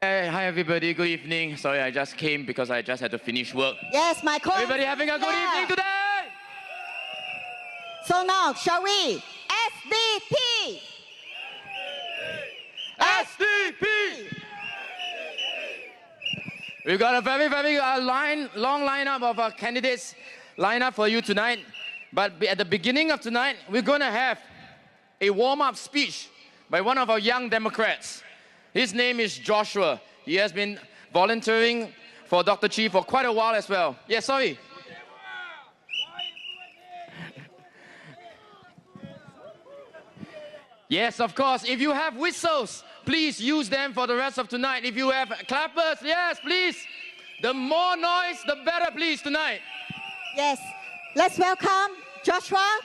Hi everybody, good evening. Sorry, I just came because I just had to finish work. Yes, my call. Everybody having a good evening today? So now, shall we? SDP! SDP! We've got a very long lineup of candidates lined up for you tonight. But at the beginning of tonight, we're going to have a warm-up speech by one of our young Democrats. His name is Joshua. He has been volunteering for Dr. Chi for quite a while as well. Yeah, sorry. Yes, of course. If you have whistles, please use them for the rest of tonight. If you have clappers, yes, please. The more noise, the better, please, tonight. Yes. Let's welcome Joshua.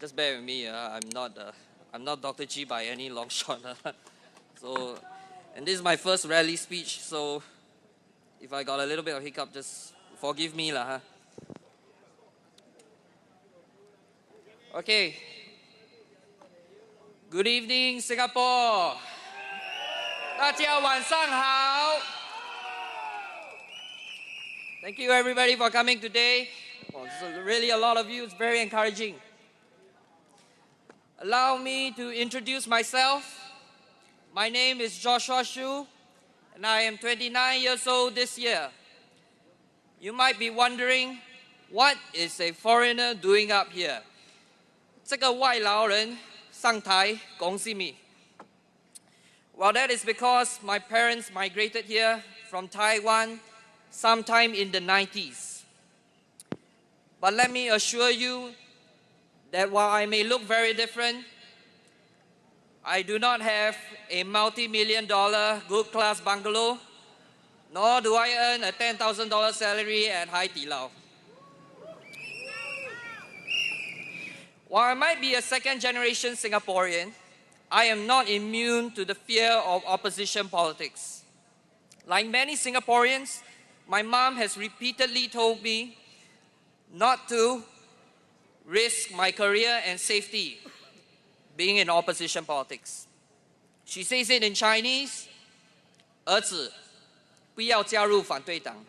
Just bear with me. I'm not Dr. Chi by any long shot. And this is my first rally speech. So, if I got a little bit of hiccup, just forgive me, lah. Okay. Good evening, Singapore. 大家晚上好. Thank you, everybody, for coming today. Well, really a lot of you. It's very encouraging. Allow me to introduce myself. My name is Joshua Shu, and I am 29 years old this year. You might be wondering, what is a foreigner doing up here? 这个外劳人上台讲什么? Well, that is because my parents migrated here from Taiwan sometime in the 90s. But let me assure you that while I may look very different, I do not have a multi-million-dollar good-class bungalow, nor do I earn a $10,000 salary at Hai Di Lao. While I might be a second-generation Singaporean, I am not immune to the fear of opposition politics. Like many Singaporeans, my mom has repeatedly told me not to risk my career and safety being in opposition politics. She says it in Chinese, 儿子，不要加入反对党.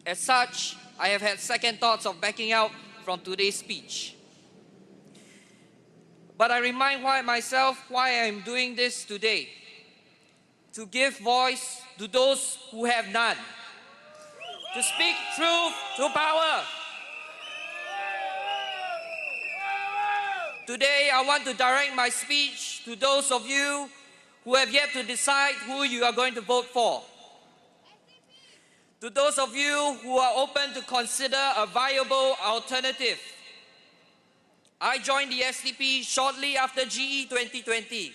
As such, I have had second thoughts of backing out from today's speech. But I remind myself why I am doing this today. To give voice to those who have none. To speak truth to power. Today, I want to direct my speech to those of you who have yet to decide who you are going to vote for. To those of you who are open to consider a viable alternative. I joined the SDP shortly after GE 2020.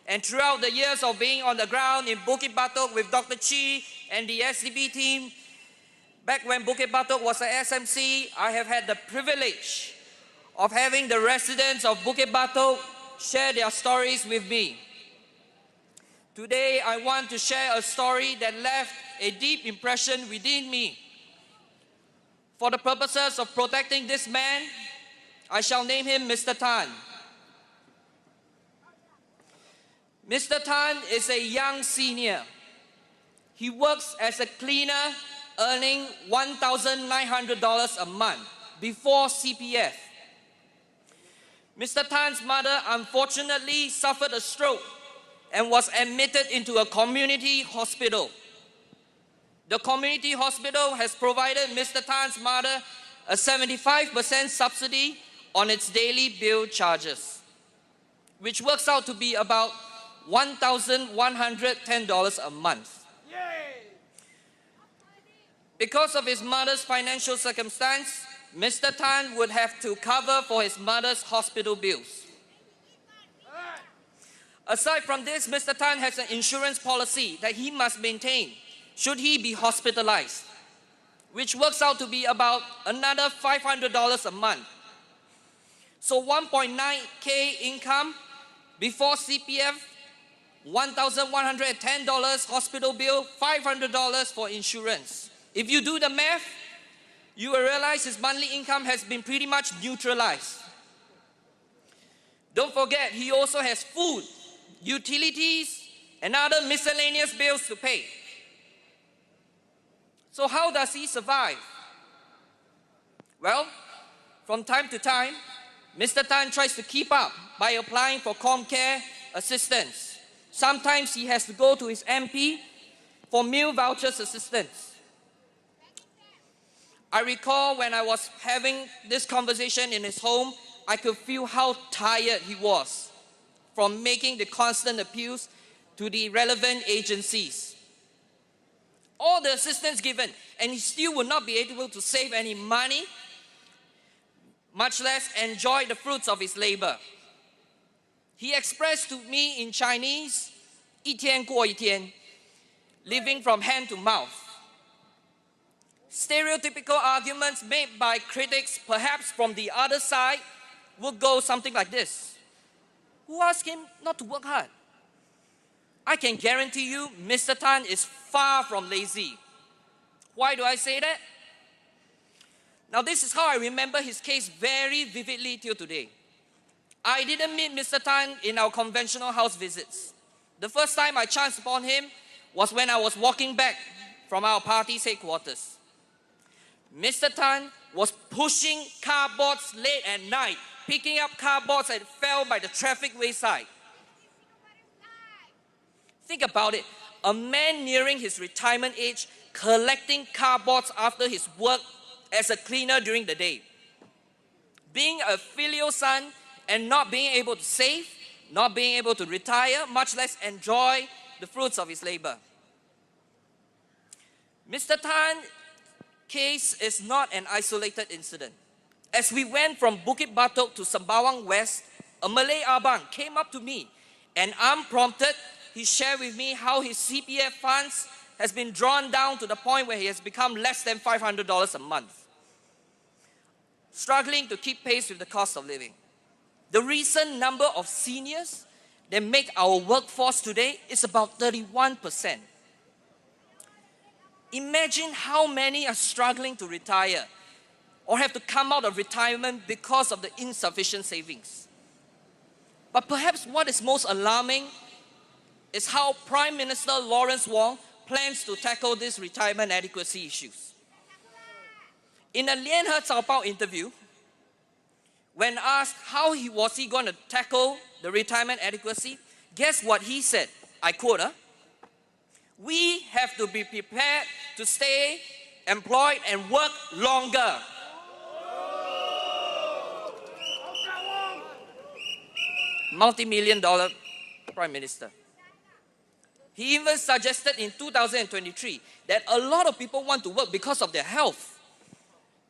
And throughout the years of being on the ground in Bukit Batok with Dr. Chi and the SDP team, back when Bukit Batok was a SMC, I have had the privilege of having the residents of Bukit Batok share their stories with me. Today, I want to share a story that left a deep impression within me. For the purposes of protecting this man, I shall name him Mr. Tan. Mr. Tan is a young senior. He works as a cleaner, earning $1,900 a month before CPF. Mr. Tan's mother unfortunately suffered a stroke and was admitted into a community hospital. The community hospital has provided Mr. Tan's mother a 75% subsidy on its daily bill charges, which works out to be about $1,110 a month. Yay! Because of his mother's financial circumstance, Mr. Tan would have to cover for his mother's hospital bills. Aside from this, Mr. Tan has an insurance policy that he must maintain should he be hospitalized, which works out to be about another $500 a month. So 1.9K income before CPF $1,110 hospital bill, $500 for insurance. If you do the math, you will realize his monthly income has been pretty much neutralized. Don't forget, he also has food, utilities, and other miscellaneous bills to pay. So how does he survive? Well, from time to time, Mr. Tan tries to keep up by applying for ComCare assistance. Sometimes he has to go to his MP for meal vouchers assistance. I recall when I was having this conversation in his home, I could feel how tired he was from making the constant appeals to the relevant agencies. All the assistance given, and he still would not be able to save any money, much less enjoy the fruits of his labor. He expressed to me in Chinese, 一天过一天, living from hand to mouth. Stereotypical arguments made by critics, perhaps from the other side, would go something like this. Who asked him not to work hard? I can guarantee you, Mr. Tan is far from lazy. Why do I say that? Now, this is how I remember his case very vividly till today. I didn't meet Mr. Tan in our conventional house visits. The first time I chanced upon him was when I was walking back from our party's headquarters. Mr. Tan was pushing cardboards late at night, picking up cardboards that fell by the traffic wayside. Think about it. A man nearing his retirement age collecting cardboards after his work as a cleaner during the day. Being a filial son and not being able to save, not being able to retire, much less enjoy the fruits of his labor. Mr. Tan's case is not an isolated incident. As we went from Bukit Batok to Sembawang West, a Malay abang came up to me and unprompted, he shared with me how his CPF funds has been drawn down to the point where he has become less than $500 a month, struggling to keep pace with the cost of living. The recent number of seniors that make our workforce today is about 31%. Imagine how many are struggling to retire or have to come out of retirement because of the insufficient savings. But perhaps what is most alarming is how Prime Minister Lawrence Wong plans to tackle these retirement adequacy issues. In a Lian He Cao Bao interview, when asked how was he going to tackle the retirement adequacy, guess what he said? I quote, "We have to be prepared to stay employed and work longer." Multi-million-dollar Prime Minister. He even suggested in 2023 that a lot of people want to work because of their health.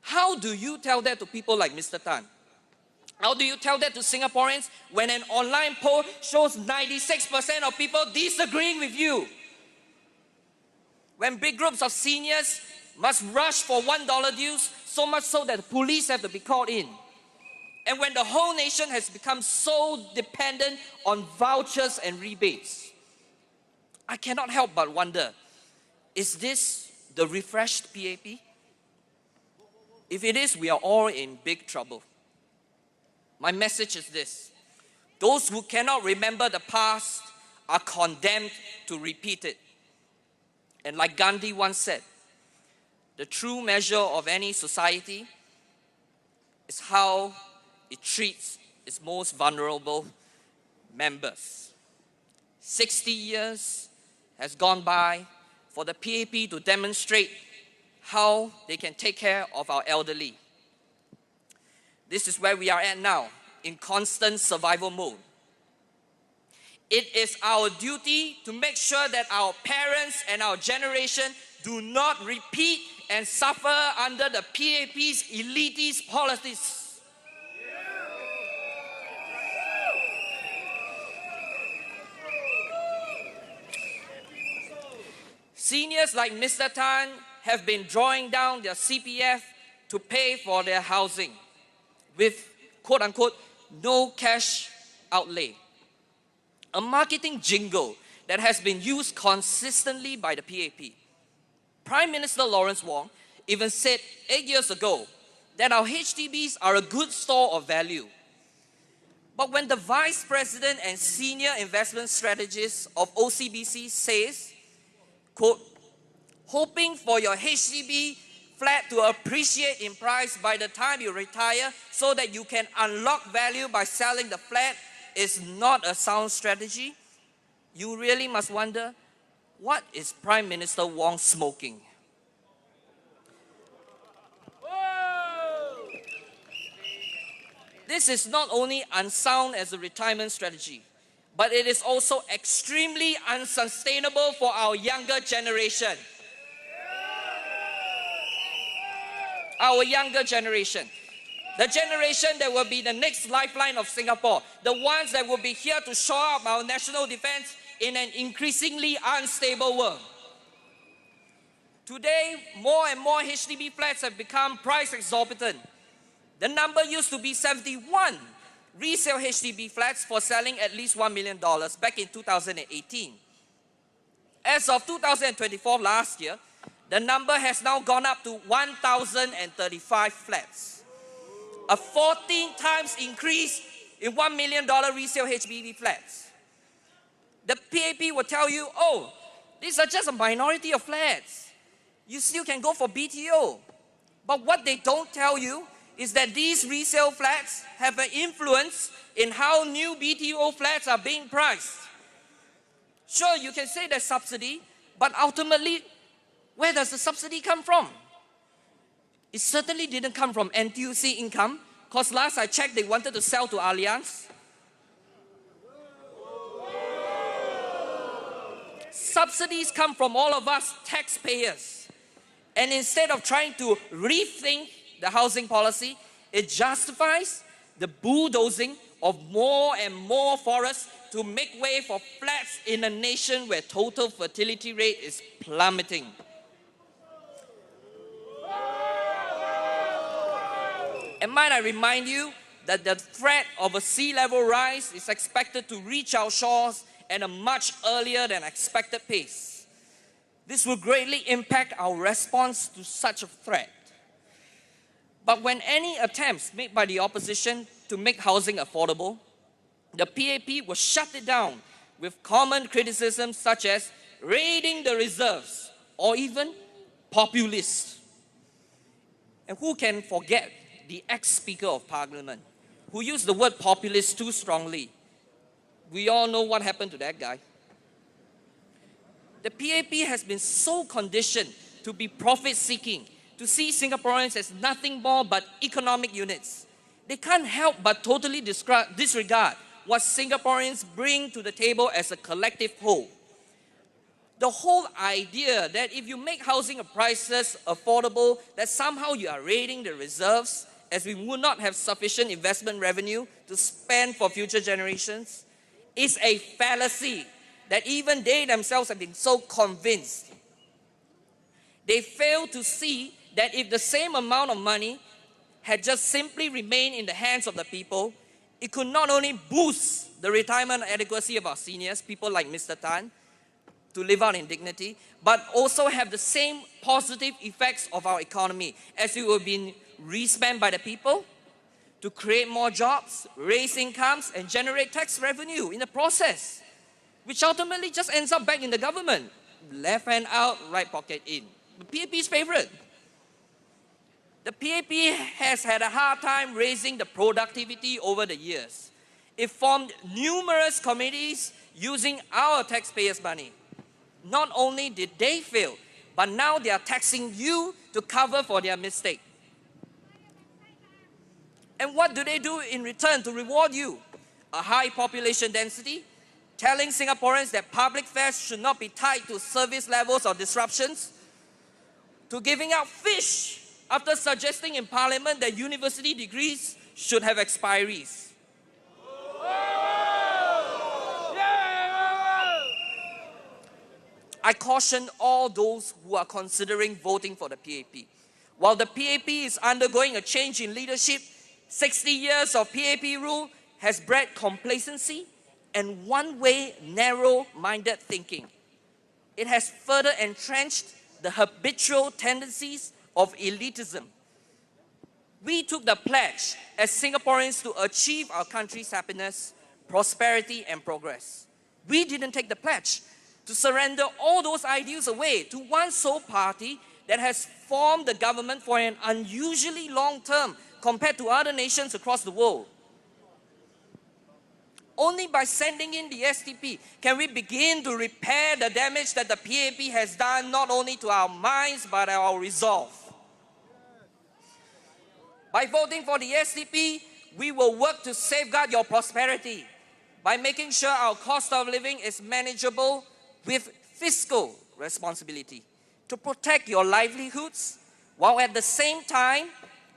How do you tell that to people like Mr. Tan? How do you tell that to Singaporeans when an online poll shows 96% of people disagreeing with you? When big groups of seniors must rush for $1 dues, so much so that the police have to be called in. And when the whole nation has become so dependent on vouchers and rebates. I cannot help but wonder, is this the refreshed PAP? If it is, we are all in big trouble. My message is this: those who cannot remember the past are condemned to repeat it. And like Gandhi once said, the true measure of any society is how it treats its most vulnerable members. 60 years has gone by for the PAP to demonstrate how they can take care of our elderly. This is where we are at now, in constant survival mode. It is our duty to make sure that our parents and our generation do not repeat and suffer under the PAP's elitist policies. Seniors like Mr. Tan have been drawing down their CPF to pay for their housing with, quote unquote, no cash outlay. A marketing jingle that has been used consistently by the PAP. Prime Minister Lawrence Wong even said 8 years ago that our HDBs are a good store of value. But when the Vice President and Senior Investment Strategist of OCBC says, quote, hoping for your HDB flat to appreciate in price by the time you retire so that you can unlock value by selling the flat is not a sound strategy, you really must wonder, what is Prime Minister Wong smoking? This is not only unsound as a retirement strategy, but it is also extremely unsustainable for our younger generation. Our younger generation. The generation that will be the next lifeline of Singapore. The ones that will be here to shore up our national defense in an increasingly unstable world. Today, more and more HDB flats have become price exorbitant. The number used to be 71 resale HDB flats for selling at least $1 million back in 2018. As of 2024 last year, the number has now gone up to 1,035 flats. A 14 times increase in $1 million resale HDB flats. The PAP will tell you, oh, these are just a minority of flats. You still can go for BTO. But what they don't tell you is that these resale flats have an influence in how new BTO flats are being priced. Sure, you can say there's subsidy, but ultimately, where does the subsidy come from? It certainly didn't come from NTUC income, because last I checked, they wanted to sell to Allianz. Subsidies come from all of us taxpayers. And instead of trying to rethink the housing policy, it justifies the bulldozing of more and more forests to make way for flats in a nation where total fertility rate is plummeting. And might I remind you that the threat of a sea level rise is expected to reach our shores at a much earlier than expected pace. This will greatly impact our response to such a threat. But when any attempts made by the opposition to make housing affordable, the PAP will shut it down with common criticisms such as raiding the reserves or even populist. And who can forget the ex-Speaker of Parliament who used the word populist too strongly? We all know what happened to that guy. The PAP has been so conditioned to be profit-seeking, to see Singaporeans as nothing more but economic units. They can't help but totally disregard what Singaporeans bring to the table as a collective whole. The whole idea that if you make housing prices affordable, that somehow you are raiding the reserves, as we would not have sufficient investment revenue to spend for future generations, is a fallacy that even they themselves have been so convinced. They fail to see that if the same amount of money had just simply remained in the hands of the people, it could not only boost the retirement adequacy of our seniors, people like Mr. Tan, to live out in dignity, but also have the same positive effects of our economy, as it will be re-spent by the people to create more jobs, raise incomes, and generate tax revenue in the process, which ultimately just ends up back in the government. Left hand out, right pocket in. The PAP's favorite. The PAP has had a hard time raising the productivity over the years. It formed numerous committees using our taxpayers' money. Not only did they fail, but now they are taxing you to cover for their mistake. And what do they do in return to reward you? A high population density, telling Singaporeans that public fares should not be tied to service levels or disruptions, to giving out fish after suggesting in Parliament that university degrees should have expiries. I caution all those who are considering voting for the PAP. While the PAP is undergoing a change in leadership, 60 years of PAP rule has bred complacency and one-way, narrow-minded thinking. It has further entrenched the habitual tendencies of elitism. We took the pledge as Singaporeans to achieve our country's happiness, prosperity, and progress. We didn't take the pledge to surrender all those ideals away to one sole party that has formed the government for an unusually long term compared to other nations across the world. Only by sending in the SDP can we begin to repair the damage that the PAP has done not only to our minds but our resolve. By voting for the SDP, we will work to safeguard your prosperity by making sure our cost of living is manageable with fiscal responsibility, to protect your livelihoods while at the same time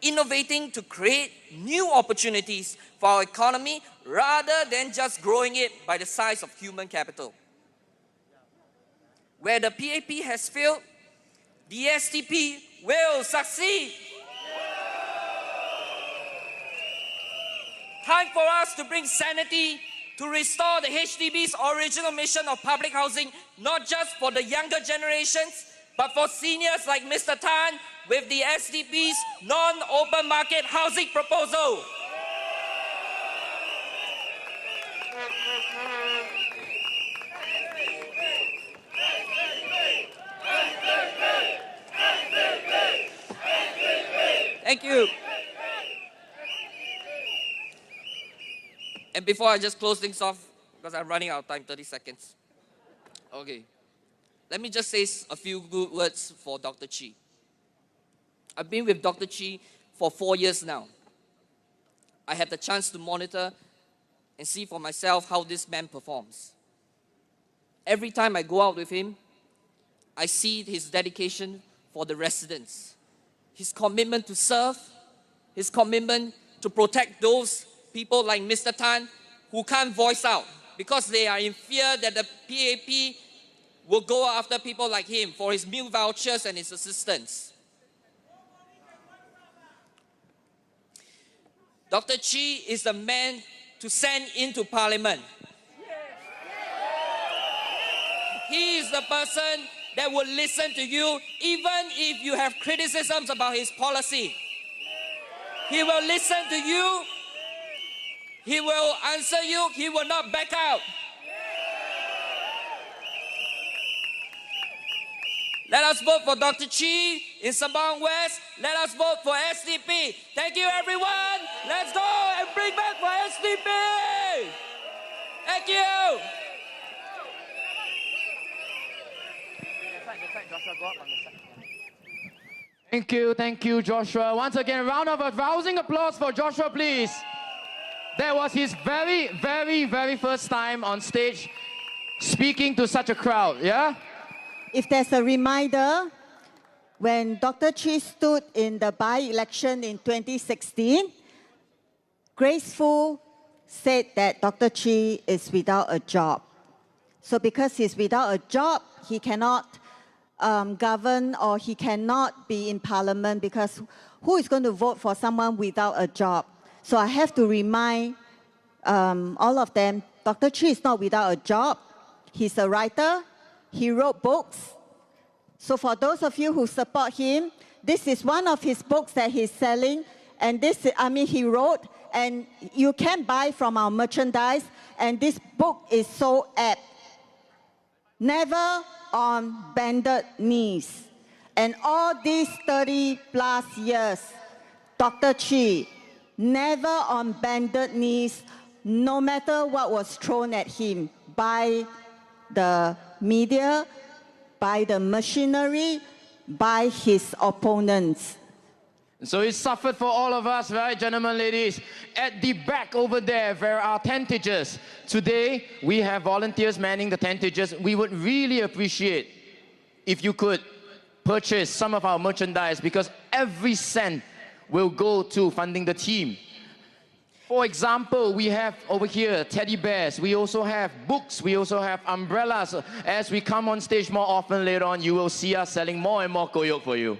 innovating to create new opportunities for our economy rather than just growing it by the size of human capital. Where the PAP has failed, the SDP will succeed. Time for us to bring sanity to restore the HDB's original mission of public housing, not just for the younger generations, but for seniors like Mr. Tan with the SDP's non-open market housing proposal. Thank you. And before I just close things off, because I'm running out of time, 30 seconds. Okay. Let me just say a few good words for Dr. Chi. I've been with Dr. Chi for 4 years now. I had the chance to monitor and see for myself how this man performs. Every time I go out with him, I see his dedication for the residents, his commitment to serve, his commitment to protect those people like Mr. Tan who can't voice out because they are in fear that the PAP will go after people like him for his meal vouchers and his assistance. Dr. Chi is the man to send into Parliament. He is the person that will listen to you even if you have criticisms about his policy. He will listen to you. He will answer you. He will not back out. Let us vote for Dr. Chi in Sembawang West. Let us vote for SDP. Thank you, everyone. Let's go and bring back for SDP. Thank you. Thank you, Joshua. Once again, a round of a rousing applause for Joshua, please. That was his very, very, very first time on stage speaking to such a crowd, yeah? If there's a reminder, when Dr. Chi stood in the by-election in 2016, Grace Fu said that Dr. Chi is without a job. So because he's without a job, he cannot govern or he cannot be in Parliament because who is going to vote for someone without a job? So I have to remind all of them, Dr. Chi is not without a job. He's a writer. He wrote books. So for those of you who support him, this is one of his books that he's selling. And this, he wrote, and you can buy from our merchandise. And this book is so apt. Never on bended knees. And all these 30 plus years, Dr. Chi, never on bended knees, no matter what was thrown at him by the media, by the machinery, by his opponents. So he suffered for all of us, right, gentlemen, ladies? At the back over there are tentages. Today, we have volunteers manning the tentages. We would really appreciate if you could purchase some of our merchandise because every cent will go to funding the team. For example, we have over here teddy bears. We also have books. We also have umbrellas. As we come on stage more often later on, you will see us selling more and more koyok for you.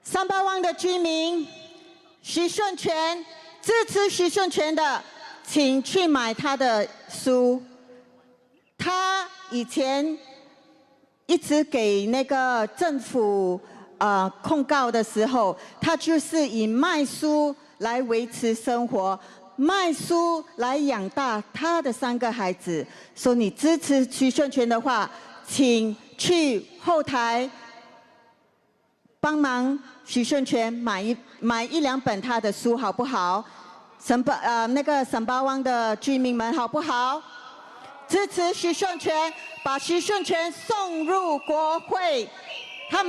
Sembawang 的居民，徐顺全支持徐顺全的请去买他的书。他以前一直给那个政府控告的时候，他就是以卖书来维持生活，卖书来养大他的3个孩子。说你支持徐顺全的话，请去后台帮忙徐顺全买1、2本他的书，好不好？那个沈巴湾的居民们，好不好？支持徐顺全，把徐顺全送入国会，他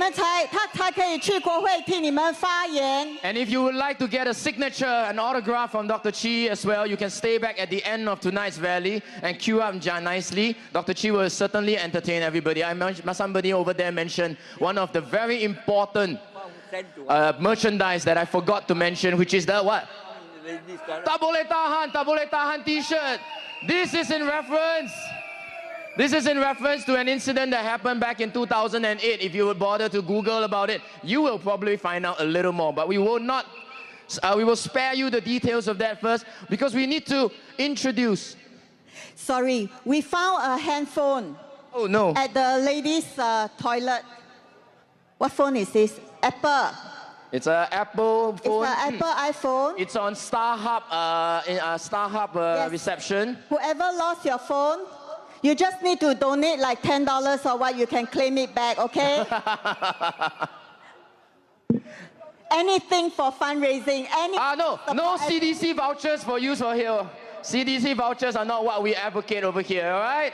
才可以去国会替你们发言。And if you would like to get a signature, an autograph from Dr. Chi as well, you can stay back at the end of tonight's rally and queue up nicely. Dr. Chi will certainly entertain everybody. Somebody over there mentioned one of the very important merchandise that I forgot to mention, which is the what? Tak boleh tahan T-shirt. This is in reference to an incident that happened back in 2008. If you would bother to Google about it, you will probably find out a little more. But we will not, we will spare you the details of that first because we need to introduce. Sorry, we found a handphone. Oh no. At the ladies' toilet. What phone is this? Apple. It's an Apple phone. It's an Apple iPhone. It's on StarHub, Yes. reception. Whoever lost your phone, you just need to donate like $10 or what, you can claim it back, okay? Anything for fundraising, No CDC vouchers for use for here. CDC vouchers are not what we advocate over here, all right?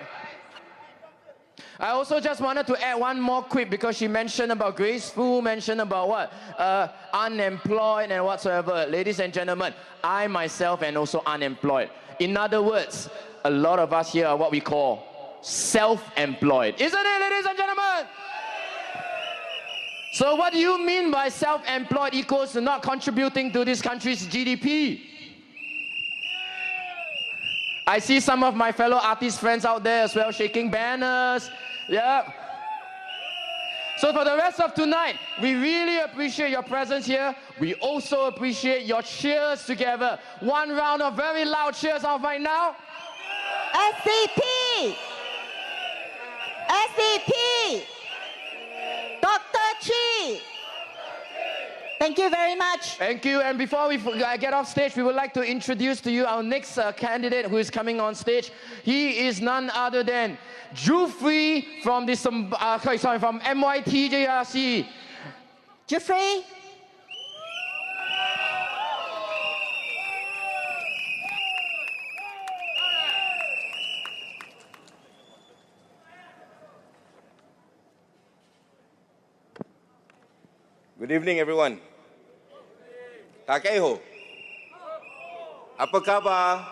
I also just wanted to add one more quip because she mentioned about Grace Fu, mentioned about what? Unemployed and whatsoever. Ladies and gentlemen, I myself am also unemployed. In other words, a lot of us here are what we call self-employed. Isn't it, ladies and gentlemen? So what do you mean by self-employed equals to not contributing to this country's GDP? I see some of my fellow artist friends out there as well shaking banners. Yeah. So for the rest of tonight, we really appreciate your presence here. We also appreciate your cheers together. One round of very loud cheers out right now. SDP! SDP! Dr. Chi! Thank you very much. Thank you. And before we get off stage, we would like to introduce to you our next candidate who is coming on stage. He is none other than Jufrey from from MYTJRC. Jeffrey? Good evening, everyone. Takeho. Apa khabar?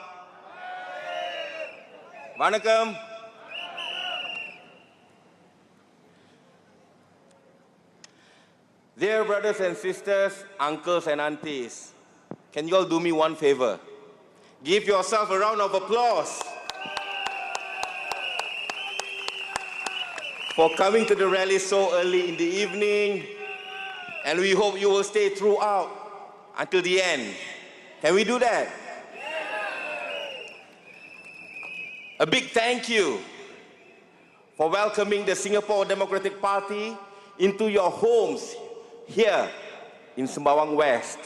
Vanakkam. Dear brothers and sisters, uncles and aunties, can you all do me one favor? Give yourself a round of applause for coming to the rally so early in the evening. And we hope you will stay throughout until the end. Can we do that? A big thank you for welcoming the Singapore Democratic Party into your homes here in Sembawang West.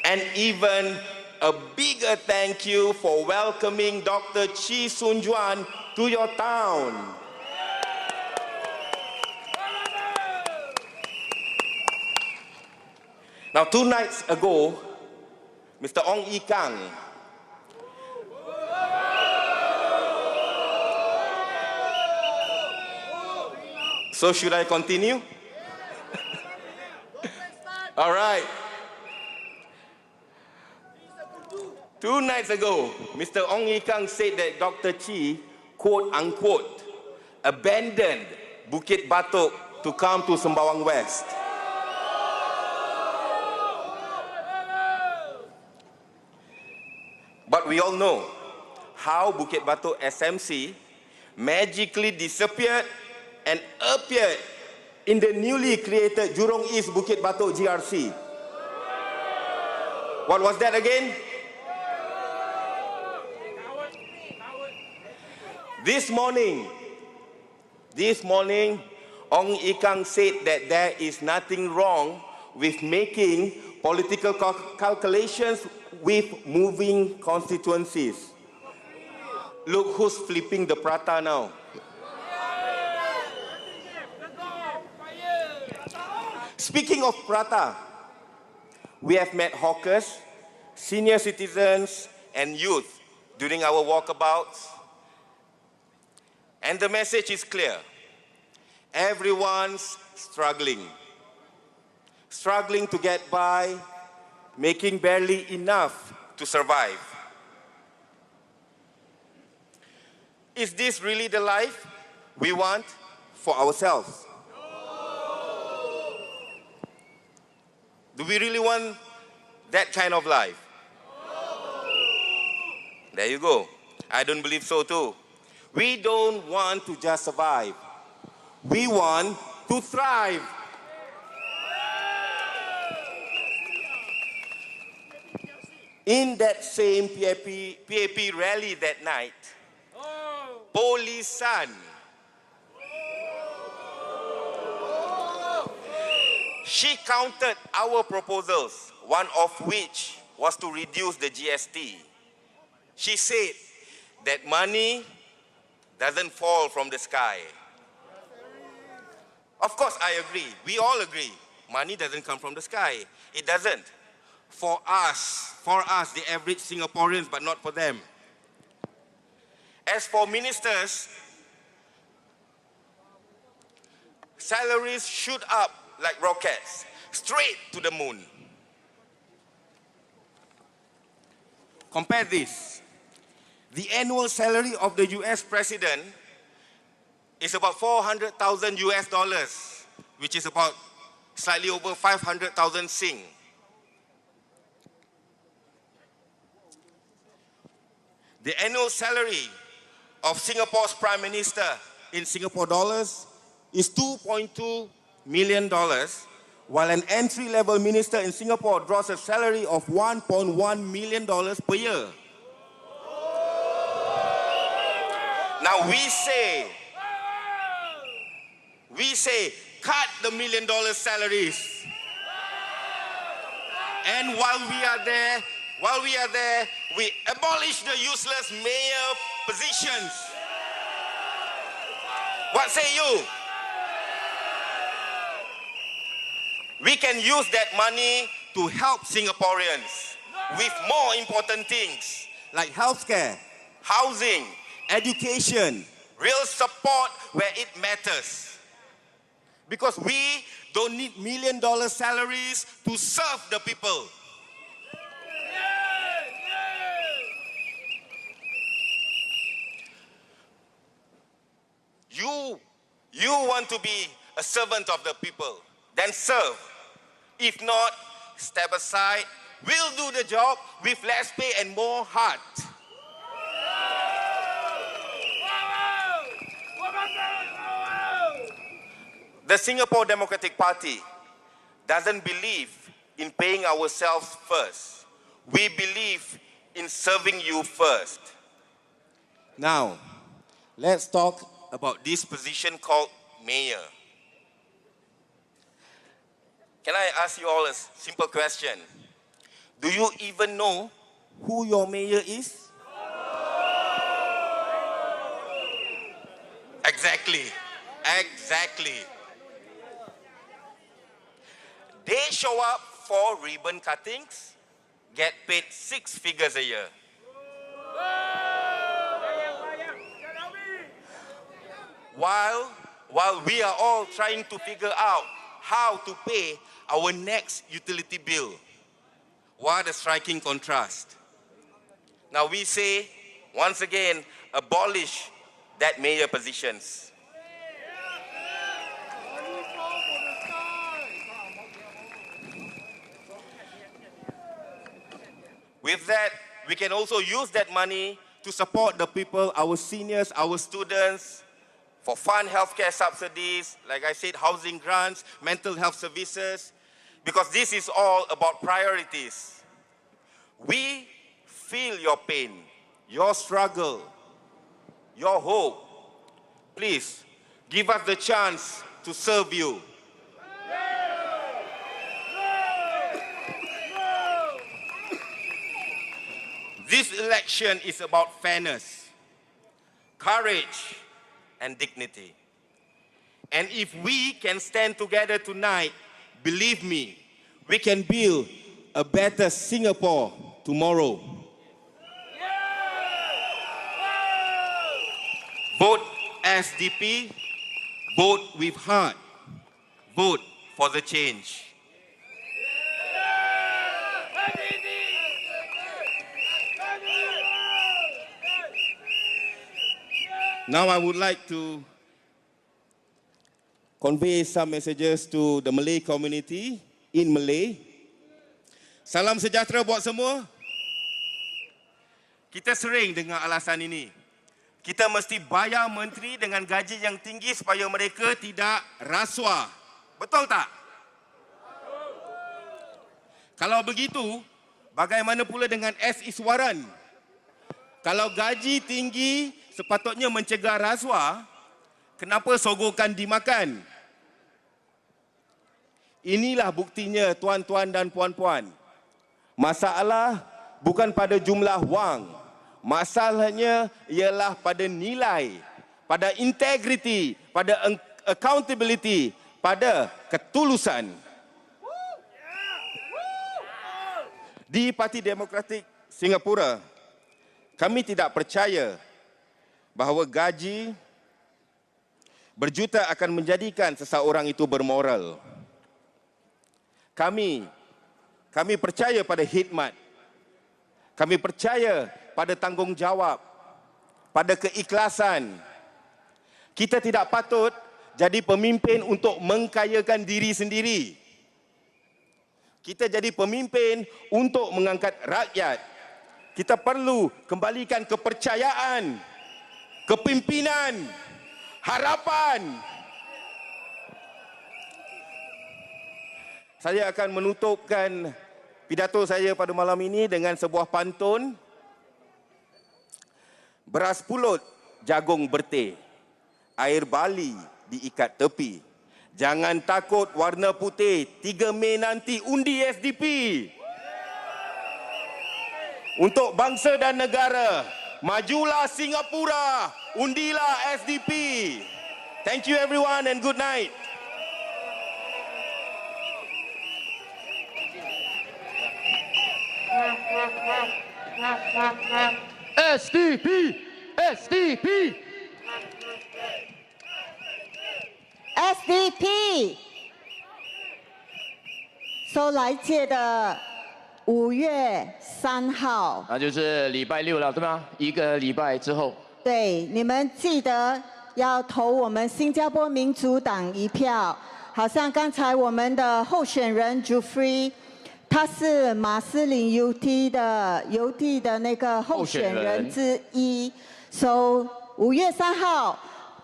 And even a bigger thank you for welcoming Dr. Chi Soon Juan to your town. Now, 2 nights ago, Mr. Ong Yi Kang So should I continue? All right. 2 nights ago, Mr. Ong Yi Kang said that Dr. Chi, quote unquote, abandoned Bukit Batok to come to Sembawang West. But we all know how Bukit Batok SMC magically disappeared and appeared in the newly created Jurong East Bukit Batok GRC. What was that again? This morning, Ong Ikang said that there is nothing wrong with making political calculations with moving constituencies. Look who's flipping the prata now. Speaking of prata, we have met hawkers, senior citizens, and youth during our walkabouts. And the message is clear. Everyone's struggling to get by, making barely enough to survive. Is this really the life we want for ourselves? Do we really want that kind of life? There you go. I don't believe so too. We don't want to just survive. We want to thrive. In that same PAP rally that night, Polisan, she counted our proposals, one of which was to reduce the GST. She said that money doesn't fall from the sky. Of course, I agree. We all agree. Money doesn't come from the sky. It doesn't. For us, the average Singaporeans, but not for them. As for ministers, salaries shoot up like rockets, straight to the moon. Compare this. The annual salary of the US president is about 400,000 US dollars, which is about slightly over 500,000 Sing. The annual salary of Singapore's Prime Minister in Singapore dollars is $2.2 million, while an entry-level minister in Singapore draws a salary of $1.1 million per year. Now we say, cut the $1 million salaries. And while we are there, we abolish the useless mayor positions. What say you? We can use that money to help Singaporeans with more important things like healthcare, housing, education, real support where it matters. Because we don't need $1 million salaries to serve the people. You want to be a servant of the people, then serve. If not, step aside. We'll do the job with less pay and more heart. The Singapore Democratic Party doesn't believe in paying ourselves first. We believe in serving you first. Now, let's talk about this position called mayor. Can I ask you all a simple question? Do you even know who your mayor is? Exactly. They show up for ribbon cuttings, get paid 6 figures a year. While we are all trying to figure out how to pay our next utility bill. What a striking contrast. Now we say, once again, abolish that mayor positions. With that, we can also use that money to support the people, our seniors, our students, for fund healthcare subsidies, like I said, housing grants, mental health services, because this is all about priorities. We feel your pain, your struggle, your hope. Please, give us the chance to serve you. This election is about fairness, courage, and dignity. And if we can stand together tonight, believe me, we can build a better Singapore tomorrow. Vote SDP, vote with heart, vote for the change. Now I would like to convey some messages to the Malay community in Malay. Salam sejahtera buat semua. Kita sering dengar alasan ini. Kita mesti bayar menteri dengan gaji yang tinggi supaya mereka tidak rasuah. Betul tak? Kalau begitu, bagaimana pula dengan S. Iswaran? Kalau gaji tinggi sepatutnya mencegah rasuah, kenapa sogokan dimakan? Inilah buktinya tuan-tuan dan puan-puan. Masalah bukan pada jumlah wang. Masalahnya ialah pada nilai, pada integriti, pada accountability, pada ketulusan. Di Parti Demokratik Singapura, kami tidak percaya bahawa gaji berjuta akan menjadikan seseorang itu bermoral. Kami percaya pada khidmat. Kami percaya pada tanggungjawab, pada keikhlasan. Kita tidak patut jadi pemimpin untuk mengkayakan diri sendiri. Kita jadi pemimpin untuk mengangkat rakyat. Kita perlu kembalikan kepercayaan, kepimpinan, harapan. Saya akan menutupkan pidato saya pada malam ini dengan sebuah pantun. Beras pulut, jagung berteh, air bali diikat tepi. Jangan takut warna putih, 3 Mei nanti undi SDP. Untuk bangsa dan negara, majulah Singapura, undilah SDP. Thank you everyone and good night. SDP, SDP, SDP。So 来届的5月3号，那就是礼拜六了，对吗？一个礼拜之后。对，你们记得要投我们新加坡民主党一票。好像刚才我们的候选人 Jufrey， 他是马斯林邮递的那个候选人之一。So 5月3号，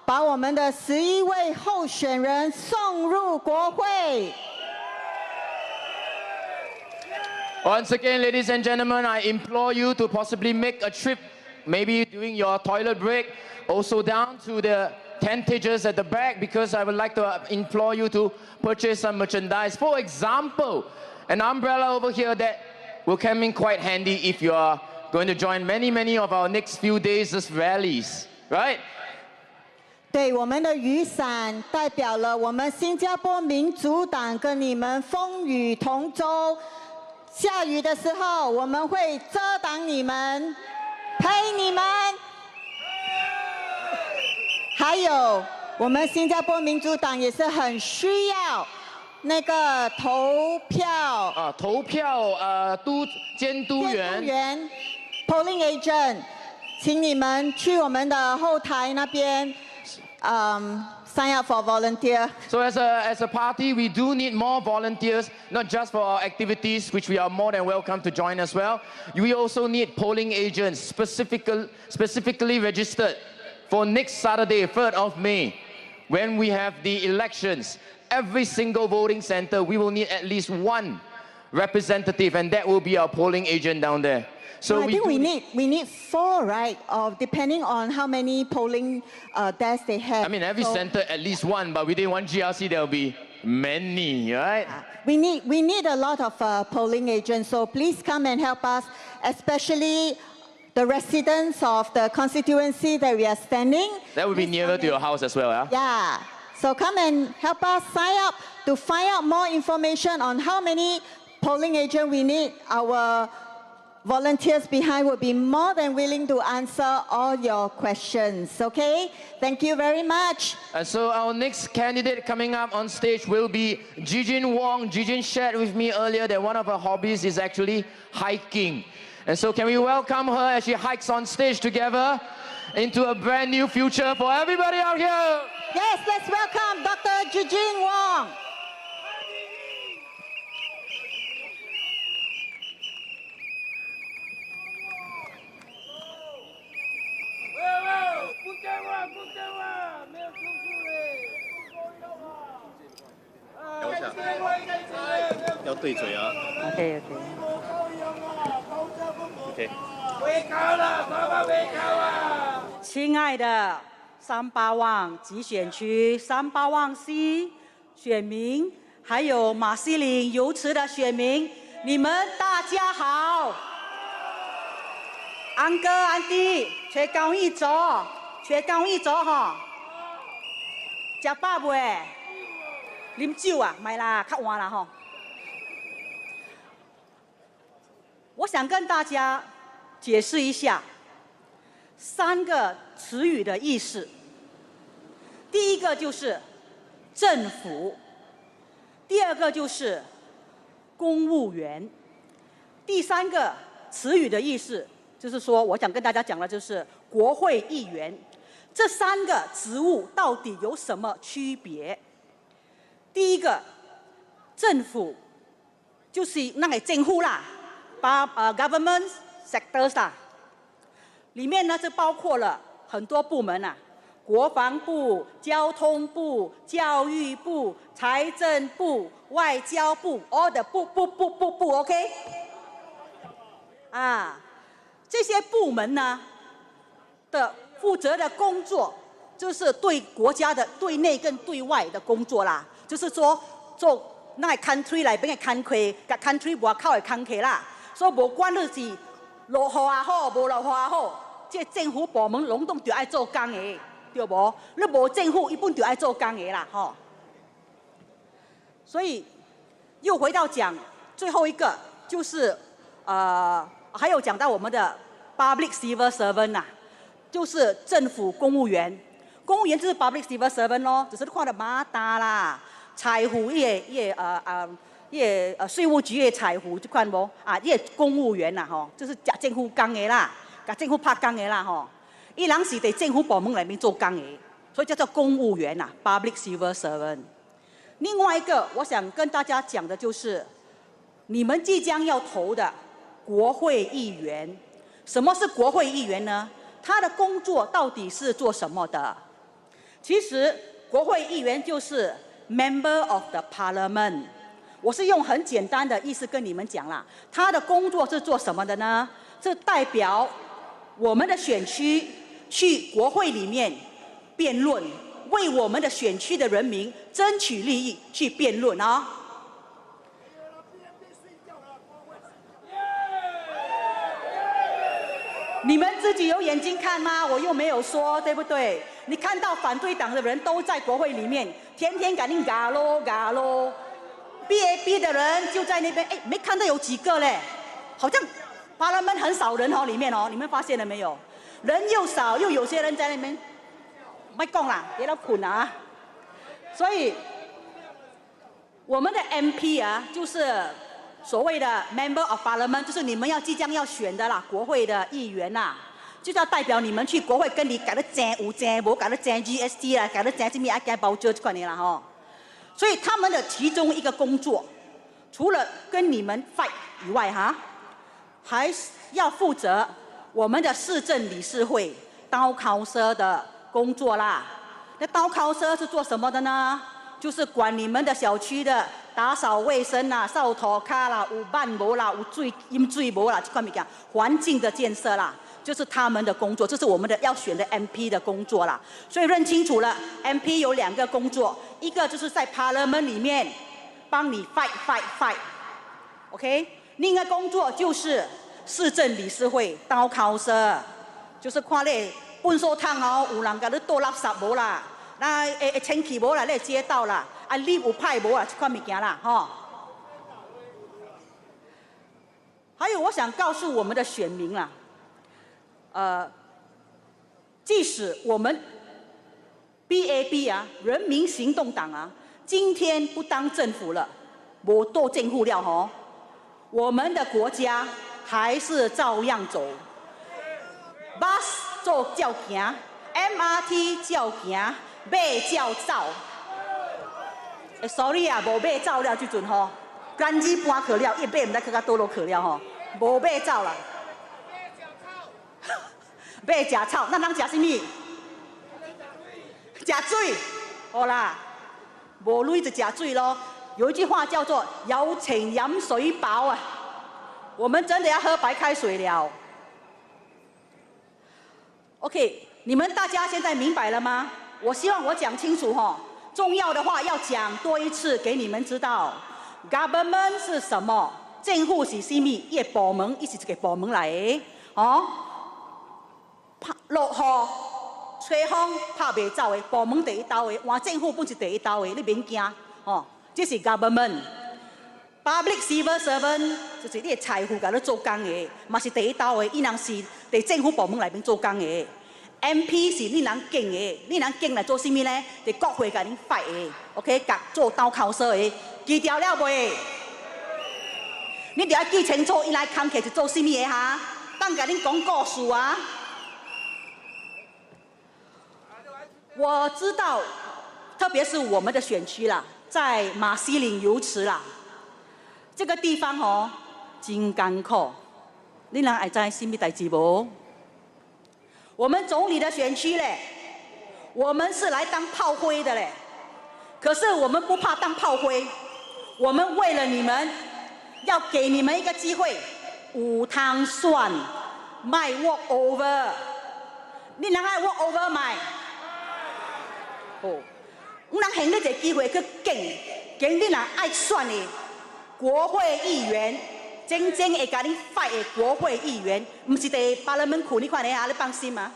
把我们的11位候选人送入国会。Once again, ladies and gentlemen, I implore you to possibly make a trip, maybe during your toilet break, also down to the tentages at the back, because I would like to implore you to purchase some merchandise. For example, an umbrella over here that will come in quite handy if you are going to join many of our next few days' rallies, right? 对，我们的雨伞代表了我们新加坡民主党跟你们风雨同舟。下雨的时候，我们会遮挡你们，陪你们。还有，我们新加坡民主党也是很需要那个投票监督员 polling agent， 请你们去我们的后台那边sign up for volunteer. So as a party, we do need more volunteers, not just for our activities, which we are more than welcome to join as well. We also need polling agents specifically registered for next Saturday, 3rd of May, when we have the elections. Every single voting center, we will need at least one representative, and that will be our polling agent down there. So I think do we need 4, right? Depending on how many polling desks they have. I mean, every center at least one, but within one GRC there will be many, right? We need a lot of polling agents, so please come and help us, especially the residents of the constituency that we are standing. That will be nearer to your house as well, yeah? Yeah. So come and help us sign up to find out more information on how many polling agents we need. Our volunteers behind will be more than willing to answer all your questions, okay? Thank you very much. And so our next candidate coming up on stage will be Jijin Wong. Jijin shared with me earlier that one of her hobbies is actually hiking. And so can we welcome her as she hikes on stage together into a brand new future for everybody out here? Yes, let's welcome Dr. Jijin Wong. OK。亲爱的Sembawang集选区Sembawang C 选民，还有马西岭游池的选民，你们大家好。安哥、安弟，吹高一走，吹高一走哈。食饱未？啉酒啊？唔系啦，较晏啦吼。我想跟大家解释一下3个词语的意思。第一个就是政府，第二个就是公务员，第3个词语的意思就是说，我想跟大家讲的就是国会议员。这3个职务到底有什么区别？第一个，政府就是那个政府啦。government sectors 啦，里面呢是包括了很多部门啊，国防部、交通部、教育部、财政部、外交部 ，all the 部 ，OK？ 啊，这些部门呢的负责的工作，就是对国家的对内跟对外的工作啦，就是说做那个 country 内边的 country 外口的 country 啦。所以无管你是落雨也好，无落雨也好，这政府部门拢都要爱做工的，对无？你无政府，一本就爱做工的啦，吼。所以又回到讲最后一个，就是还有讲到我们的 public civil servant 呐，就是政府公务员。公务员就是 public civil servant 咯，只是看到马达啦、财务税务局的财务这款无啊，公务员啦吼，就是食政府工的啦，甲政府拍工的啦吼。伊人是伫政府部门里面做工的，所以叫做公务员呐 ，public civil servant。另外一个，我想跟大家讲的就是，你们即将要投的国会议员，什么是国会议员呢？他的工作到底是做什么的？其实，国会议员就是 member of the parliament。我是用很简单的意思跟你们讲啦，他的工作是做什么的呢？是代表我们的选区去国会里面辩论，为我们的选区的人民争取利益去辩论啊。你们自己有眼睛看吗？我又没有说，对不对？你看到反对党的人都在国会里面，天天赶紧嘎咯嘎咯。BAB 的人就在那边，哎，没看到有几个嘞，好像Parliament很少人哦，里面哦，你们发现了没有？人又少，又有些人在那边，没讲啦，别到困啊。所以我们的 MP 啊，就是所谓的 Member of Parliament， 就是你们即将要选的啦，国会的议员啦，就是要代表你们去国会跟你搞得争有争无，搞得争 GST 啦，搞得争什么爱加包折这款的啦吼。所以他们的其中一个工作，除了跟你们 fight 以外哈，还要负责我们的市政理事会刀考社的工作啦。那刀考社是做什么的呢？就是管你们的小区的打扫卫生啦、扫土卡啦、有漫无啦、有水饮水无啦，这块物件环境的建设啦，就是他们的工作，这是我们的要选的 MP 的工作啦。所以认清楚了 ，MP 有2个工作，一个就是在 Parliament 里面帮你 fight，OK， 另一个工作就是市政理事会当council，就是看你粪扫桶哦，有人甲你倒垃圾无啦。那清气无啦，你街道啦，啊，你有派无啦，这款物件啦，吼。还有，我想告诉我们的选民啦，即使我们 BAB 啊，人民行动党啊，今天不当政府了，无做政府了吼，我们的国家还是照样走。bus 做照行 ，MRT 照行。马照走，sorry 啊，无马走了，即阵吼，赶日搬去了，伊马唔知去到倒落去了吼，无马走啦。马食草，咱人食什么？食水，好啦，无水就食水咯。有一句话叫做"有情饮水饱"啊，我们真的要喝白开水了。OK， 你们大家现在明白了吗？我希望我讲清楚哈，重要的话要讲多一次给你们知道。Government 是什么？政府是什么？伊个部门，伊是一个部门来的，哦。落雨、吹风、拍袂走的部门第一道的，换政府本是第一道的，你免惊，哦。这是 government。Public civil servant 就是你的财富甲你做工的，嘛是第一道的，伊人是伫政府部门内面做工的。MP 是你人敬的，你人敬来做什么呢？伫国会甲恁发的 ，OK， 甲做当口说的，记掉了未？你著要记清楚，伊来工课是做什么的哈？当甲恁讲故事啊！我知道，特别是我们的选区啦，在马西岭油池啦，这个地方哦，真艰苦。你人会知什么代志无？我们总理的选区嘞，我们是来当炮灰的嘞。可是我们不怕当炮灰，我们为了你们，要给你们一个机会，有通选，卖 walk over。你人爱 walk over 卖？哦，我人现你一个机会去竞你人爱选的国会议员。真正会甲你 fight 的国会议员，唔是伫Parliament区，你看咧啊，你放心吗？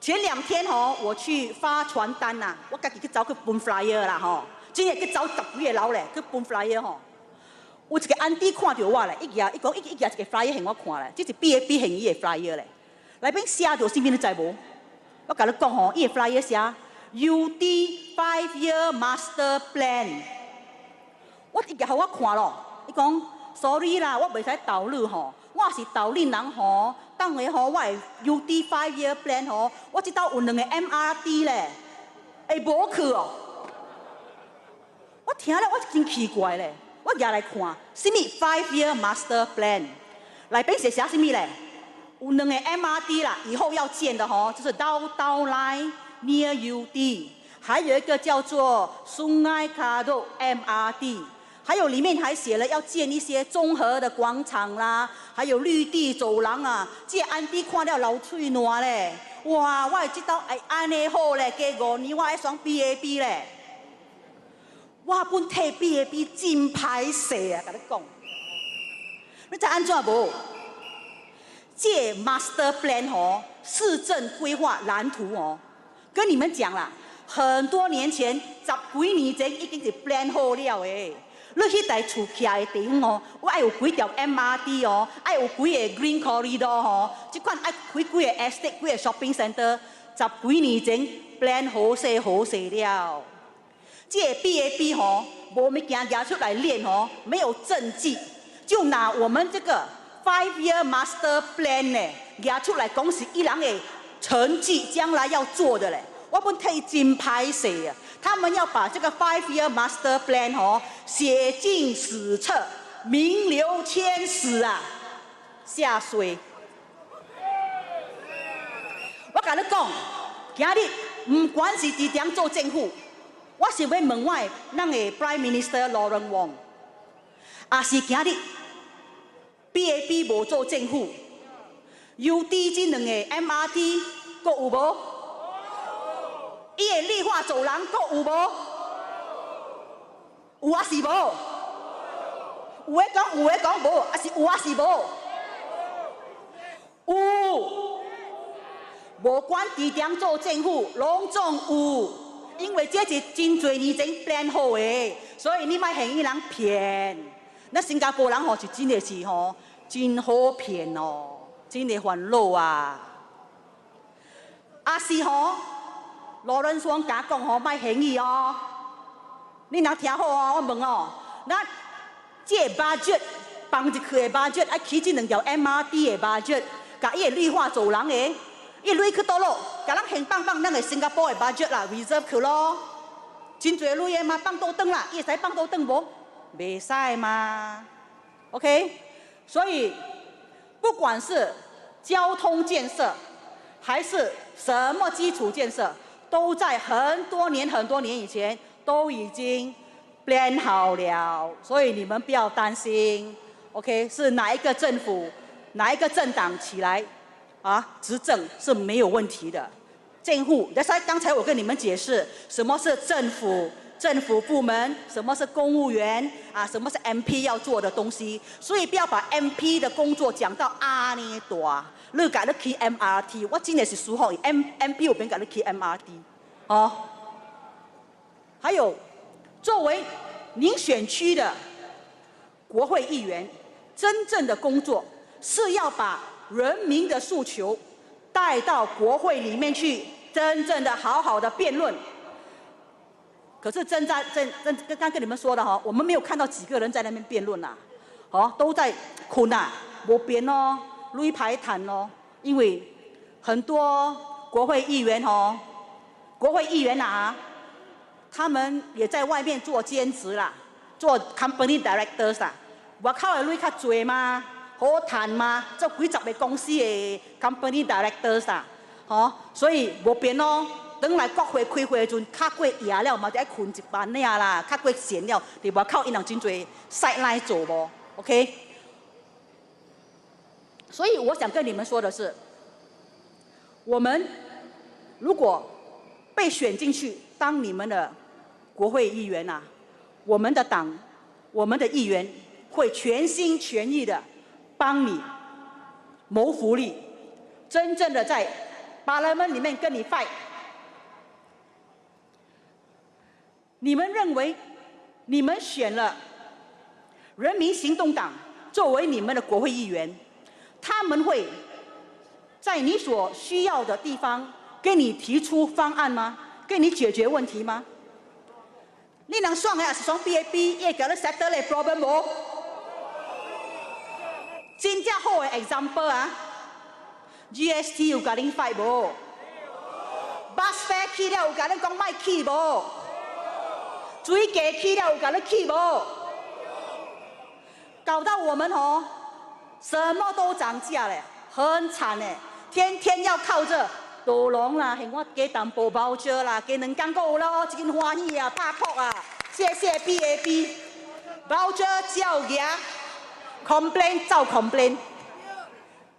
前2天吼，我去发传单呐，我家己去走去分 flyer 啦吼，今日去走10几个楼咧，去分 flyer 吼。有一个安迪看到我咧，伊讲一个 flyer 向我看咧，这是 BAB 向伊的 flyer 咧，内面写着什么你知无？我甲你讲吼，伊的 flyer 写。UD 5-year master plan， 我一个互我看咯，伊讲 sorry 啦，我袂使投你吼，我是投恁人吼，当下吼我的 UD 5-year plan 吼，我即道有2个 MRT 咧，会无去哦。我听了我真奇怪咧，我举来看，什么 5-year master plan， 内面是写什么咧？有2个 MRT 啦，以后要建的吼，就是 downtown line。Near UD， 还有一个叫做 Sungai Kadut MRT， 还有里面还写了要建一些综合的广场啦，还有绿地走廊啊。这安迪看了流嘴烂咧，哇！我会知道哎安尼好咧，加5年我爱选 BAB 咧，我本替 BAB 真歹势啊！甲你讲，你知安怎无？这 Master Plan 吼，市政规划蓝图哦。跟你们讲啦，很多年前10几年前已经是 plan 好了的。你迄台厝徛的地方哦，我爱有几条 MRT 哦，爱有几个 Green Corridor 吼，即款爱开几个 estate、几个 shopping center，10几年前 plan 好势了。这个 BAB 吼，无物件拿出来练吼，没有政绩，就拿我们这个 5-year master plan 呢，拿出来讲是伊人的成绩，将来要做的嘞。我本替真歹势啊！他们要把这个 5-year master plan 吼写进史册，名留千史啊！下水。甲你讲，今日不管是伫点做政府，我是要问我咱的 Prime Minister Lawrence Wong， 也是今日 BAP 无做政府。UD 这两个 MRT 阁有无？伊的绿化走廊阁有无？有啊是无？有诶讲有诶讲无，啊是有啊是无？有，无管地点做政府，拢总有，因为这是真侪年前 plan 好的，所以你莫嫌伊人骗。那新加坡人吼是真的是吼真好骗哦。真的烦恼啊！啊是吼，罗伦双甲讲吼，莫嫌伊哦。你若听好哦，我问哦，咱这 budget 放入去的 budget， 爱起这两条 MRT 的 budget， 甲伊的绿化走廊的，伊钱去倒落，甲咱现放咱的新加坡的 budget 啦 ，reserve 去咯。真侪钱的嘛，放倒转啦，伊会使放倒转无？袂使嘛。OK， 所以。不管是交通建设，还是什么基础建设，都在很多年以前都已经 plan 好了，所以你们不要担心。OK， 是哪一个政府、哪一个政党起来执政是没有问题的。政府，刚才我跟你们解释什么是政府。政府部门，什么是公务员什么是 MP 要做的东西，所以不要把 MP 的工作讲到那大。你甲你去 MRT， 我真的是输好MP 有边甲你去 MRT， 还有，作为您选区的国会议员，真正的工作是要把人民的诉求带到国会里面去，真正的好好的辩论。可是刚刚跟你们说的我们没有看到几个人在那边辩论啦，都在困啊，无辩哦，累排谈哦，因为很多国会议员他们也在外面做兼职啦，做 company directors 啦，外口的累较多嘛，好谈嘛，做几十个公司的 company directors 啦，所以无辩哦。等来国会开会的时阵，较过夜了嘛，就爱困一晚尔啦，较过闲了，伫外口因人真侪 sideline 做无 ，OK？ 所以我想跟你们说的是，我们如果被选进去当你们的国会议员我们的党、我们的议员会全心全意的帮你谋福利，真正的在Parliament里面跟你 fight。你们认为，你们选了人民行动党作为你们的国会议员，他们会在你所需要的地方给你提出方案吗？给你解决问题吗？你能选的也是选 BAP， 会给你 settle 的 problem 无？真正好的 example GST 有甲恁 fight 无 ？bus fare 起了有甲恁讲卖起无？水价起了有甲你起无？搞到我们什么都涨价嘞，很惨嘞，天天要靠着多龙啦，嫌我加淡薄包遮啦，加2天够咯，真欢喜啊，拍扑啊，谢谢 BAP， 包遮照牙 ，complain 照 complain，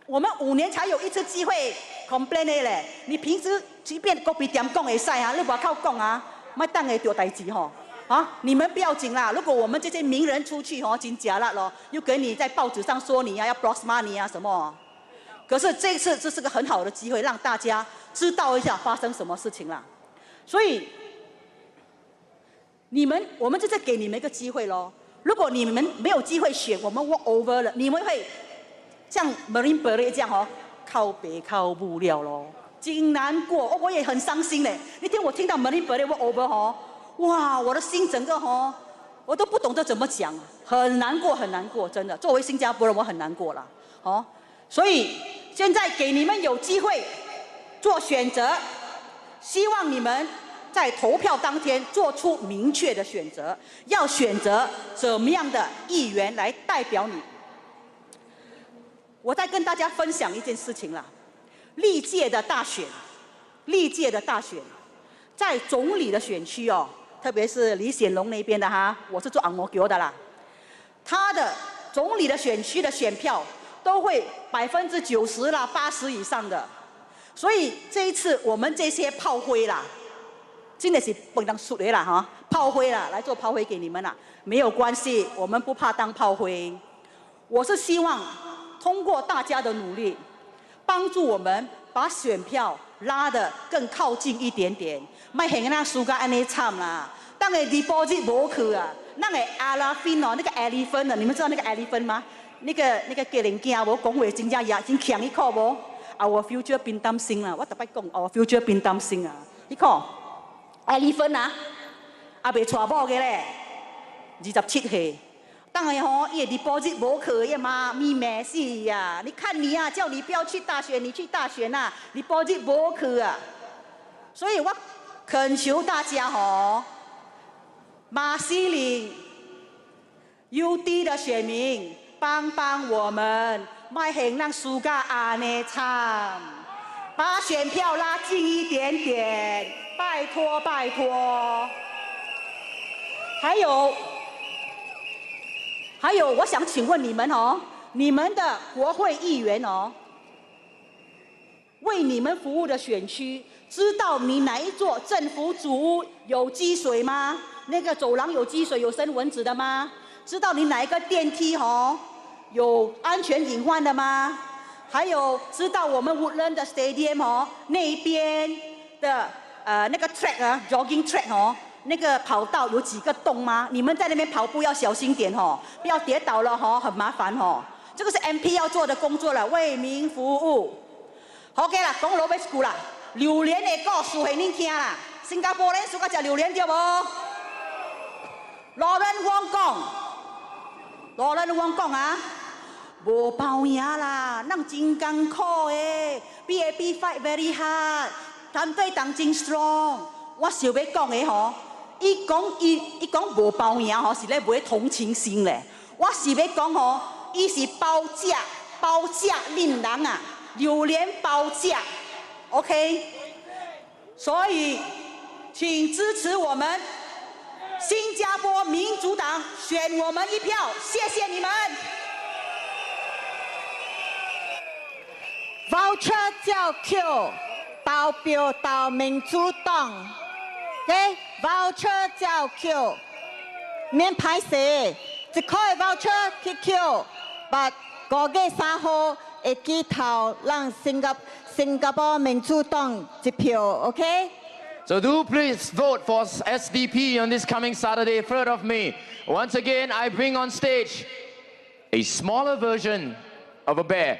我们5年才有1次机会 complain 的嘞，你平时随便隔壁店讲会使你外口讲莫等下着代志你们不要紧啦。如果我们这些名人出去真假了咯，又给你在报纸上说你要 block money 什么。可是这次这是个很好的机会，让大家知道一下发生什么事情啦。所以我们这次给你们一个机会咯。如果你们没有机会选，我们 walk over 了，你们会像 Marine Parade 这样靠北靠不了咯，真难过我也很伤心嘞。那天我听到 Marine Parade walk over哇，我的心整个我都不懂得怎么讲，很难过，很难过，真的。作为新加坡人，我很难过啦，所以现在给你们有机会做选择，希望你们在投票当天做出明确的选择，要选择怎么样的议员来代表你。我再跟大家分享一件事情啦，历届的大选历届的大选，在总理的选区哦，特别是李显龙那边的哈，我是做按摩球的啦，他的总理的选区的选票都会90%啦、80%以上的，所以这一次我们这些炮灰啦，真的是不能输的啦哈，炮灰啦，来做炮灰给你们啦，没有关系，我们不怕当炮灰。我是希望通过大家的努力，帮助我们把选票拉得更靠近一点点，卖像那输到安尼惨啦。当个 deposit 无去啊，那个阿拉芬哦，那个 elephant 啊，你们知道那个 elephant 吗？那个家人囝无讲话真正也真强一口无。Our future 变担心啦，我特别讲 Our future 变担心啊，你看 elephant 啊，也未娶某个咧，27岁。当然吼，伊的 deposit 无去，伊妈咪咩死呀！你看你啊，叫你不要去大选，你去大选啊，deposit 无去啊。所以我恳求大家吼，马西林 UD 的选民帮帮我们，卖很让输噶安尼惨，把选票拉近一点点，拜托拜托。还有，我想请问你们哦，你们的国会议员哦，为你们服务的选区，知道你哪一座政府主屋有积水吗？那个走廊有积水、有生蚊子的吗？知道你哪一个电梯哦有安全隐患的吗？还有，知道我们 Woodland 的 Stadium 哦那一边的那个 track 啊 ，jogging track 哦。那个跑道有几个洞吗？你们在那边跑步要小心点哦，不要跌倒了哦，很麻烦哦。这个是 MP 要做的工作了，为民服务。OK 啦，讲老尾一句啦，榴莲的故事给恁听啦。新加坡人喜欢吃榴莲对不？罗人王讲啊，无包赢啦，咱真艰苦的 ，BAP fight very hard， 团队党真 strong。我想要讲的吼。伊讲无包赢吼，是咧买同情心咧。我是要讲吼，伊是包价令人啊，榴莲包价 ，OK。所以，请支持我们新加坡民主党，选我们一票，谢谢你们。Voucher 叫 Q， 投票投民主党。OK， voucher 叫 Q， 免歹势，一块 voucher 去 Q，but 5月3號會記投讓新加坡民主黨一票 ，OK？ So do please vote for SDP on this coming Saturday, 3rd of May. Once again, I bring on stage a smaller version of a bear.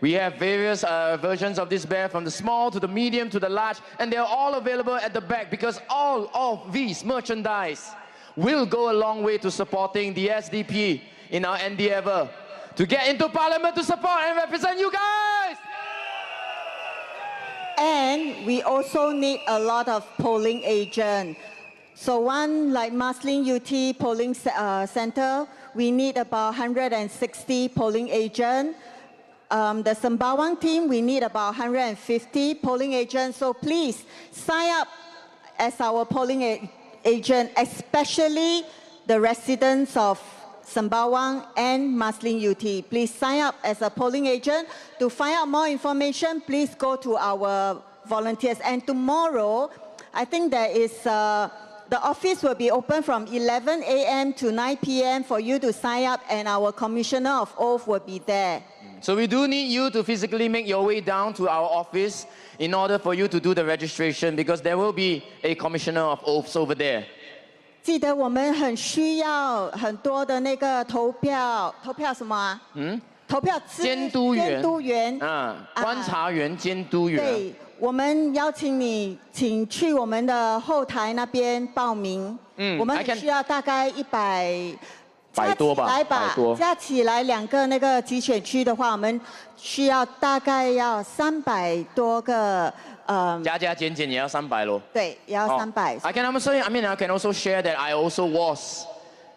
We have various versions of this bear, from the small to the medium to the large, and they're all available at the back because all of these merchandise will go a long way to supporting the SDP in our endeavor to get into Parliament to support and represent you guys. And we also need a lot of polling agents. So one like Marsiling UT polling center, we need about 160 polling agents. The Sembawang team, we need about 150 polling agents. So please sign up as our polling agent, especially the residents of Sembawang and Marsiling UT. Please sign up as a polling agent. To find out more information, please go to our volunteers. And tomorrow, I think there is, the office will be open from 11 a.m. to 9 p.m. for you to sign up, and our Commissioner of Oath will be there. So we do need you to physically make your way down to our office in order for you to do the registration, because there will be a Commissioner of Oaths over there. 记得我们很需要很多的那个投票什么啊？投票监督员观察员、监督员。对，我们邀请你，请去我们的后台那边报名。我们需要大概100多吧，加起来2个那个集选区的话，我们需要大概要300多个。加减也要300咯。对，也要300。I can also share that I also was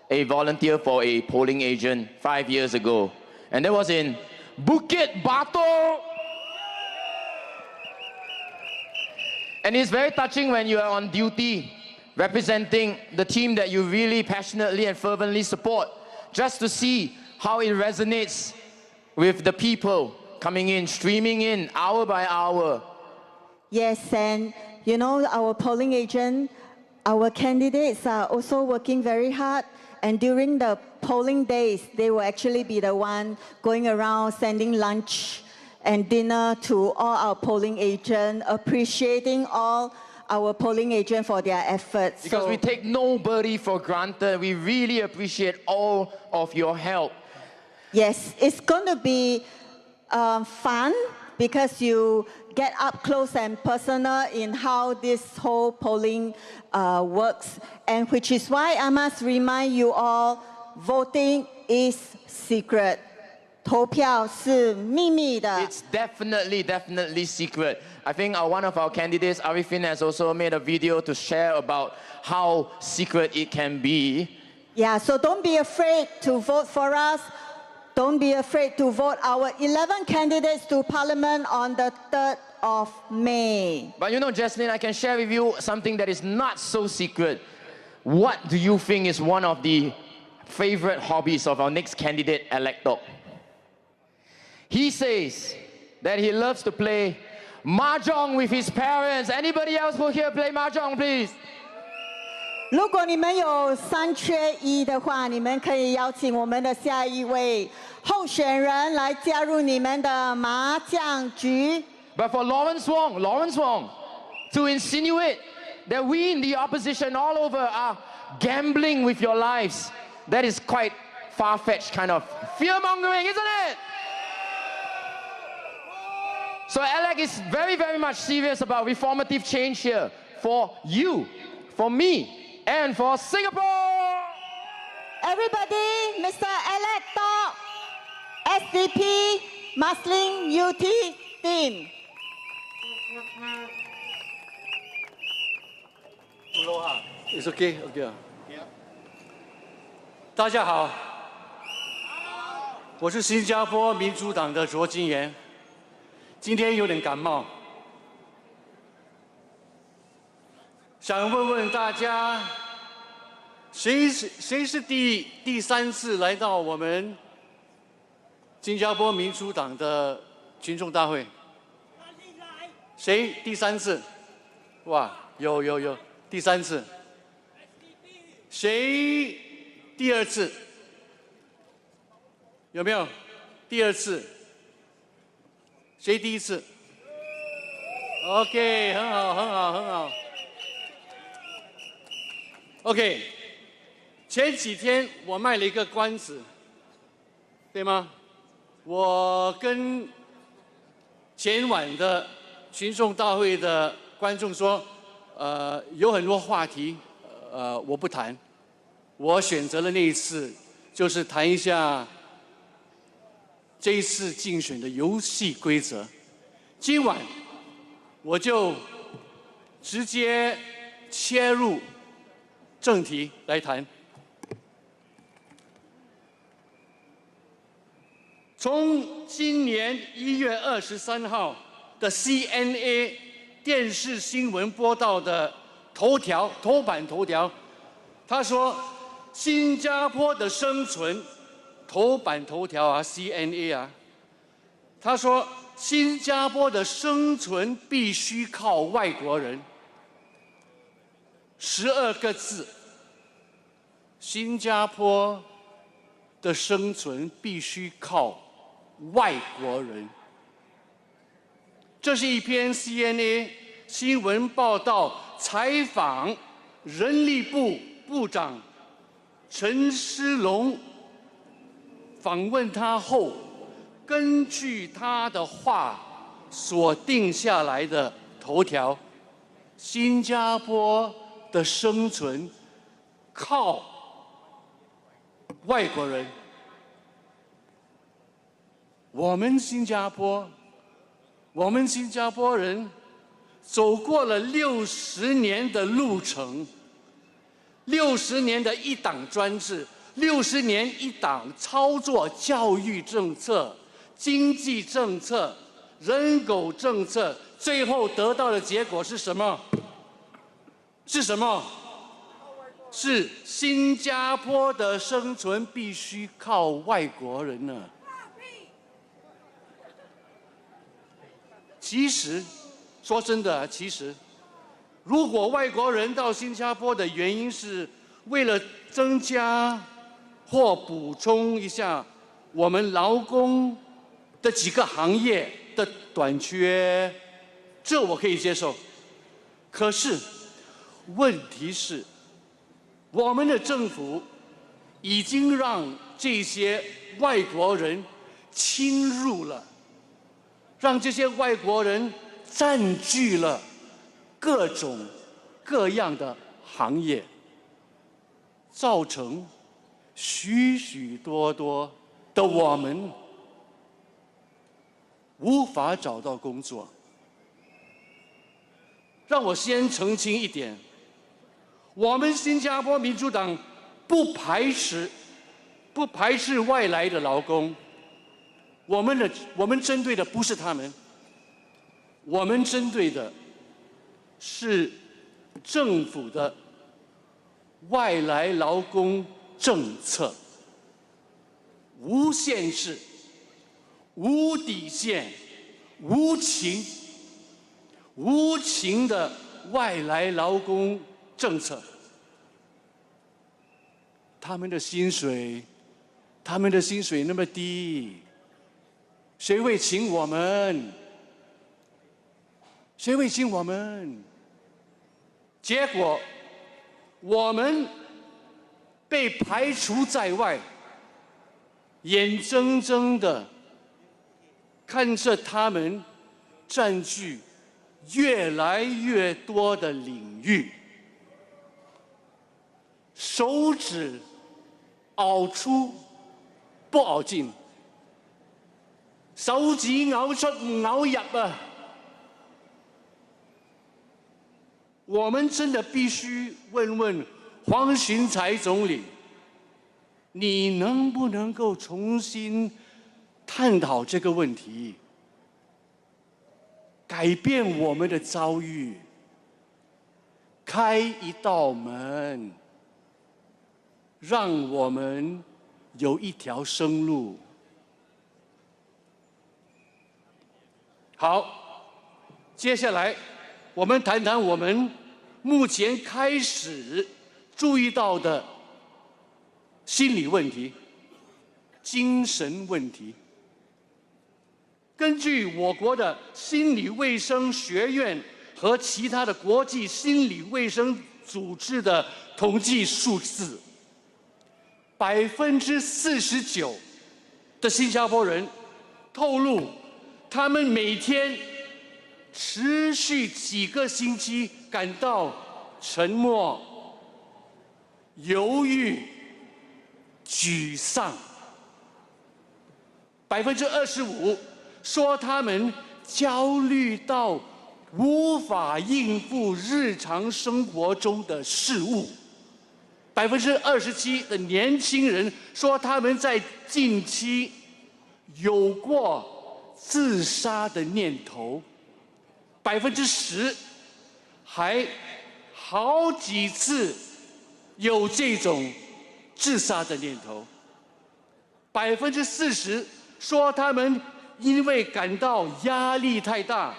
a volunteer for a polling agent 5 years ago, and that was in Bukit Batok. And it's very touching when you are on duty representing the team that you really passionately and fervently support, just to see how it resonates with the people coming in, streaming in hour by hour. Yes, and you know, our polling agent, our candidates are also working very hard. And during the polling days, they will actually be the one going around sending lunch and dinner to all our polling agents, appreciating all our polling agents for their efforts. Because we take nobody for granted. We really appreciate all of your help. Yes, it's going to be fun because you get up close and personal in how this whole polling works, and which is why I must remind you all, voting is secret. 投票是秘密的。 It's definitely secret. I think one of our candidates, Arifin, has also made a video to share about how secret it can be. Yeah, so don't be afraid to vote for us. Don't be afraid to vote our 11 candidates to Parliament on the 3rd of May. But you know, Jaslyn, I can share with you something that is not so secret. What do you think is one of the favorite hobbies of our next candidate elector? He says that he loves to play mahjong with his parents. Anybody else who here play mahjong, please? 如果你们有3缺1的话，你们可以邀请我们的下一位候选人来加入你们的麻将局。 But for Lawrence Wong, to insinuate that we in the opposition all over are gambling with your lives, that is quite far-fetched kind of fear-mongering, isn't it? So Alec is very much serious about reformative change here for you, for me, and for Singapore. Everybody, Mr. Alec Tok, SDP Muslim UT team. It's okay, okay. 大家好，我是新加坡民主党的卓金元，今天有点感冒，想问问大家，谁是第3次来到我们新加坡民主党的群众大会？谁第3次？哇，有第3次。谁第2次？有没有？第2次？谁第1次 ？OK， 很好。OK， 前几天我卖了一个关子，对吗？我跟前晚的群众大会的观众说，有很多话题，我不谈。我选择了那一次，就是谈一下这一次竞选的游戏规则。今晚我就直接切入正题来谈。从今年1月23号的 CNA 电视新闻播到的头版头条，他说新加坡的生存，头版头条啊 ，CNA 啊，他说新加坡的生存必须靠外国人，12个字，新加坡的生存必须靠外国人。这是一篇 CNA 新闻报道，采访人力部部长陈诗龙，访问他后，根据他的话所定下来的头条：新加坡的生存靠外国人。我们新加坡人走过了60年的路程，60年的一党专制，60年一党操作教育政策、经济政策，人口政策，最后得到的结果是什么？是什么？是新加坡的生存必须靠外国人呢。其实，说真的，其实，如果外国人到新加坡的原因是为了增加或补充一下我们劳工的几个行业的短缺，这我可以接受。可是，问题是，我们的政府已经让这些外国人侵入了，让这些外国人占据了各种各样的行业，造成许许多多的我们无法找到工作。让我先澄清一点，我们新加坡民主党不排斥外来的劳工，我们针对的不是他们，我们针对的是政府的外来劳工政策，无限制、无底线、无情的外来劳工政策。他们的薪水那么低，谁会请我们？谁会请我们？结果，我们被排除在外，眼睁睁的看着他们占据越来越多的领域，手指拗出不拗進，手指拗出唔拗入啊！我们真的必须问问黄循财总理，你能不能够重新探讨这个问题，改变我们的遭遇，开一道门，让我们有一条生路。好，接下来我们谈谈我们目前开始注意到的心理问题、精神问题。根据我国的心理卫生学院和其他的国际心理卫生组织的统计数字，49%的新加坡人透露，他们每天持续几个星期感到沉默、犹豫、沮丧。25%说他们焦虑到无法应付日常生活中的事物。27%的年轻人说他们在近期有过自杀的念头，10%还好几次有这种自杀的念头，40%说他们因为感到压力太大，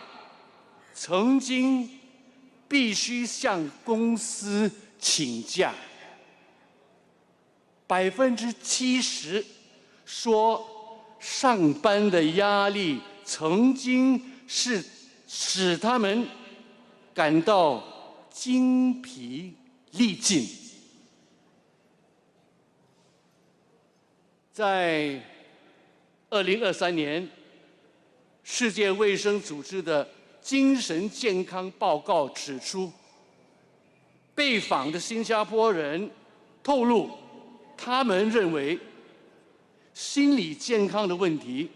曾经必须向公司请假。70%说上班的压力曾经是使他们感到精疲力尽。在2023年，世界卫生组织的精神健康报告指出，被访的新加坡人透露，他们认为心理健康的问题，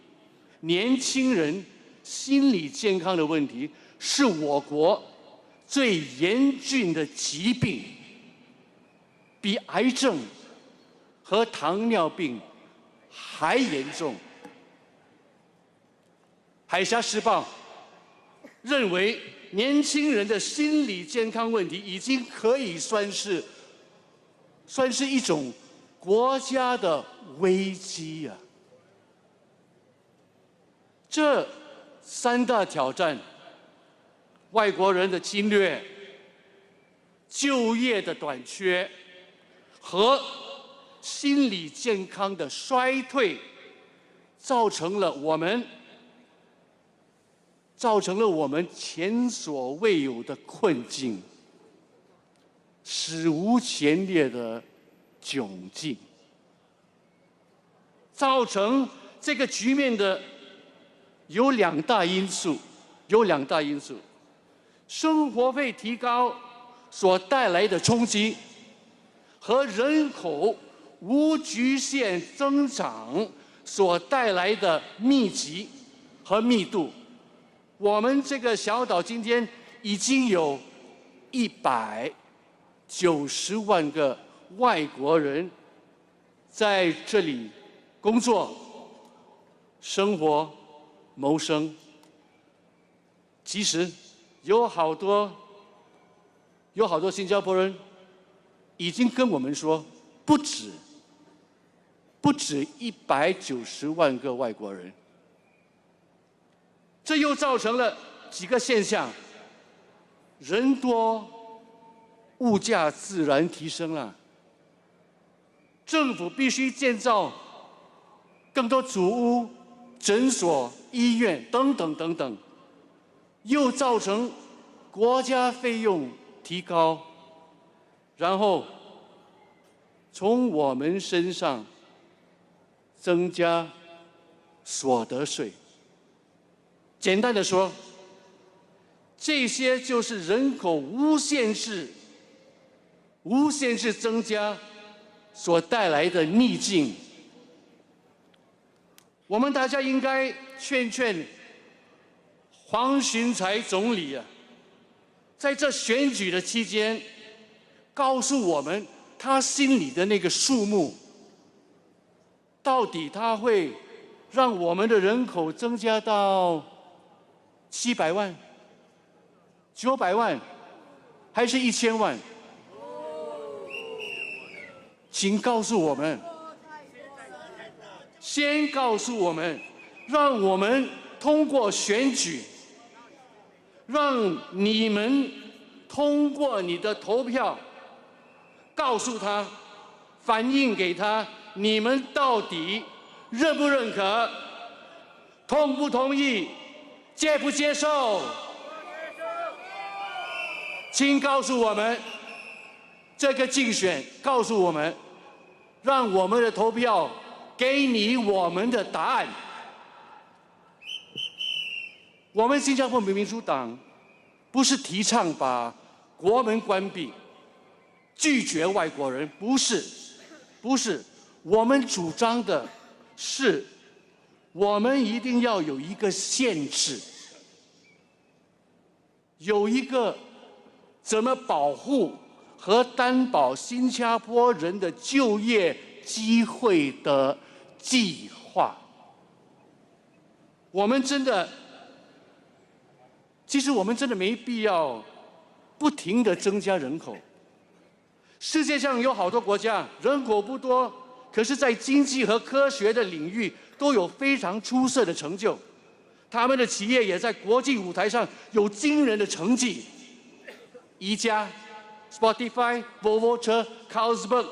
年轻人心理健康的问题，是我国最严峻的疾病，比癌症和糖尿病还严重。海峡时报认为，年轻人的心理健康问题已经可以算是一种国家的危机啊。这三大挑战：外国人的侵略、就业的短缺和心理健康的衰退，造成了我们前所未有的困境，史无前例的窘境。造成这个局面的有两大因素，生活费提高所带来的冲击和人口无局限增长所带来的密集和密度。我们这个小岛今天已经有190万个外国人在这里工作、生活、谋生。其实有好多新加坡人已经跟我们说，不止190万个外国人。这又造成了几个现象：人多，物价自然提升了；政府必须建造更多祖屋、诊所、医院等等等等，又造成国家费用提高，然后从我们身上增加所得税。简单的说，这些就是人口无限制增加所带来的逆境。我们大家应该劝黄循财总理啊，在这选举的期间，告诉我们他心里的那个数目，到底他会让我们的人口增加到700万、900万，还是1000万？请告诉我们，先告诉我们，让我们通过选举，让你们通过你的投票，告诉他，反映给他，你们到底认不认可，同不同意，接不接受？请告诉我们，这个竞选告诉我们，让我们的投票给你我们的答案。我们新加坡民主党不是提倡把国门关闭、拒绝外国人，不是，我们主张的是，我们一定要有一个限制，有一个怎么保护和担保新加坡人的就业机会的计划。其实我们真的没必要不停地增加人口。世界上有好多国家人口不多，可是在经济和科学的领域都有非常出色的成就，他们的企业也在国际舞台上有惊人的成绩。宜家、Spotify、Volvo 车、Carlsberg、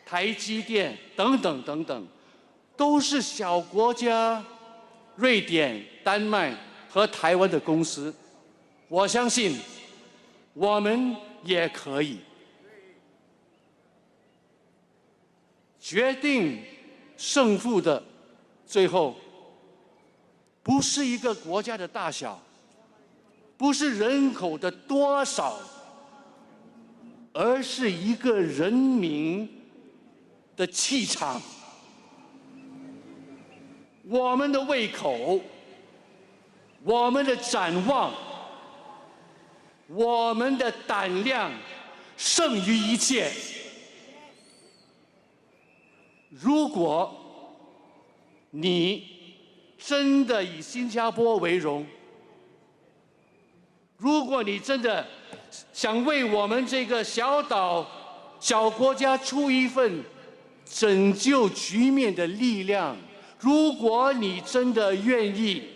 台积电等等等等，都是小国家瑞典、丹麦和台湾的公司。我相信我们也可以。决定胜负的最后不是一个国家的大小，不是人口的多少，而是一个人民的气场。我们的胃口，我们的展望，我们的胆量胜于一切。如果你真的以新加坡为荣。如果你真的想为我们这个小岛、小国家出一份拯救局面的力量，如果你真的愿意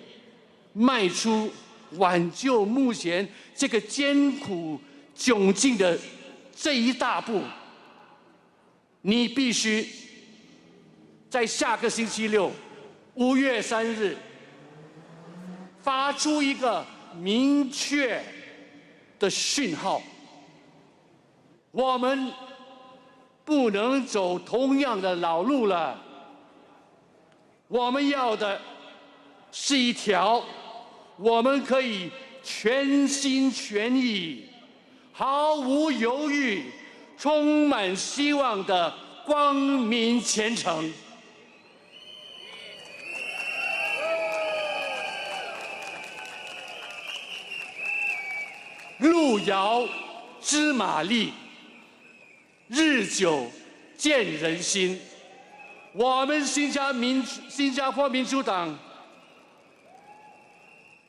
迈出挽救目前这个艰苦窘境的这一大步，你必须在下个星期六，5月3日，发出一个明确的讯号：我们不能走同样的老路了。我们要的是一条我们可以全心全意、毫无犹豫、充满希望的光明前程。路遥知马力，日久见人心。我们新加坡民主党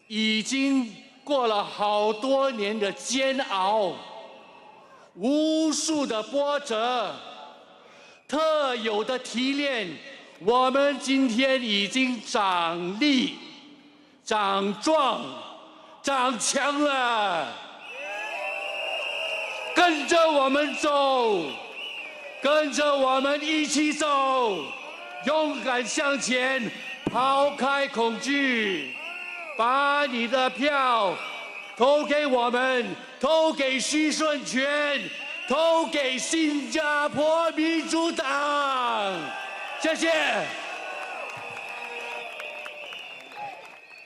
已经过了好多年的煎熬，无数的波折，特有的提炼，我们今天已经长力、长壮、长强了。跟着我们走，跟着我们一起走，勇敢向前，抛开恐惧，把你的票投给我们，投给徐顺全，投给新加坡民主党。谢谢。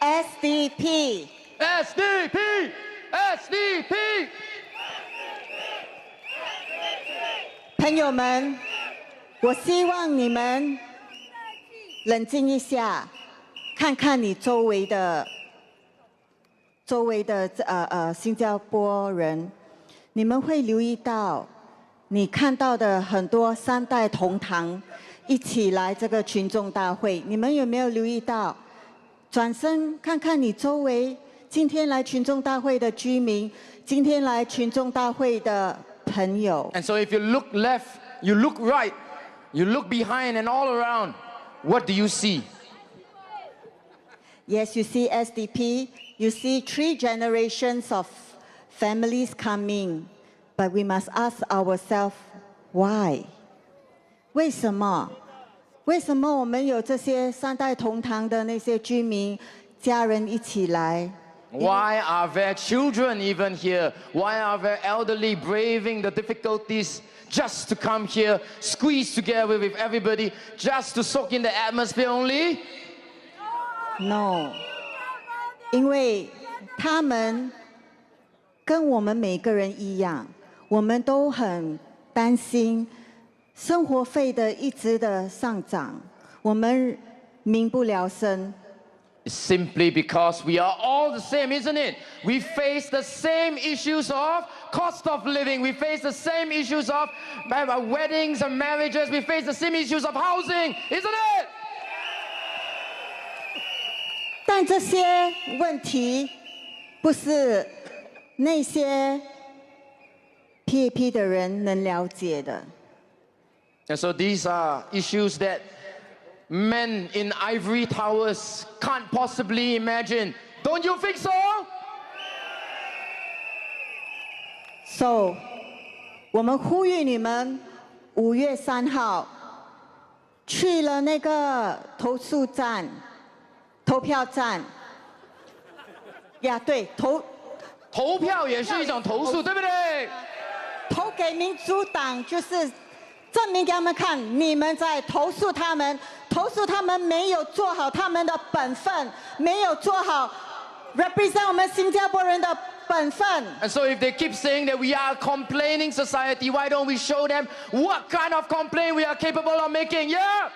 SDP。SDP SDP。朋友们，我希望你们冷静一下，看看你周围的新加坡人，你们会留意到，你看到的很多3代同堂一起来这个群众大会，你们有没有留意到？转身看看你周围今天来群众大会的居民，今天来群众大会的朋友。And so if you look left, you look right, you look behind and all around, what do you see? Yes, you see SDP, you see 3 generations of families coming, but we must ask ourselves, why? 为什么？为什么我们有这些3代同堂的那些居民、家人一起来？ Why are there children even here? Why are there elderly braving the difficulties just to come here, squeeze together with everybody, just to soak in the atmosphere only? No， 因为他们跟我们每个人一样，我们都很担心生活费的一直的上涨，我们民不聊生。 It's simply because we are all the same, isn't it? We face the same issues of cost of living. We face the same issues of weddings and marriages. We face the same issues of housing, isn't it? 但这些问题不是那些 PAP 的人能了解的。 And so these are issues that men in ivory towers can't possibly imagine. Don't you think so? So， 我们呼吁你们5月3号去了那个投票站。呀，对，投票也是一种投诉，对不对？投给民主党就是证明给他们看，你们在投诉他们没有做好他们的本分，没有做好 represent 我们新加坡人的本分。And so if they keep saying that we are a complaining society, why don't we show them what kind of complaint we are capable of making? Yeah.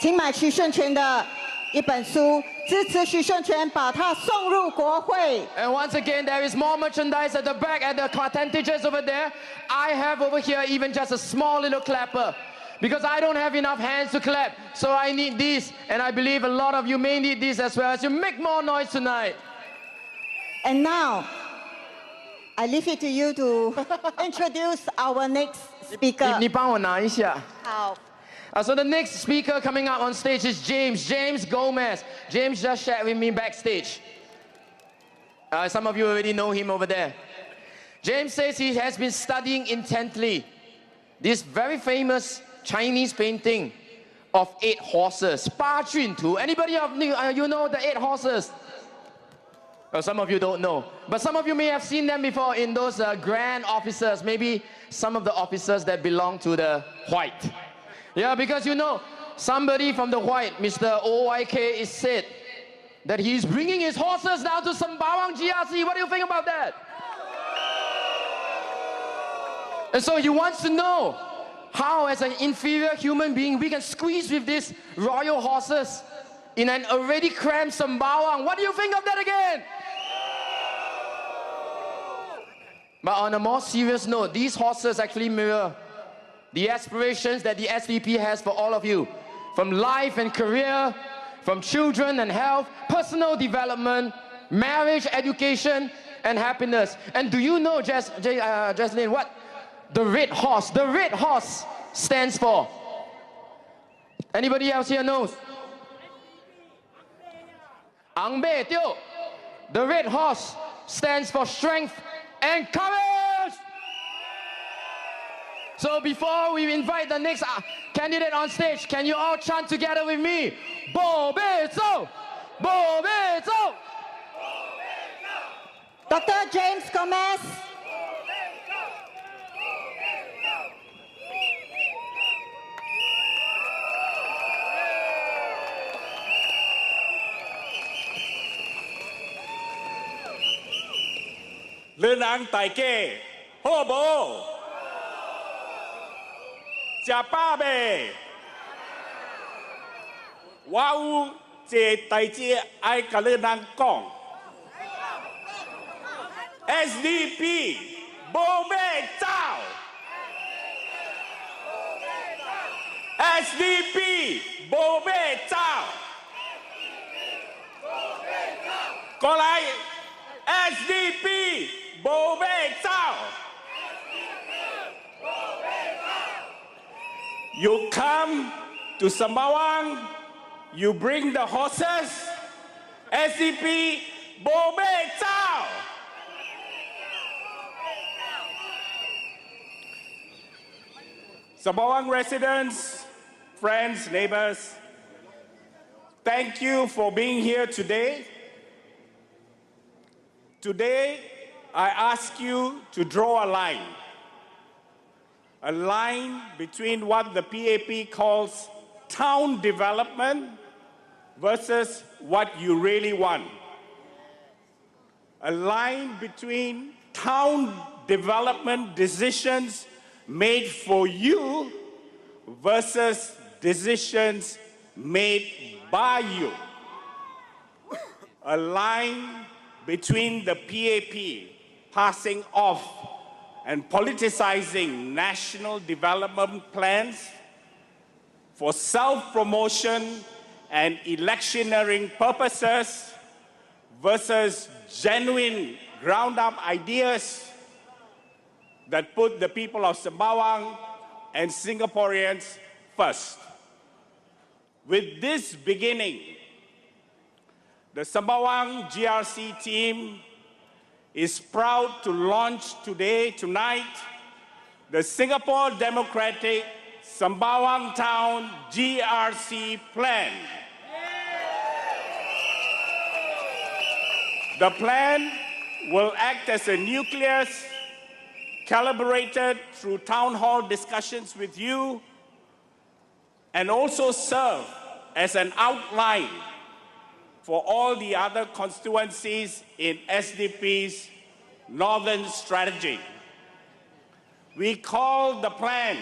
请买徐顺全的一本书，支持徐顺全，把它送入国会。 And once again, there is more merchandise at the back, at the contentious over there. I have over here even just a small little clapper. because I don't have enough hands to clap. So I need these, and I believe a lot of you may need these as well, as you make more noise tonight. And now, I leave it to you to introduce our next speaker. 你帮我拿一下。好。So the next speaker coming up on stage is James Gomez. James just shared with me backstage. Some of you already know him over there. James says he has been studying intently this very famous Chinese painting of 8 horses. 八骏图. Anybody you know the 8 horses? Well, some of you don't know, but some of you may have seen them before in those grand officers, maybe some of the officers that belong to the white. Yeah, because you know, somebody from the white, Mr. OYK, is said that he's bringing his horses down to Sembawang GRC. What do you think about that? And so he wants to know how, as an inferior human being, we can squeeze with these royal horses in an already cramped Sembawang. What do you think of that again? But on a more serious note, these horses actually mirror the aspirations that the SDP has for all of you, from life and career, from children and health, personal development, marriage, education, and happiness. And do you know, Jaslyn, what the red horse stands for? Anybody else here knows? Ang Bei Tio. The red horse stands for strength and courage. So before we invite the next candidate on stage, can you all chant together with me? Bo Bei Zhou! Bo Bei Zhou! Dr. James Gomez. Lên ăn tại kê, hô bố, chà ba bề, wow, chế tài chế ai cả lên ăn con. SDP, bố bê chào. SDP, bố bê chào. Còn lại, SDP, bố bê chào. You come to Sembawang, you bring the horses. SDP, bố bê chào. Sembawang residents, friends, neighbors, thank you for being here today. Today, I ask you to draw a line between what the PAP calls town development versus what you really want. A line between town development decisions made for you versus decisions made by you. A line between the PAP passing off and politicizing national development plans for self-promotion and electioneering purposes versus genuine ground-up ideas that put the people of Sembawang and Singaporeans first. With this beginning, the Sembawang GRC team is proud to launch tonight, the Singapore Democratic Sembawang Town GRC Plan. The plan will act as a nucleus calibrated through town hall discussions with you and also serve as an outline for all the other constituencies in SDP's Northern Strategy. We call the plan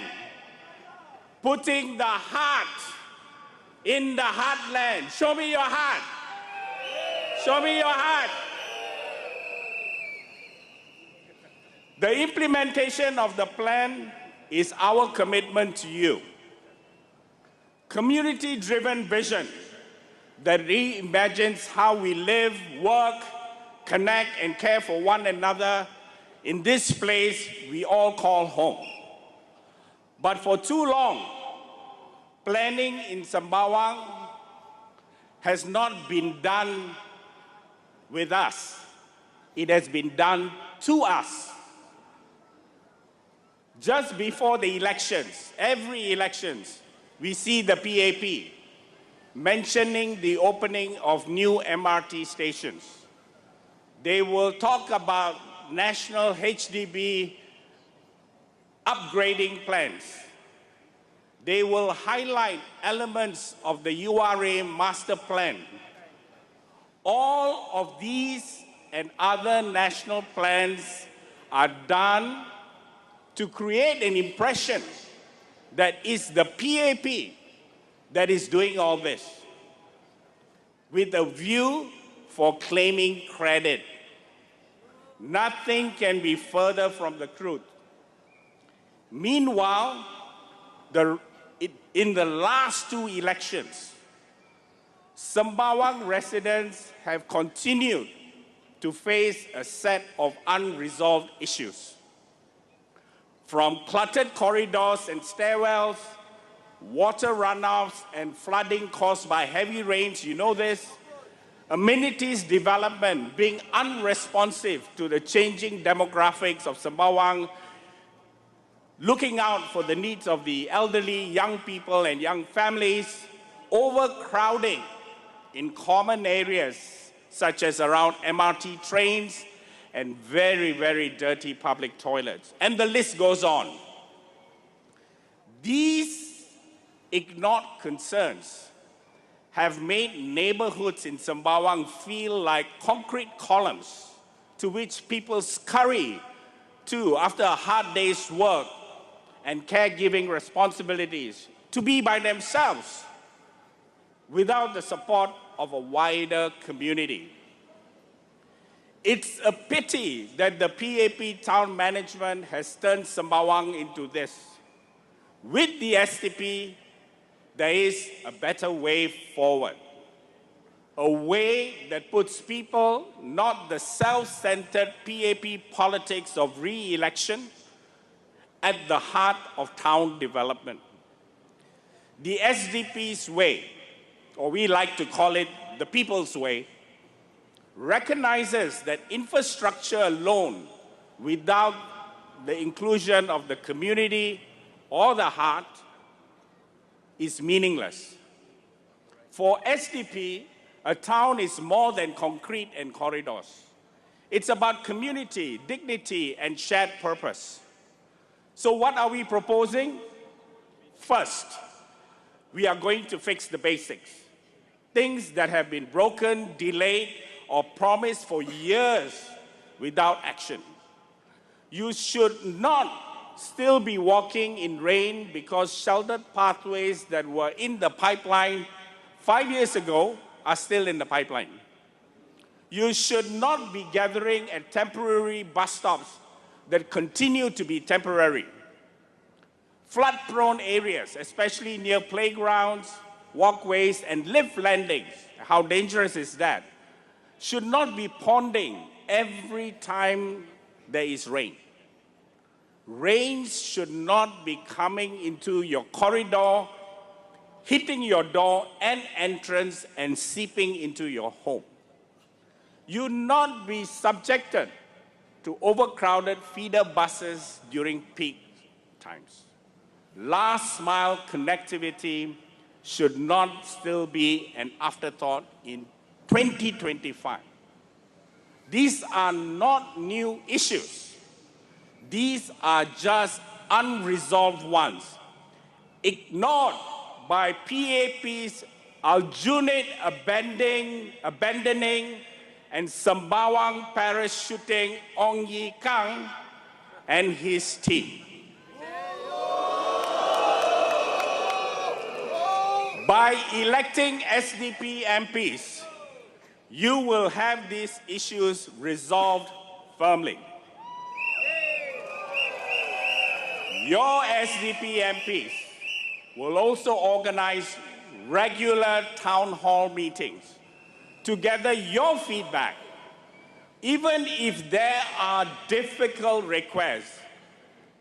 Putting the Heart in the Heartland. Show me your heart. Show me your heart. The implementation of the plan is our commitment to you. community-driven vision that reimagines how we live, work, connect, and care for one another in this place we all call home. But for too long, planning in Sembawang has not been done with us. It has been done to us. Just before the elections, every elections, we see the PAP mentioning the opening of new MRT stations. They will talk about national HDB upgrading plans. They will highlight elements of the URA master plan. All of these and other national plans are done to create an impression that it's the PAP that is doing all this, with a view for claiming credit. Nothing can be further from the truth. Meanwhile, in the last two elections, Sembawang residents have continued to face a set of unresolved issues. From cluttered corridors and stairwells, water runoffs and flooding caused by heavy rains, you know this, amenities development being unresponsive to the changing demographics of Sembawang, looking out for the needs of the elderly, young people, and young families, overcrowding in common areas such as around MRT trains and very, very dirty public toilets. And the list goes on. These ignored concerns have made neighborhoods in Sembawang feel like concrete columns to which people scurry to after a hard day's work and caregiving responsibilities to be by themselves without the support of a wider community. It's a pity that the PAP town management has turned Sembawang into this. With the SDP, there is a better way forward. A way that puts people, not the self-centered PAP politics of re-election, at the heart of town development. The SDP's way, or we like to call it the people's way, recognizes that infrastructure alone, without the inclusion of the community or the heart, is meaningless. For SDP, a town is more than concrete and corridors. It's about community, dignity, and shared purpose. So what are we proposing? First, we are going to fix the basics. Things that have been broken, delayed, or promised for years without action. You should not still be walking in rain because sheltered pathways that were in the pipeline 5 years ago are still in the pipeline. You should not be gathering at temporary bus stops that continue to be temporary. Flood-prone areas, especially near playgrounds, walkways, and lift landings, how dangerous is that, should not be ponding every time there is rain. Rains should not be coming into your corridor, hitting your door and entrance, and seeping into your home. You not be subjected to overcrowded feeder buses during peak times. Last mile connectivity should not still be an afterthought in 2025. These are not new issues. These are just unresolved ones, ignored by PAP's Aljunied abandoning and Sembawang parachuting Ong Ye Kang and his team. By electing SDP MPs, you will have these issues resolved firmly. Your SDP MPs will also organize regular town hall meetings to gather your feedback. Even if there are difficult requests,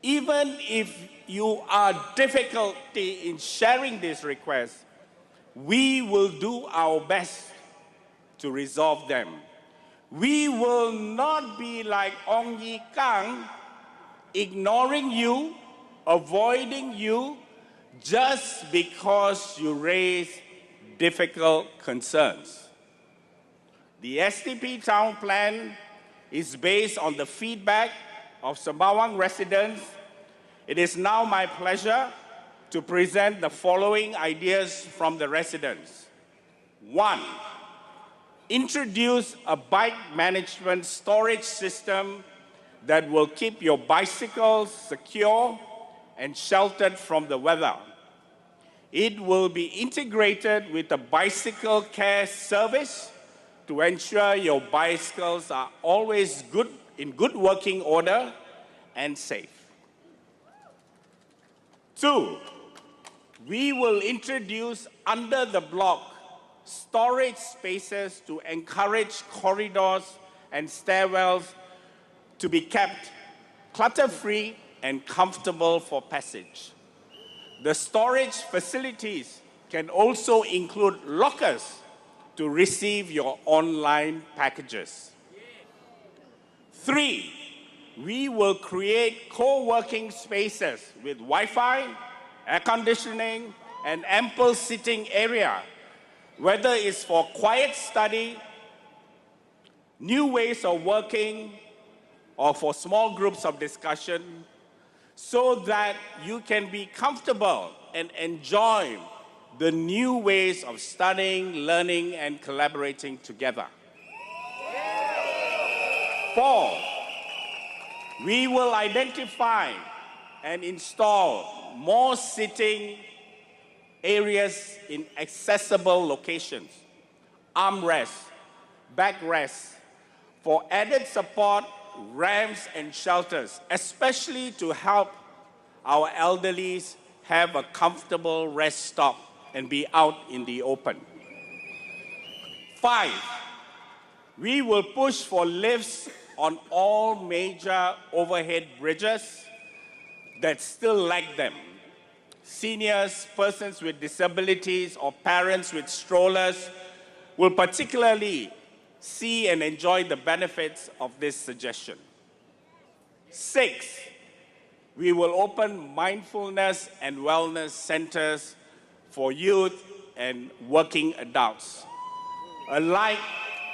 even if you are difficulty in sharing these requests, we will do our best to resolve them. We will not be like Ong Yi Kang, ignoring you, avoiding you, just because you raise difficult concerns. The SDP town plan is based on the feedback of Sembawang residents. It is now my pleasure to present the following ideas from the residents. 1, introduce a bike management storage system that will keep your bicycles secure and sheltered from the weather. It will be integrated with a bicycle care service to ensure your bicycles are always in good working order and safe. 2, we will introduce under the block storage spaces to encourage corridors and stairwells to be kept clutter-free and comfortable for passage. The storage facilities can also include lockers to receive your online packages. 3, we will create co-working spaces with Wi-Fi, air conditioning, and ample sitting area, whether it's for quiet study, new ways of working, or for small groups of discussion, so that you can be comfortable and enjoy the new ways of studying, learning, and collaborating together. 4, we will identify and install more sitting areas in accessible locations, armrests, backrests, for added support, ramps, and shelters, especially to help our elderlies have a comfortable rest stop and be out in the open. 5, we will push for lifts on all major overhead bridges that still lack them. Seniors, persons with disabilities, or parents with strollers will particularly see and enjoy the benefits of this suggestion. 6, we will open mindfulness and wellness centers for youth and working adults alike,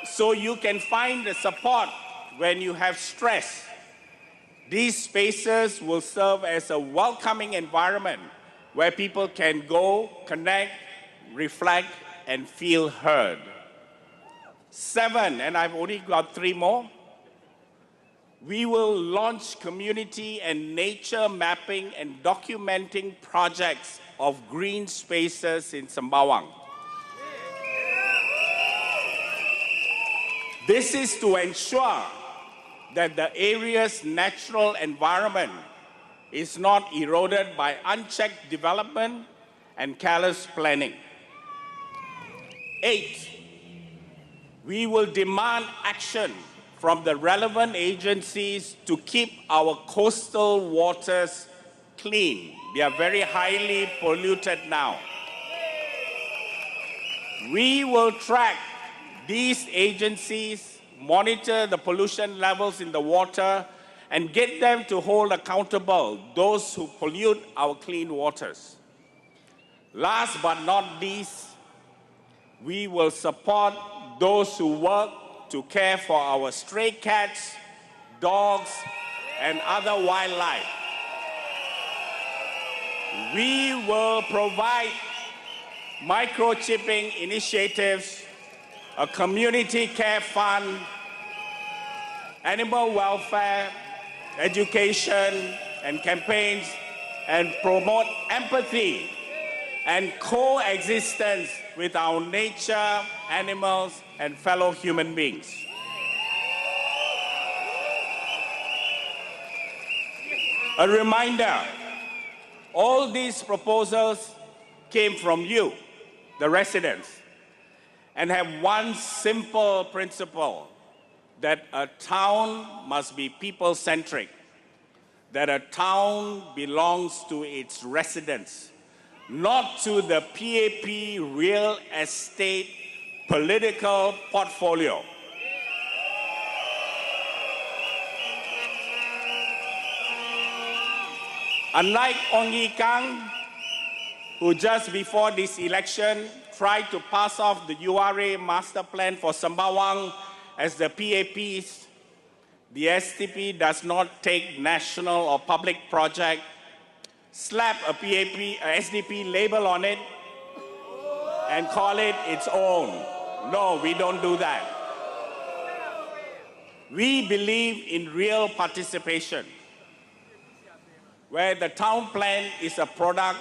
so you can find the support when you have stress. These spaces will serve as a welcoming environment where people can go, connect, reflect, and feel heard. 7, and I've only got 3 more, we will launch community and nature mapping and documenting projects of green spaces in Sembawang. This is to ensure that the area's natural environment is not eroded by unchecked development and careless planning. 8, we will demand action from the relevant agencies to keep our coastal waters clean. They are very highly polluted now. We will track these agencies, monitor the pollution levels in the water, and get them to hold accountable those who pollute our clean waters. Last but not least, we will support those who work to care for our stray cats, dogs, and other wildlife. We will provide microchipping initiatives, a community care fund, animal welfare, education, and campaigns, and promote empathy and coexistence with our nature, animals, and fellow human beings. A reminder, all these proposals came from you, the residents, and have one simple principle, that a town must be people-centric, that a town belongs to its residents, not to the PAP real estate political portfolio. Unlike Ong Ye Kang, who just before this election tried to pass off the URA master plan for Sembawang as the PAP's, the SDP does not take national or public project, slap a SDP label on it, and call it its own. No, we don't do that. We believe in real participation, where the town plan is a product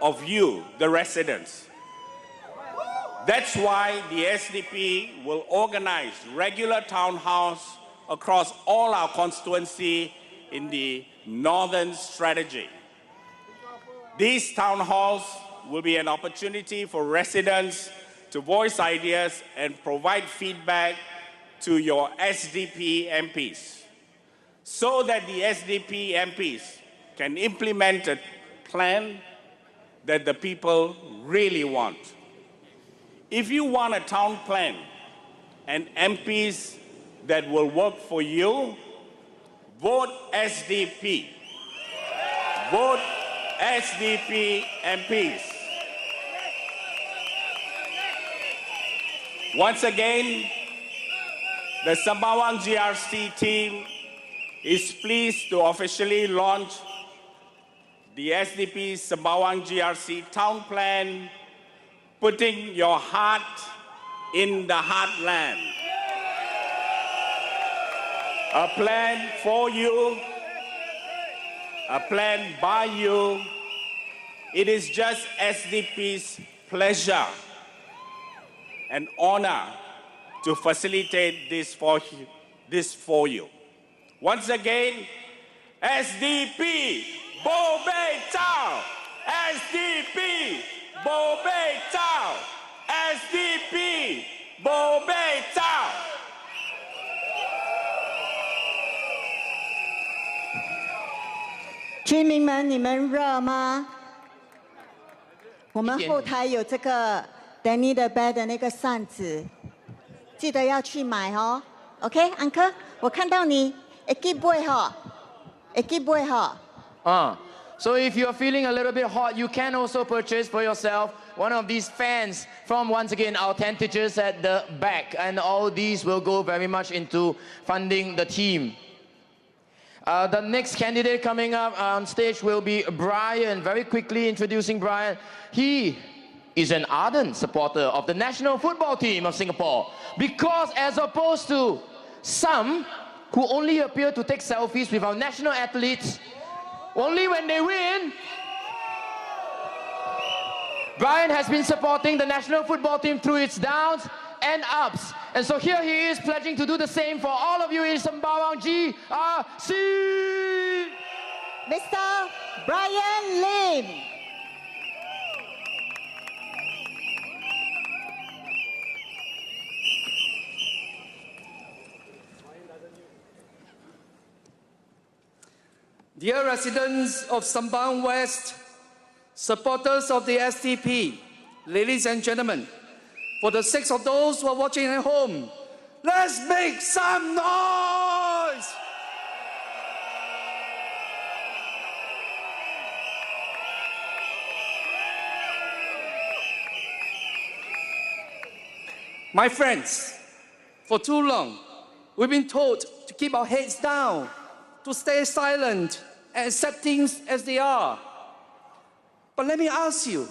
of you, the residents. That's why the SDP will organize regular town halls across all our constituency in the Northern strategy. These town halls will be an opportunity for residents to voice ideas and provide feedback to your SDP MPs, so that the SDP MPs can implement a plan that the people really want. If you want a town plan and MPs that will work for you, vote SDP. Vote SDP MPs. Once again, the Sembawang GRC team is pleased to officially launch the SDP Sembawang GRC Town Plan, putting your heart in the heartland. A plan for you, a plan by you. It is just SDP's pleasure and honor to facilitate this for you. Once again, SDP, Bo Bei Chao! SDP, Bo Bei Chao! SDP, Bo Bei Chao! 居民们，你们热吗？我们后台有这个 Danny 的 bag 的那个扇子，记得要去买哦。OK，Uncle，、我看到你会记买哈，会记买哈。So if you're feeling a little bit hot, you can also purchase for yourself one of these fans from, once again, our tent teachers at the back. And all these will go very much into funding the team. The next candidate coming up on stage will be Brian. Very quickly introducing Brian. He is an ardent supporter of the national football team of Singapore, because as opposed to some who only appear to take selfies with our national athletes only when they win, Brian has been supporting the national football team through its downs and ups. And so here he is pledging to do the same for all of you in Sembawang GRC. Mr. Brian Lim. Dear residents of Sembawang West, supporters of the SDP, ladies and gentlemen, for the sake of those who are watching at home, let's make some noise! My friends, for too long, we've been told to keep our heads down, to stay silent and accept things as they are. But let me ask you,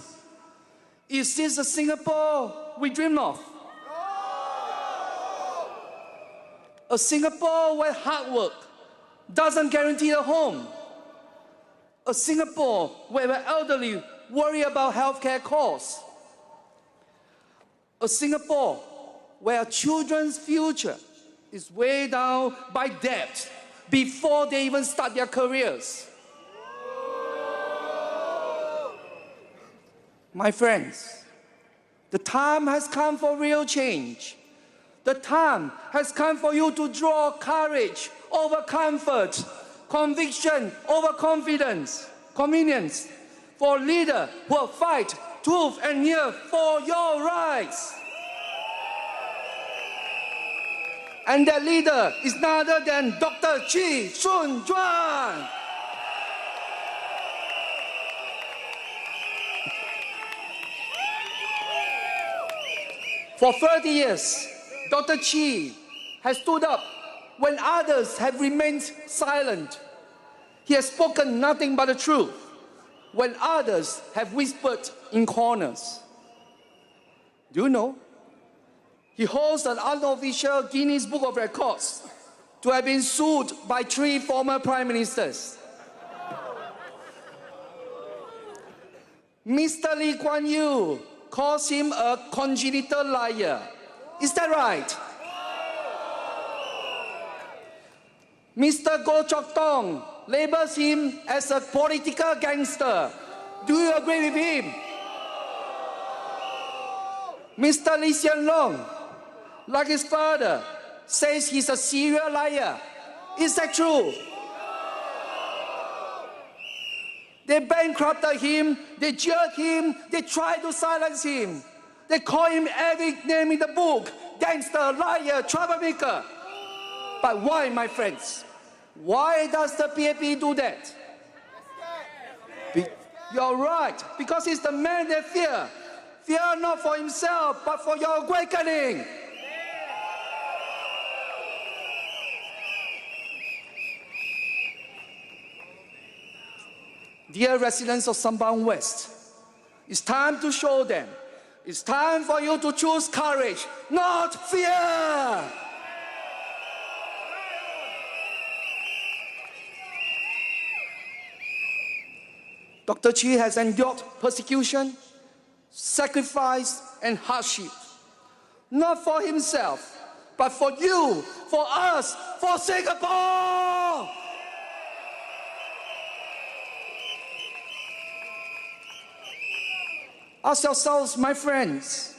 is this the Singapore we dream of? A Singapore where hard work doesn't guarantee a home. A Singapore where the elderly worry about healthcare costs. A Singapore where children's future is weighed down by debt before they even start their careers. My friends, the time has come for real change. The time has come for you to draw courage over comfort, conviction over confidence, convenience, for a leader who will fight tooth and nail for your rights. And that leader is none other than Dr. Chi Sun-juan. For 30 years, Dr. Chi has stood up when others have remained silent. He has spoken nothing but the truth when others have whispered in corners. Do you know? He holds an unofficial Guinness Book of Records to have been sued by 3 former prime ministers. Mr. Lee Kuan Yew calls him a congenital liar. Is that right? Mr. Goh Chok Tong labels him as a political gangster. Do you agree with him? Mr. Lee Hsien Loong, like his father, says he's a serial liar. Is that true? They bankrupted him, they jailed him, they tried to silence him. They call him every name in the book: gangster, liar, troublemaker. But why, my friends? Why does the PAP do that? You're right, because he's the man they fear. Fear not for himself, but for your awakening. Dear residents of Sembawang West, it's time to show them. It's time for you to choose courage, not fear. Dr. Chi has endured persecution, sacrifice, and hardship, not for himself, but for you, for us, for Singapore. Ask yourselves, my friends,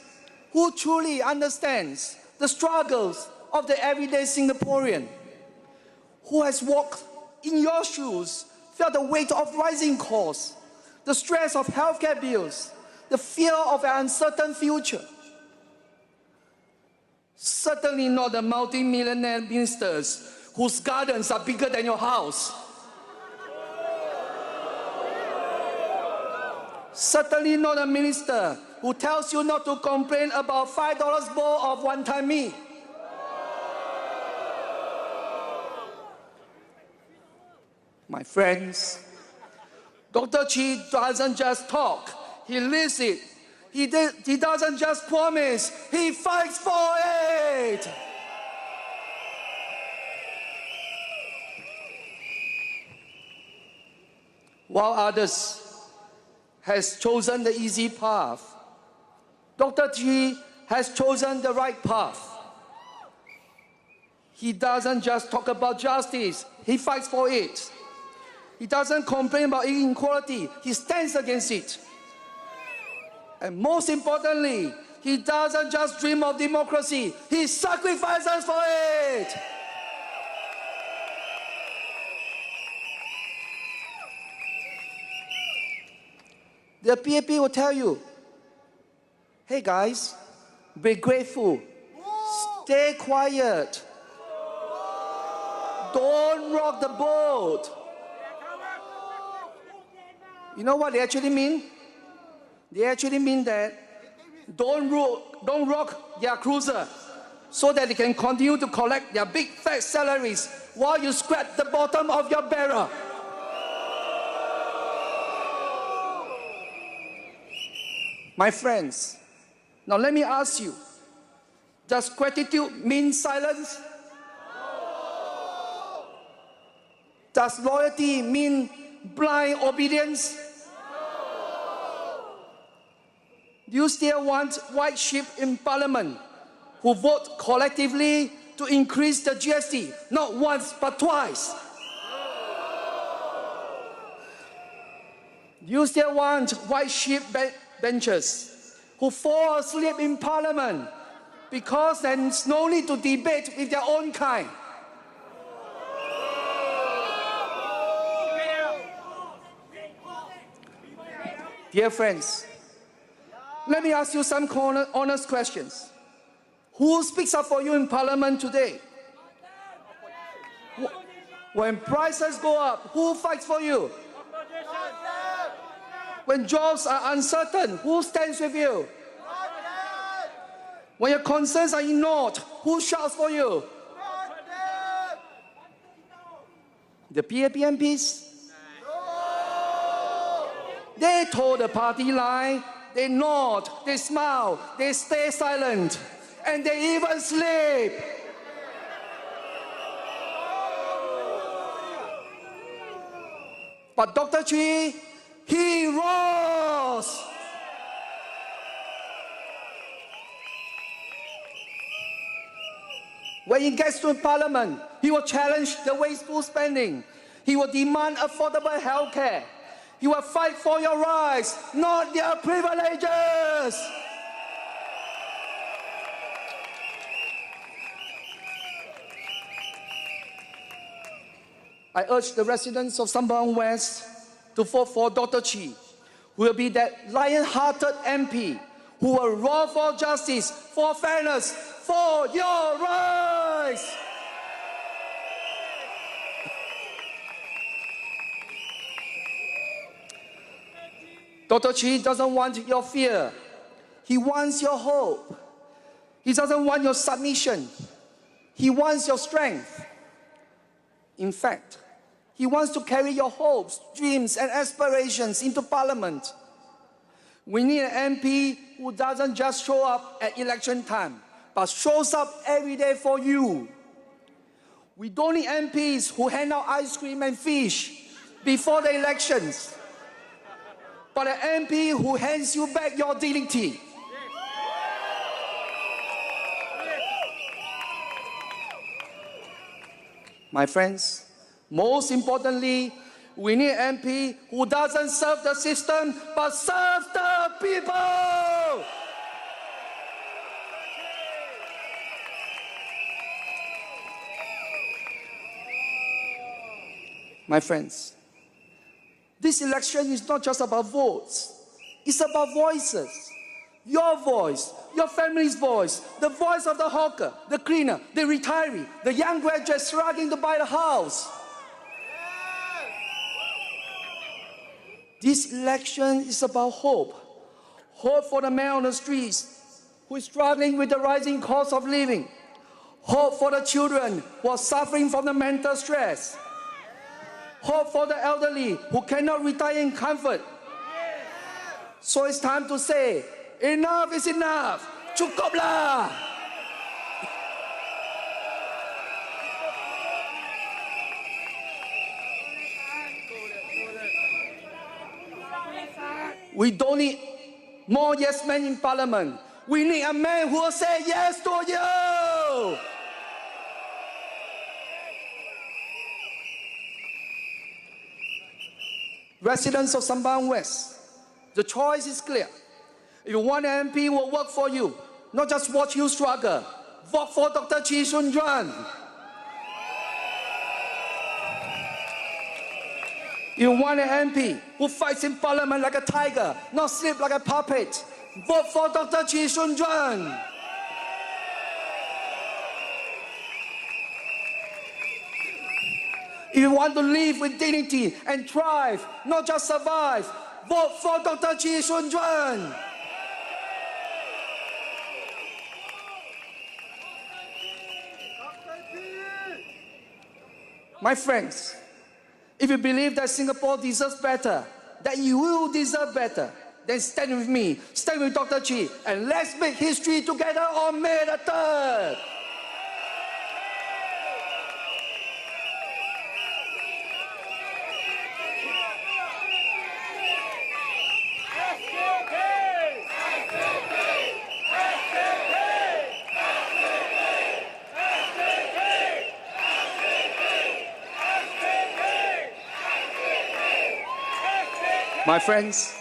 who truly understands the struggles of the everyday Singaporean? Who has walked in your shoes, felt the weight of rising costs, the stress of healthcare bills, the fear of an uncertain future? Certainly not the multi-millionaire ministers whose gardens are bigger than your house. Certainly not a minister who tells you not to complain about $5 bowl of one-time meat. My friends, Dr. Chi doesn't just talk, he lives it. He doesn't just promise, he fights for it. While others has chosen the easy path, Dr. Chi has chosen the right path. He doesn't just talk about justice, he fights for it. He doesn't complain about inequality, he stands against it. And most importantly, he doesn't just dream of democracy, he sacrifices for it. The PAP will tell you, hey guys, be grateful, stay quiet, don't rock the boat. You know what they actually mean? They actually mean that don't rock their cruiser so that they can continue to collect their big fat salaries while you scratch the bottom of your barrel. My friends, now let me ask you, does gratitude mean silence? Does loyalty mean blind obedience? Do you still want white sheep in parliament who vote collectively to increase the GST, not once but twice? Do you still want white sheep backbenchers who fall asleep in Parliament because there's no need to debate with their own kind. Dear friends, let me ask you some honest questions. Who speaks up for you in Parliament today? When prices go up, who fights for you? When jobs are uncertain, who stands with you? When your concerns are ignored, who shouts for you? The PAP MPs? They told the party line, they nod, they smile, they stay silent, and they even sleep. But Dr. Chi, he rose. When he gets to Parliament, he will challenge the wasteful spending. He will demand affordable health care. He will fight for your rights, not their privileges. I urge the residents of Sembawang West to vote for Dr. Chi, who will be that lion-hearted MP who will roar for justice, for fairness, for your rights. Dr. Chi doesn't want your fear. He wants your hope. He doesn't want your submission. He wants your strength. In fact, he wants to carry your hopes, dreams, and aspirations into Parliament. We need an MP who doesn't just show up at election time, but shows up every day for you. We don't need MPs who hand out ice cream and fish before the elections, but an MP who hands you back your dignity. My friends, most importantly, we need an MP who doesn't serve the system, but serves the people. My friends, this election is not just about votes. It's about voices. Your voice, your family's voice, the voice of the hawker, the cleaner, the retiree, the young graduate struggling to buy a house. This election is about hope. Hope for the man on the streets who is struggling with the rising cost of living. Hope for the children who are suffering from the mental stress. Hope for the elderly who cannot retire in comfort. So it's time to say, enough is enough. Cukuplah. We don't need more yes men in Parliament. We need a man who will say yes to you. Residents of Sembawang West, the choice is clear. If you want an MP who will work for you, not just watch you struggle, vote for Dr. Chi Soon Juan. You want an MP who fights in Parliament like a tiger, not sleep like a puppet. Vote for Dr. Chi Soon Juan. If you want to live with dignity and thrive, not just survive, vote for Dr. Chi Soon Juan. My friends, if you believe that Singapore deserves better, that you will deserve better, then stand with me, stand with Dr. Chi, and let's make history together on May the 3rd. My friends,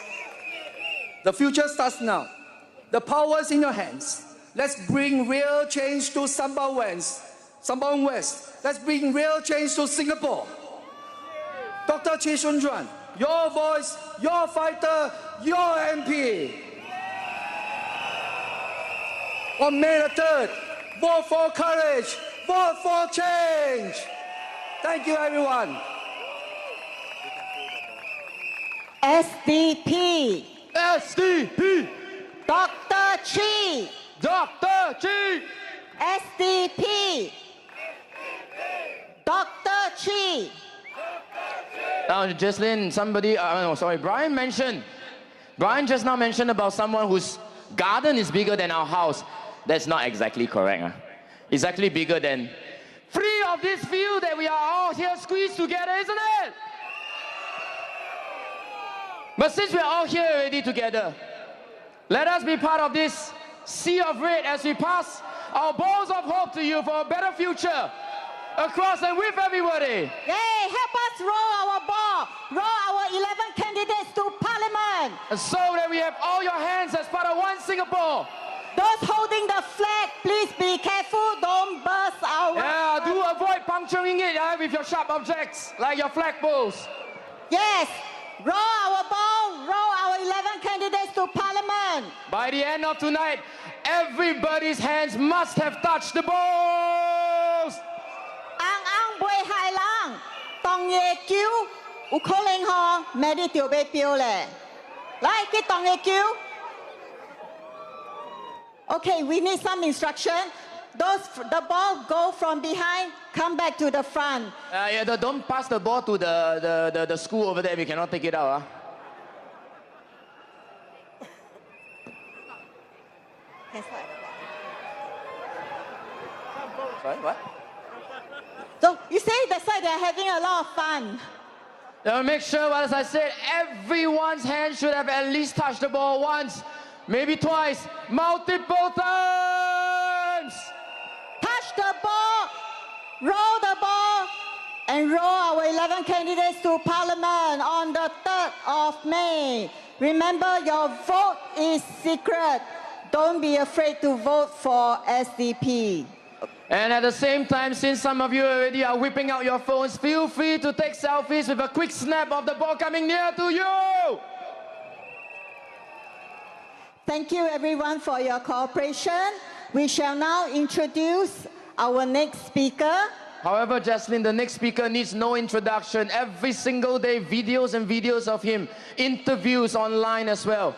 The future starts now. The power is in your hands. Let's bring real change to Sembawang West. Let's bring real change to Singapore. Dr. Chee Soon-Juan, your voice, your fighter, your MP. On May the 3rd, vote for courage, vote for change. Thank you, everyone. SDP, SDP, Dr. Chee, Dr. Chee, SDP, Dr. Chee. Now, Jesslyn, Brian just now mentioned about someone whose garden is bigger than our house. That's not exactly correct. Huh? It's actually bigger than 3 of this field that we are all here squeezed together, isn't it? But since we're all here already together, let us be part of this sea of red as we pass our balls of hope to you for a better future across and with everybody. Yay, help us roll our ball, roll our 11 candidates to Parliament. And so that we have all your hands as part of one Singapore. Those holding the flag, please be careful, don't burst our... Yeah, do avoid puncturing it with your sharp objects, like your flagpoles. Yes, roll our ball, roll our 11 candidates to Parliament. By the end of tonight, everybody's hands must have touched the balls. Ang ang bui hai lang, tong ye kiu, u ko ling ho, me di tiu bei piu le. Lai, ki tong ye kiu. Okay, we need some instruction. The ball go from behind, come back to the front. Don't pass the ball to the school over there. We cannot take it out. Sorry, what? So you say that's why they're having a lot of fun. Make sure, as I said, everyone's hand should have at least touched the ball once, maybe twice, multiple times. Touch the ball, roll the ball, and roll our 11 candidates to Parliament on the 3rd of May. Remember, your vote is secret. Don't be afraid to vote for SDP. And at the same time, since some of you already are whipping out your phones, feel free to take selfies with a quick snap of the ball coming near to you. Thank you everyone for your cooperation. We shall now introduce our next speaker. However, Jesslyn, the next speaker needs no introduction. Every single day, videos and videos of him, interviews online as well.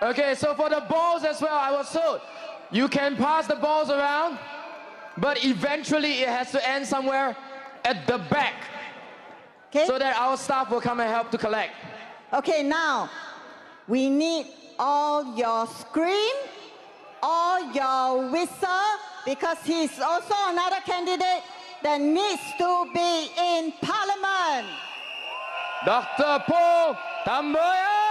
Okay, so for the balls as well, I was told, you can pass the balls around, but eventually it has to end somewhere at the back. Okay. So that our staff will come and help to collect. Okay, now, we need all your scream, all your whistle, because he's also another candidate that needs to be in Parliament. Dr. Paul Tamboya!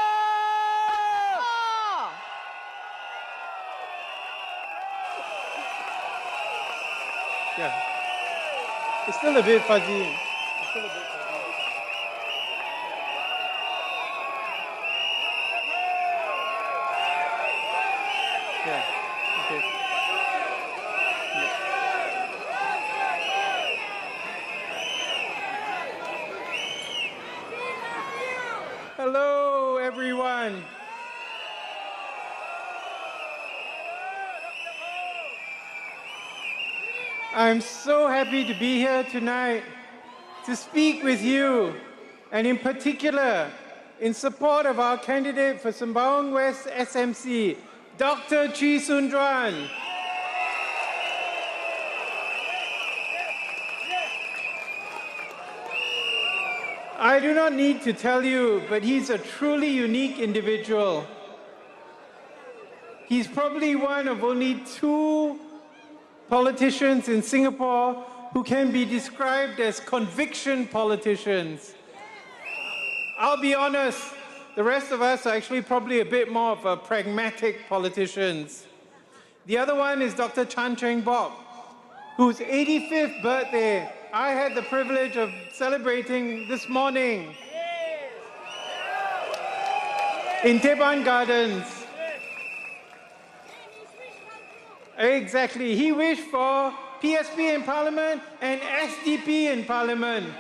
Yeah. It's still a bit fuzzy. Yeah. Okay. Hello, everyone. I'm so happy to be here tonight to speak with you, and in particular, in support of our candidate for Sembawang West SMC, Dr. Chee Soon-Juan. I do not need to tell you, but he's a truly unique individual. He's probably one of only 2 politicians in Singapore who can be described as conviction politicians. I'll be honest, the rest of us are actually probably a bit more of a pragmatic politicians. The other one is Dr. Chan Cheng Bok, whose 85th birthday I had the privilege of celebrating this morning. in Teban Gardens. Exactly. He wished for PSP in Parliament and SDP in Parliament.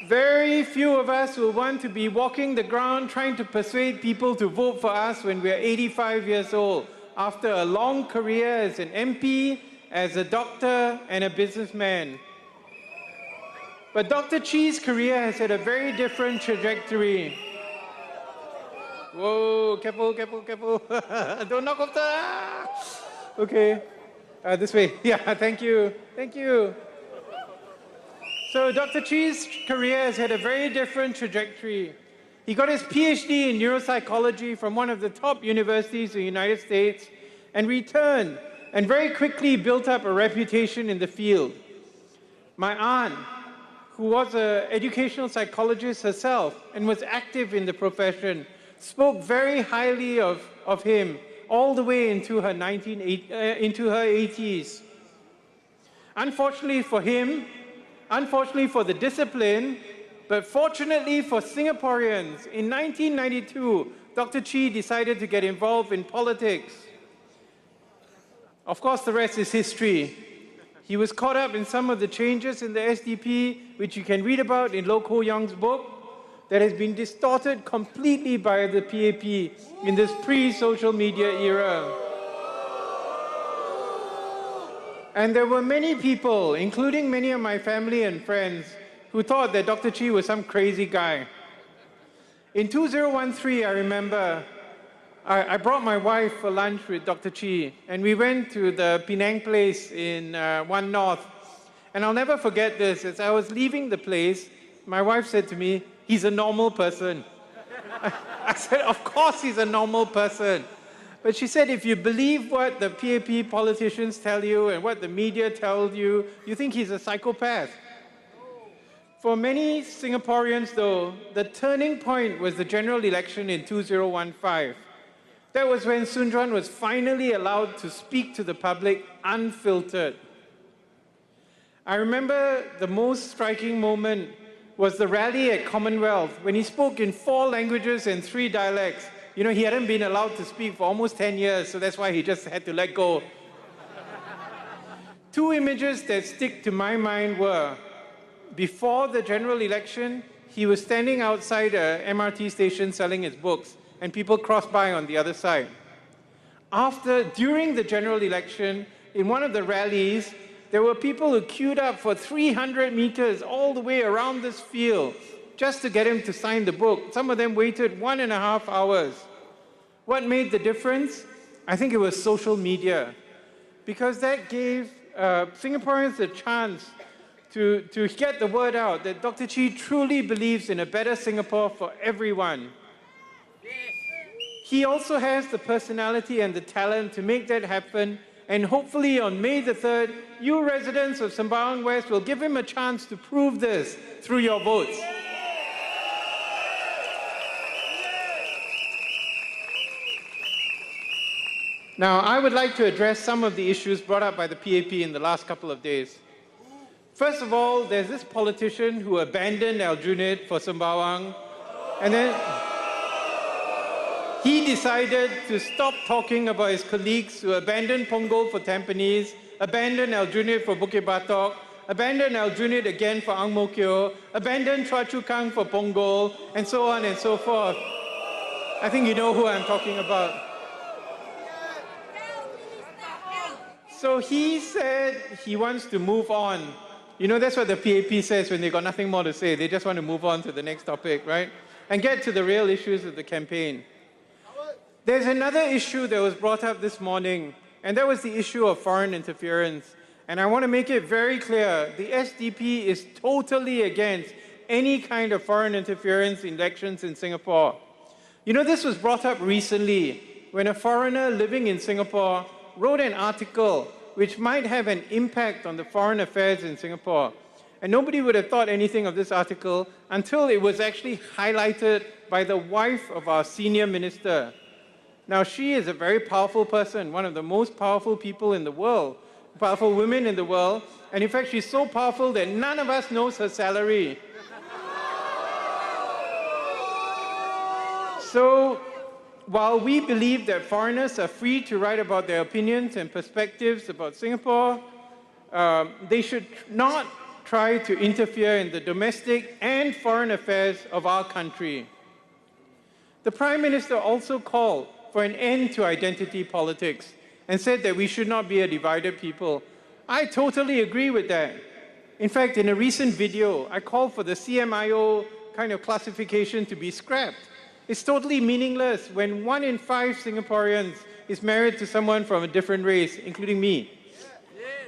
Very few of us will want to be walking the ground trying to persuade people to vote for us when we're 85 years old, after a long career as an MP, as a doctor, and a businessman. But Dr. Chi's career has had a very different trajectory. Whoa, careful, careful, careful. Don't knock off the... Okay, this way. Yeah, thank you, thank you. So Dr. Chi's career has had a very different trajectory. He got his PhD in neuropsychology from one of the top universities in the United States and returned and very quickly built up a reputation in the field. My aunt, who was an educational psychologist herself and was active in the profession, spoke very highly of him all the way into her 80s. Unfortunately for him, unfortunately for the discipline, but fortunately for Singaporeans, in 1992, Dr. Chi decided to get involved in politics. Of course, the rest is history. He was caught up in some of the changes in the SDP, which you can read about in Loh Koh Yong's book, that has been distorted completely by the PAP in this pre-social media era. And there were many people, including many of my family and friends, who thought that Dr. Chi was some crazy guy. In 2013, I remember, I brought my wife for lunch with Dr. Chi, and we went to the Penang place in 1 North. And I'll never forget this. As I was leaving the place, my wife said to me, "He's a normal person." I said, "Of course he's a normal person." But she said, if you believe what the PAP politicians tell you and what the media tells you, you think he's a psychopath. For many Singaporeans, though, the turning point was the general election in 2015. That was when Sun Juan was finally allowed to speak to the public unfiltered. I remember the most striking moment was the rally at Commonwealth when he spoke in 4 languages and 3 dialects. You know, he hadn't been allowed to speak for almost 10 years, so that's why he just had to let go. 2 images that stick to my mind were, before the general election, he was standing outside a MRT station selling his books, and people crossed by on the other side. During the general election, in one of the rallies, there were people who queued up for 300 meters all the way around this field just to get him to sign the book. Some of them waited 1.5 hours. What made the difference? I think it was social media, because that gave Singaporeans a chance to get the word out that Dr. Chi truly believes in a better Singapore for everyone. He also has the personality and the talent to make that happen, and hopefully on May the 3rd, you residents of Sembawang West will give him a chance to prove this through your votes. Now, I would like to address some of the issues brought up by the PAP in the last couple of days. First of all, there's this politician who abandoned Aljunied for Sembawang, and then he decided to stop talking about his colleagues who abandoned Punggol for Tampines, abandoned Aljunied for Bukit Batok, abandoned Aljunied again for Ang Mo Kio, abandoned Choa Chu Kang for Punggol, and so on and so forth. I think you know who I'm talking about. So he said he wants to move on. You know, that's what the PAP says when they got nothing more to say. They just want to move on to the next topic, right? And get to the real issues of the campaign. There's another issue that was brought up this morning, and that was the issue of foreign interference. And I want to make it very clear, the SDP is totally against any kind of foreign interference in elections in Singapore. You know, this was brought up recently when a foreigner living in Singapore wrote an article which might have an impact on the foreign affairs in Singapore. And nobody would have thought anything of this article until it was actually highlighted by the wife of our senior minister. Now, she is a very powerful person, one of the most powerful people in the world, powerful women in the world. And in fact, she's so powerful that none of us knows her salary. So, while we believe that foreigners are free to write about their opinions and perspectives about Singapore, they should not try to interfere in the domestic and foreign affairs of our country. The Prime Minister also called for an end to identity politics and said that we should not be a divided people. I totally agree with that. In fact, in a recent video, I called for the CMIO kind of classification to be scrapped. It's totally meaningless when 1 in 5 Singaporeans is married to someone from a different race, including me.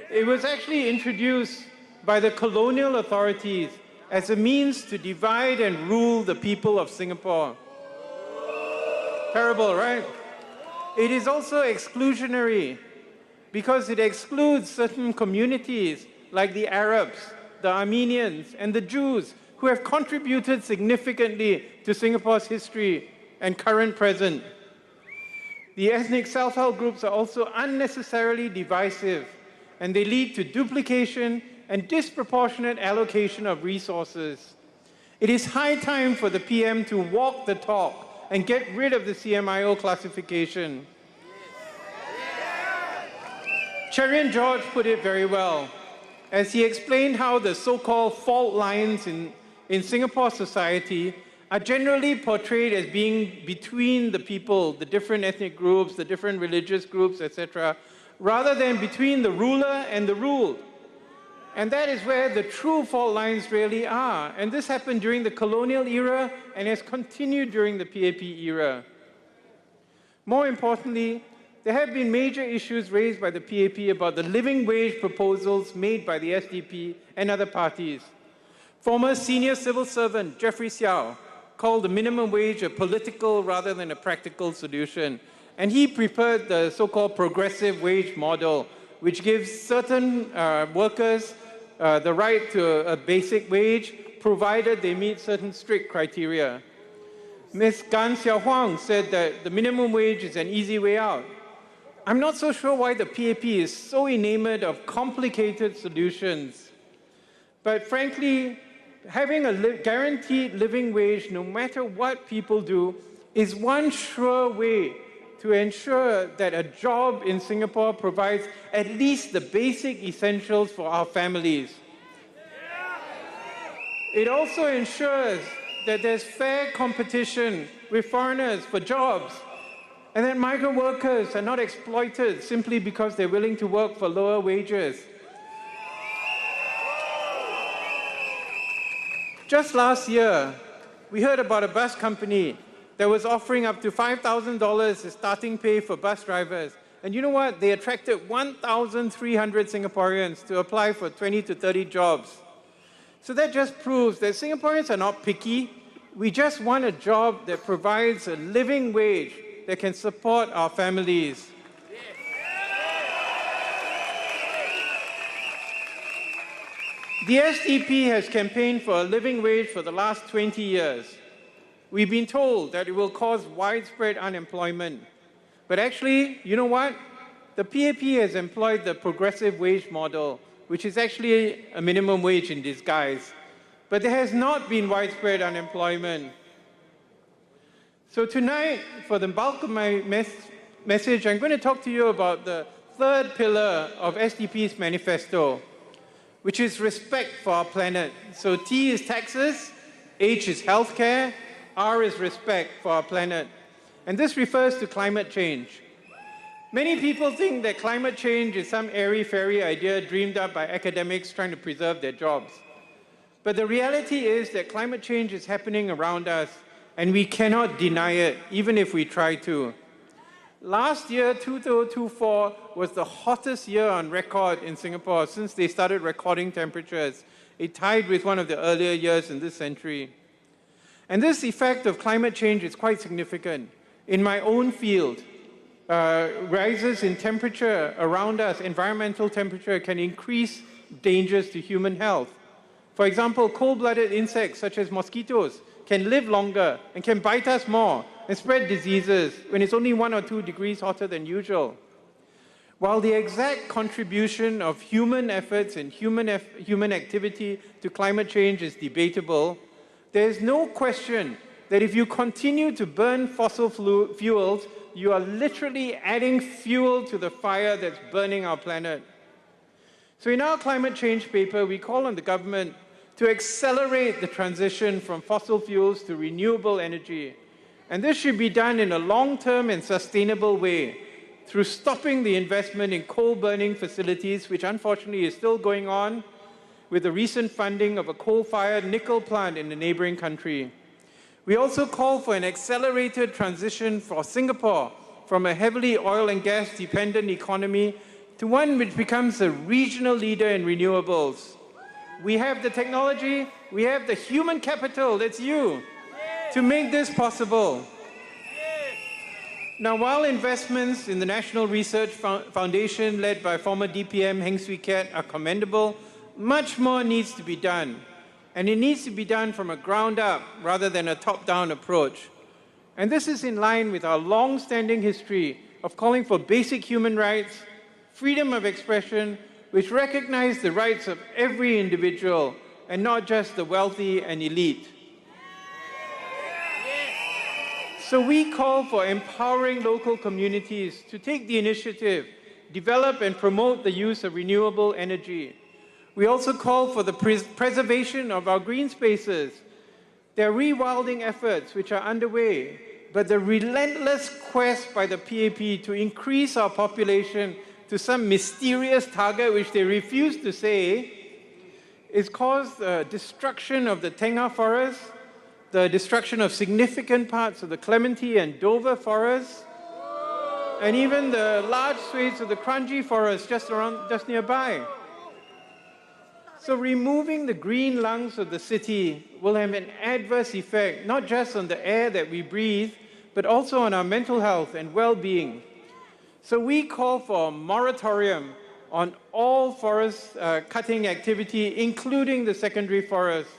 It was actually introduced by the colonial authorities as a means to divide and rule the people of Singapore. Terrible, right? It is also exclusionary because it excludes certain communities like the Arabs, the Armenians, and the Jews who have contributed significantly to Singapore's history and current present. The ethnic self-help groups are also unnecessarily divisive, and they lead to duplication and disproportionate allocation of resources. It is high time for the PM to walk the talk and get rid of the CMIO classification. Cherian George put it very well as he explained how the so-called fault lines in Singapore society are generally portrayed as being between the people, the different ethnic groups, the different religious groups, etc., rather than between the ruler and the ruled. And that is where the true fault lines really are. And this happened during the colonial era and has continued during the PAP era. More importantly, there have been major issues raised by the PAP about the living wage proposals made by the SDP and other parties. Former senior civil servant Jeffrey Xiao called the minimum wage a political rather than a practical solution. And he preferred the so-called progressive wage model, which gives certain workers the right to a basic wage, provided they meet certain strict criteria. Ms. Gan Xiaohuang said that the minimum wage is an easy way out. I'm not so sure why the PAP is so enamored of complicated solutions. But frankly, having a guaranteed living wage, no matter what people do, is one sure way to ensure that a job in Singapore provides at least the basic essentials for our families. It also ensures that there's fair competition with foreigners for jobs, and that migrant workers are not exploited simply because they're willing to work for lower wages. Just last year, we heard about a bus company that was offering up to $5,000 as starting pay for bus drivers. And you know what? They attracted 1,300 Singaporeans to apply for 20 to 30 jobs. So that just proves that Singaporeans are not picky. We just want a job that provides a living wage that can support our families. The SDP has campaigned for a living wage for the last 20 years. We've been told that it will cause widespread unemployment. But actually, you know what? The PAP has employed the progressive wage model, which is actually a minimum wage in disguise. But there has not been widespread unemployment. So tonight, for the bulk of my message, I'm going to talk to you about the third pillar of SDP's manifesto, which is respect for our planet. So T is taxes, H is healthcare, R is respect for our planet. And this refers to climate change. Many people think that climate change is some airy-fairy idea dreamed up by academics trying to preserve their jobs. But the reality is that climate change is happening around us, and we cannot deny it, even if we try to. Last year, 2024, was the hottest year on record in Singapore since they started recording temperatures. It tied with one of the earlier years in this century. And this effect of climate change is quite significant. In my own field, rises in temperature around us, environmental temperature, can increase dangers to human health. For example, cold-blooded insects such as mosquitoes can live longer and can bite us more and spread diseases when it's only 1 or 2 degrees hotter than usual. While the exact contribution of human efforts and human activity to climate change is debatable, there is no question that if you continue to burn fossil fuels, you are literally adding fuel to the fire that's burning our planet. So in our climate change paper, we call on the government to accelerate the transition from fossil fuels to renewable energy. And this should be done in a long-term and sustainable way through stopping the investment in coal-burning facilities, which unfortunately is still going on, with the recent funding of a coal-fired nickel plant in a neighboring country. We also call for an accelerated transition for Singapore from a heavily oil and gas dependent economy to one which becomes a regional leader in renewables. We have the technology, we have the human capital, that's you, to make this possible. Now, while investments in the National Research Foundation led by former DPM Heng Swee Keat are commendable, much more needs to be done. And it needs to be done from a ground-up rather than a top-down approach. And this is in line with our long-standing history of calling for basic human rights, freedom of expression, which recognize the rights of every individual and not just the wealthy and elite. So we call for empowering local communities to take the initiative, develop and promote the use of renewable energy. We also call for the preservation of our green spaces. There are rewilding efforts which are underway, but the relentless quest by the PAP to increase our population to some mysterious target which they refuse to say is caused the destruction of the Tengah forest, the destruction of significant parts of the Clementi and Dover forests, and even the large swathes of the Kranji forest just nearby. So removing the green lungs of the city will have an adverse effect, not just on the air that we breathe, but also on our mental health and well-being. So we call for a moratorium on all forest cutting activity, including the secondary forest,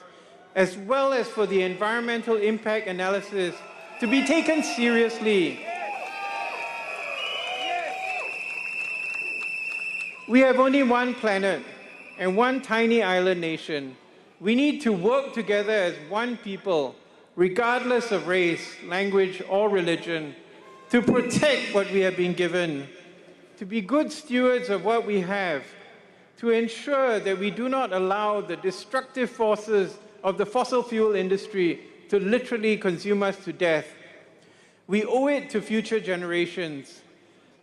as well as for the environmental impact analysis to be taken seriously. We have only one planet and one tiny island nation. We need to work together as one people, regardless of race, language, or religion, to protect what we have been given, to be good stewards of what we have, to ensure that we do not allow the destructive forces of the fossil fuel industry to literally consume us to death. We owe it to future generations.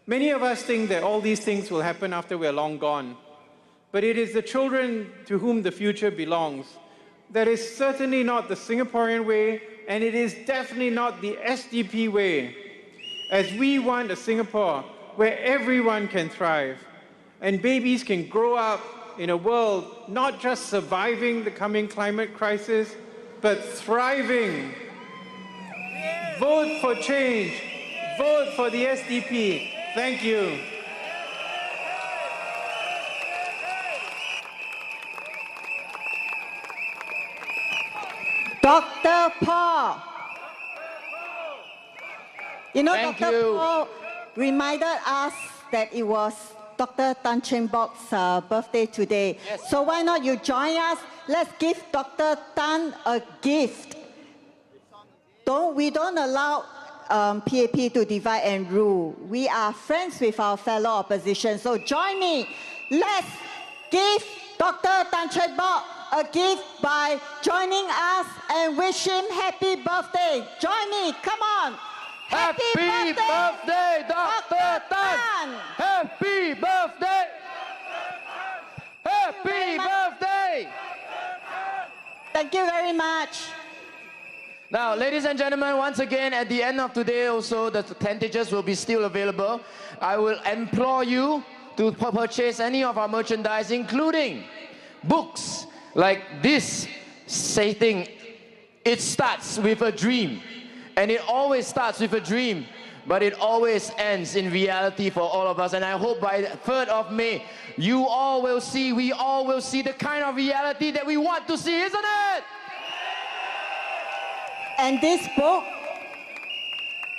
Many of us think that all these things will happen after we're long gone. But it is the children to whom the future belongs. That is certainly not the Singaporean way, and it is definitely not the SDP way, as we want a Singapore where everyone can thrive, and babies can grow up in a world not just surviving the coming climate crisis, but thriving. Vote for change. Vote for the SDP. Thank you. Dr. Paul. You know, Thank Dr. you. Paul reminded us that it was Dr. Tan Cheng Bok's birthday today. Yes. So why not you join us? Let's give Dr. Tan a gift. We don't allow PAP to divide and rule. We are friends with our fellow opposition. So join me. Let's give Dr. Tan Cheng Bok a gift by joining us and wish him happy birthday. Join me, come on. Happy birthday, Dr. Tan! Happy birthday! Happy birthday! Thank you very much. Now, ladies and gentlemen, once again, at the end of today also, the percentages will be still available. I will implore you to purchase any of our merchandise, including books like this, stating, it starts with a dream. And it always starts with a dream, but it always ends in reality for all of us. And I hope by the 3rd of May, we all will see the kind of reality that we want to see, isn't it? And this book,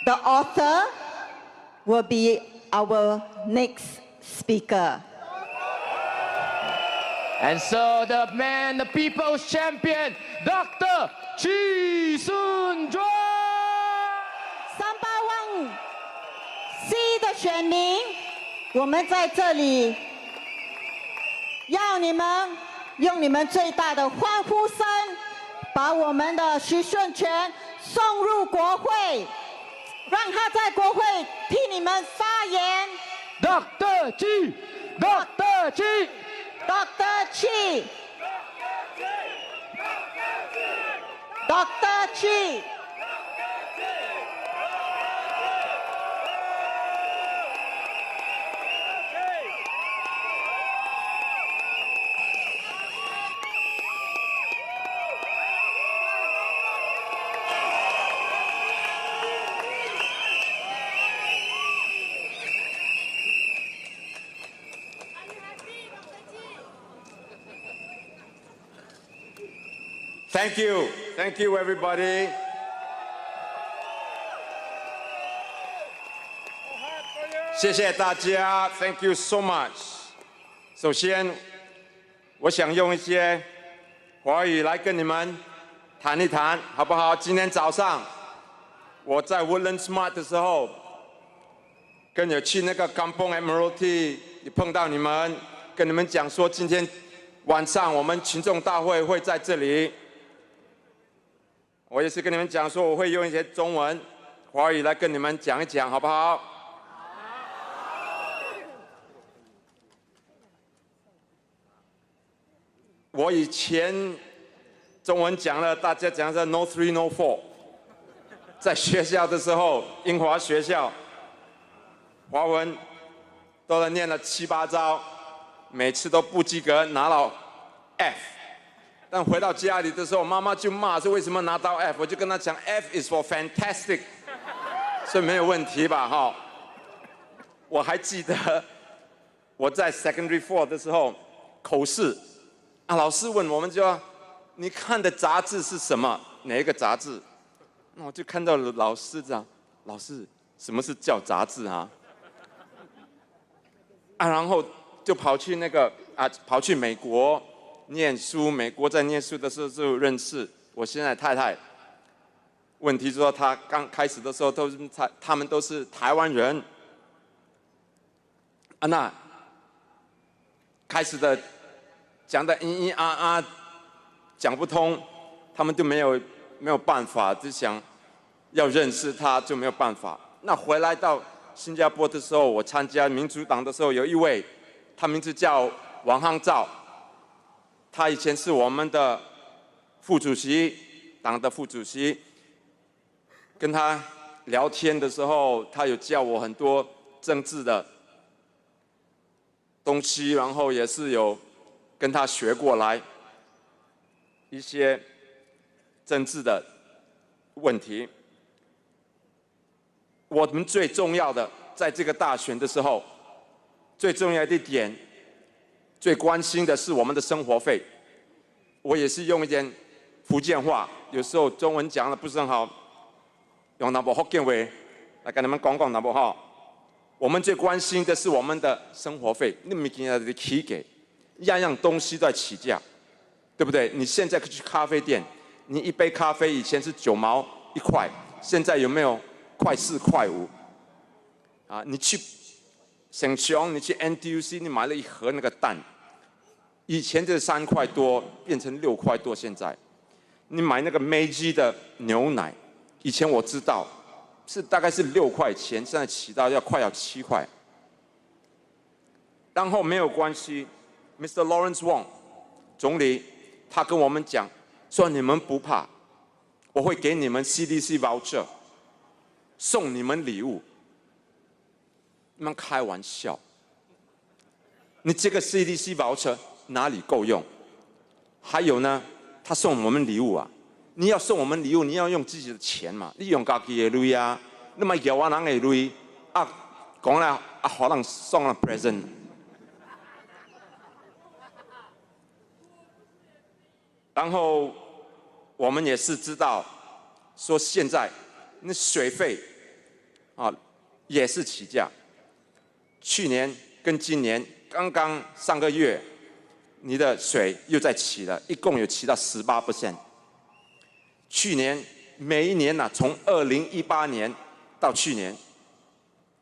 the author will be our next speaker. And so the man, the people's champion, Dr. Chi Soon-juan。Sembawang C 的选民，我们在这里要你们用你们最大的欢呼声，把我们的徐顺全送入国会，让他在国会替你们发言。Dr. Chi，Dr. Chi，Dr. Chi，Dr. Chi。Thank you. Thank you, everybody. 谢谢大家 ，Thank you so much. 首先，我想用一些华语来跟你们谈一谈，好不好？今天早上我在 Woodland Smart 的时候，跟有去那个 Kampung Admiralty 也碰到你们，跟你们讲说，今天晚上我们群众大会会在这里。我也是跟你们讲说，我会用一些中文、华语来跟你们讲一讲，好不好？我以前中文讲了，大家讲的 No 3 No 4，在学校的时候，英华学校，华文都能念了7、8招，每次都不及格，拿到 F。但回到家里的时候，妈妈就骂说为什么拿到 F， 我就跟她讲 F is for fantastic， 所以没有问题吧哈。我还记得我在 Secondary 4的时候口试，老师问我们就你看的杂志是什么？哪一个杂志？那我就看到老师这样，老师什么是叫杂志啊？然后就跑去跑去美国。念书，美国在念书的时候就认识我现在太太。问题是说，她刚开始的时候他们都是台湾人，那开始的讲的咿咿啊啊讲不通，他们就没有办法，就想要认识他就没有办法。那回来到新加坡的时候，我参加民主党的时候，有一位，他名字叫王汉照。他以前是我们的副主席，党的副主席。跟他聊天的时候，他有教我很多政治的东西，然后也是有跟他学过来一些政治的问题。我们最重要的，在这个大选的时候，最重要的一点。最关心的是我们的生活费，我也是用一点福建话，有时候中文讲的不是很好，用那部福建话来跟你们讲那部哈。我们最关心的是我们的生活费，你们今天的起价，样样东西都在起价，对不对？你现在去咖啡店，你一杯咖啡以前是9毛1块，现在有没有快4块5？你去省熊，你去 NTUC， 你买了一盒那个蛋。以前就是3块多，变成6块多。现在，你买那个美基的牛奶，以前我知道是大概是6块钱，现在起到快要7块。然后没有关系 ，Mr. Lawrence Wong 总理他跟我们讲说你们不怕，我会给你们 CDC voucher， 送你们礼物。你们开玩笑？你这个 CDC voucher 哪里够用？还有呢，他送我们礼物啊！你要送我们礼物，你要用自己的钱嘛，你用自己的钱啊，你咪要我人的钱啊，讲了可能送了 present。然后我们也是知道，说现在那水费也是起价。去年跟今年刚刚上个月，你的水又在起了，一共有起到18%。去年每一年从2018年到去年，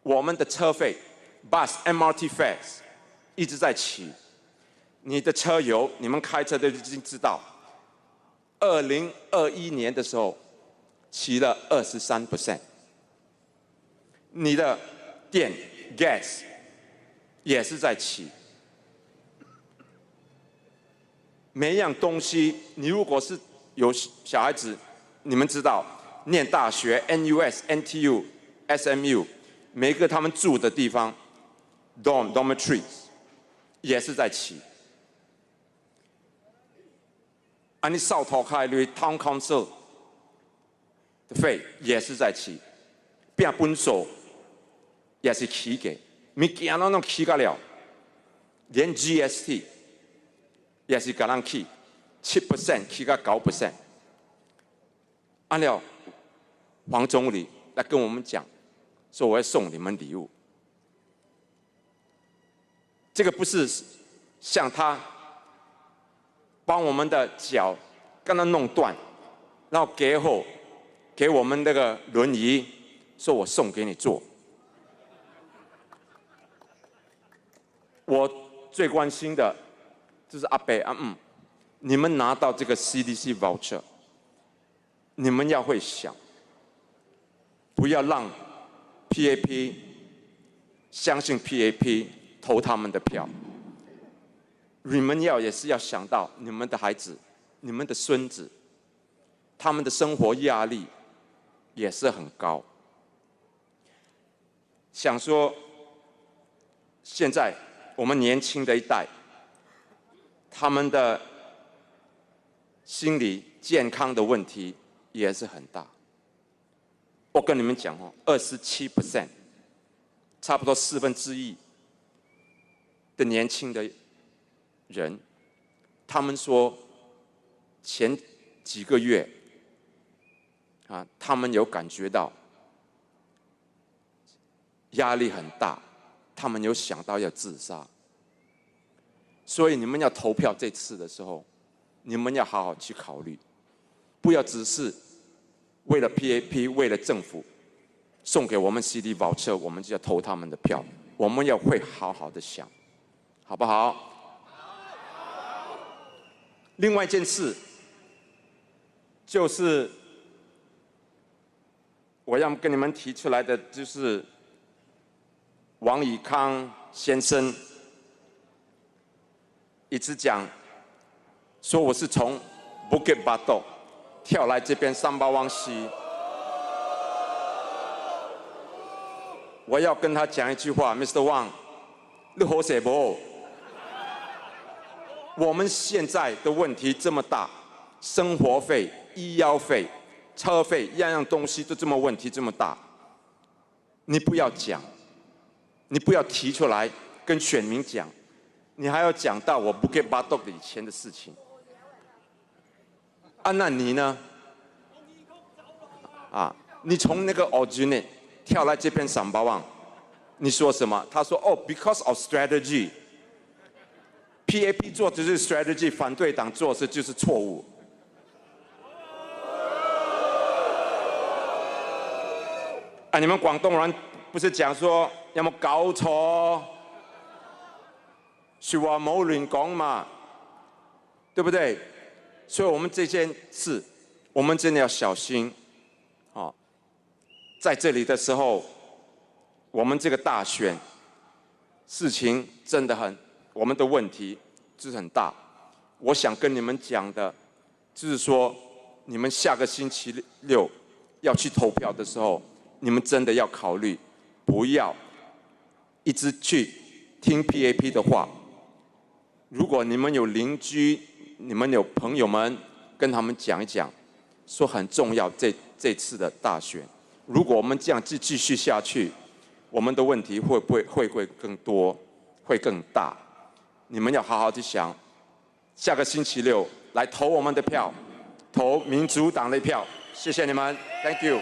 我们的车费 bus MRT fares 一直在起。你的车油，你们开车的已经知道，2021年的时候起了23%。你的电 gas 也是在起。每一样东西，你如果是有小孩子，你们知道，念大学 NUS、NTU、SMU， 每个他们住的地方 dormitories 也是在起。你扫头开率 Town Council 的费也是在起，变本所也是起嘅，物件拢起到了，连 GST 也是给咱起7%，起到9%。按了，黄总理来跟我们讲，说我要送你们礼物。这个不是像他把我们的脚跟他弄断，然后给我们那个轮椅，说我送给你坐。我最关心的就是阿伯阿姆，你们拿到这个 CDC voucher， 你们要会想，不要让 PAP 相信 PAP 投他们的票。你们也是要想到你们的孩子、你们的孙子，他们的生活压力也是很高。想说，现在我们年轻的一代，他们的心理健康的问题也是很大。我跟你们讲27%，差不多1/4的年轻的人，他们说前几个月他们有感觉到压力很大，他们有想到要自杀。所以你们要投票这次的时候，你们要好好去考虑，不要只是为了 PAP， 为了政府送给我们 CD voucher， 我们就要投他们的票。我们要会好好的想，好不好？另外一件事，就是我要跟你们提出来的，就是王以康先生一直讲说我是从 Bukit Batok 跳来这边Sembawang西。我要跟他讲一句话 ，Mr. Wang， 你好些不？我们现在的问题这么大，生活费、医药费、车费，样样东西都这么问题这么大，你不要讲，你不要提出来跟选民讲，你还要讲到我不给巴多以前的事情。那你呢？你从那个 originate 跳来这边Sembawang，你说什么？他说because of strategy。PAP 做的就是 strategy， 反对党做的就是错误。你们广东人不是讲说有冇搞錯？說話冇亂講嘛，對不對？所以我們這件事，我們真的要小心。在這裡的時候，我們這個大選事情真的很。我们的问题就是很大，我想跟你们讲的，就是说，你们下个星期六要去投票的时候，你们真的要考虑，不要一直去听 PAP 的话。如果你们有邻居，你们有朋友们，跟他们讲一讲，说很重要这次的大选。如果我们这样继续下去，我们的问题会更多，会更大。你们要好好去想，下个星期六来投我们的票，投民主党的票。谢谢你们 ，Thank you。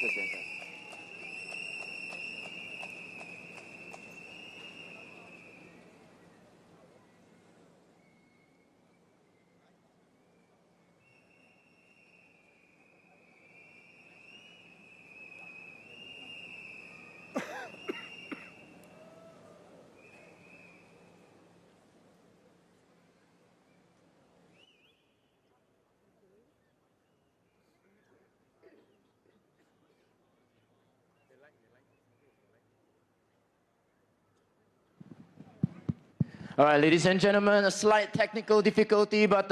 谢谢。All right, ladies and gentlemen, a slight technical difficulty, but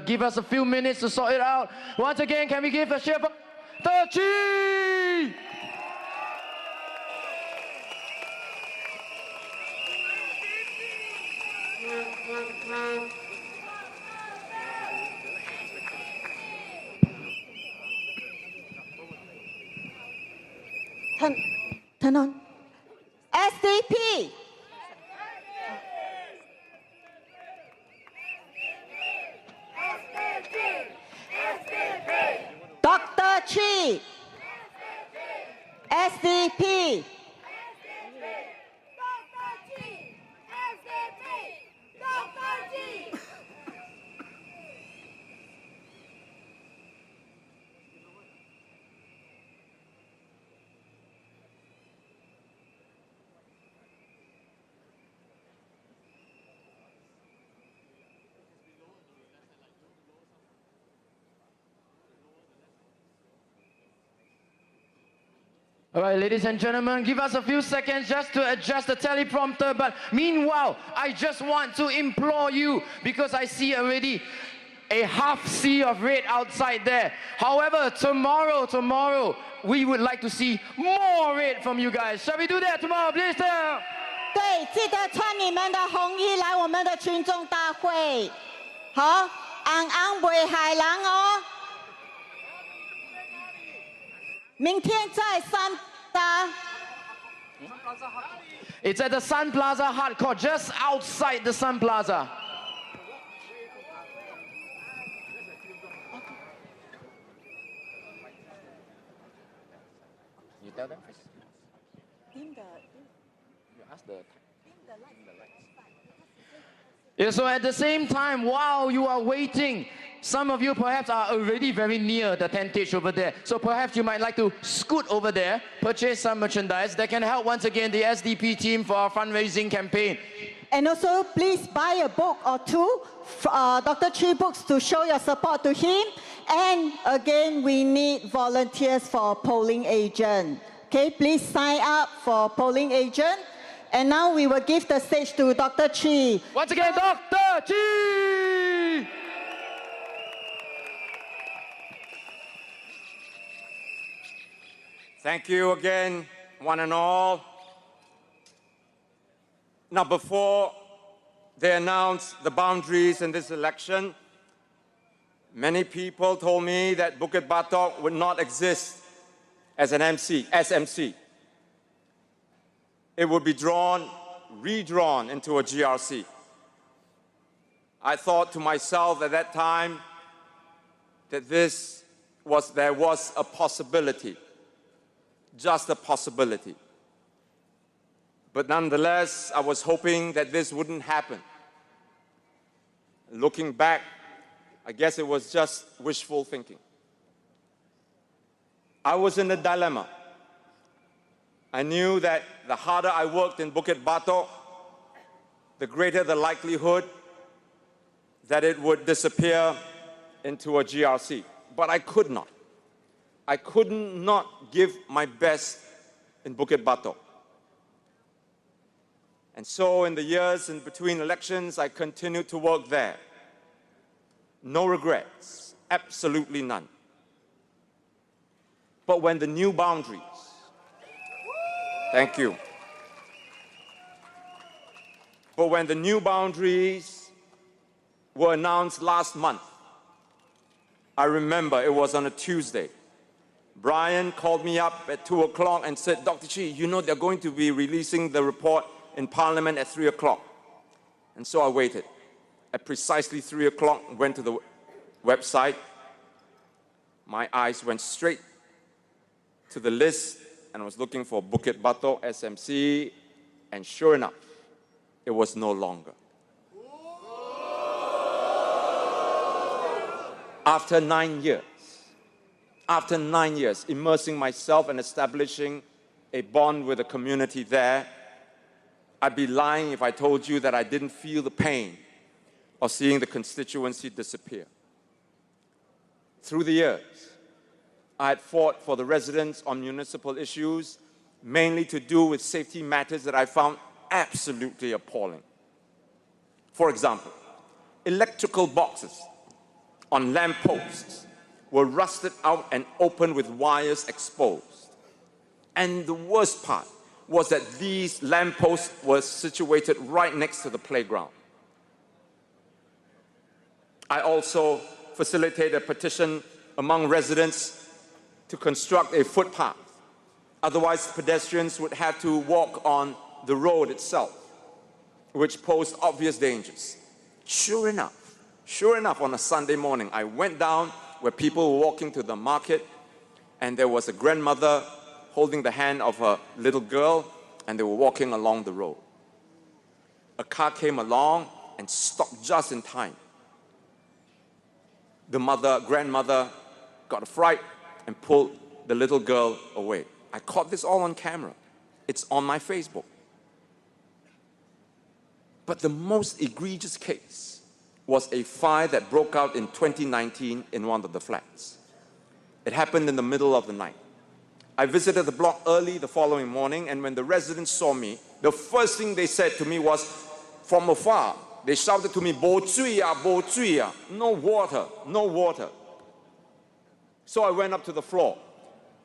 give us a few minutes to sort it out. Once again, can we give a cheer for the Chi? Turn on. SDP. Dr. Chi. SDP. All right, ladies and gentlemen, give us a few seconds just to adjust the teleprompter. But meanwhile, I just want to implore you, because I see already a half sea of red outside there. However, tomorrow, we would like to see more red from you guys. Shall we do that tomorrow, please? 对，记得穿你们的红衣来我们的群众大会。好，红红不害人哦。明天在三大。It's at the Sun Plaza Hard Court, just outside the Sun Plaza. You tell them first. You ask the. Yeah, so at the same time, while you are waiting, some of you perhaps are already very near the tentage over there. So perhaps you might like to scoot over there, purchase some merchandise that can help once again the SDP team for our fundraising campaign. And also, please buy a book or two, Dr. Chi books, to show your support to him. And again, we need volunteers for polling agent. Okay, please sign up for polling agent. And now we will give the stage to Dr. Chi. Once again, Dr. Chi! Thank you again, one and all. Now, before they announced the boundaries in this election, many people told me that Bukit Batok would not exist as an SMC. It would be redrawn into a GRC. I thought to myself at that time that there was a possibility, just a possibility. But nonetheless, I was hoping that this wouldn't happen. Looking back, I guess it was just wishful thinking. I was in a dilemma. I knew that the harder I worked in Bukit Batok, the greater the likelihood that it would disappear into a GRC. But I could not. I could not give my best in Bukit Batok. And so in the years in between elections, I continued to work there. No regrets, absolutely none. But when the new boundaries, thank you. But when the new boundaries were announced last month, I remember it was on a Tuesday. Brian called me up at 2 o'clock and said, Dr. Chi, you know they're going to be releasing the report in Parliament at 3 o'clock. And so I waited. At precisely 3 o'clock, went to the website. My eyes went straight to the list and was looking for Bukit Batok, SMC, and sure enough, it was no longer. After 9 years, immersing myself and establishing a bond with the community there, I'd be lying if I told you that I didn't feel the pain of seeing the constituency disappear. Through the years, I had fought for the residents on municipal issues, mainly to do with safety matters that I found absolutely appalling. For example, electrical boxes on lampposts were rusted out and open with wires exposed. And the worst part was that these lampposts were situated right next to the playground. I also facilitated a petition among residents to construct a footpath. Otherwise, pedestrians would have to walk on the road itself, which posed obvious dangers. Sure enough, on a Sunday morning, I went down where people were walking to the market, and there was a grandmother holding the hand of her little girl, and they were walking along the road. A car came along and stopped just in time. The grandmother got a fright and pulled the little girl away. I caught this all on camera. It's on my Facebook. But the most egregious case was a fire that broke out in 2019 in one of the flats. It happened in the middle of the night. I visited the block early the following morning, and when the residents saw me, the first thing they said to me was, from afar, they shouted to me, "Bo zui ya, bo zui ya," no water, no water. So I went up to the floor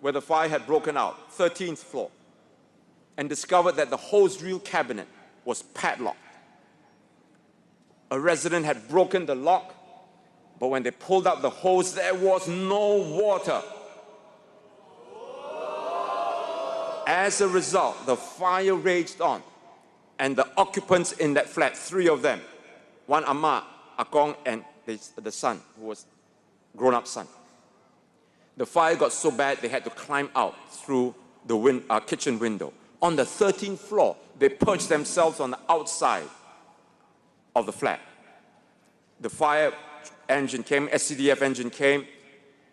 where the fire had broken out, 13th floor, and discovered that the hose reel cabinet was padlocked. A resident had broken the lock, but when they pulled out the hose, there was no water. As a result, the fire raged on, and the occupants in that flat, 3 of them, one Amma, Akong, and the son, who was grown-up son. The fire got so bad, they had to climb out through the kitchen window. On the 13th floor, they perched themselves on the outside of the flat. The fire engine came, SCDF engine came,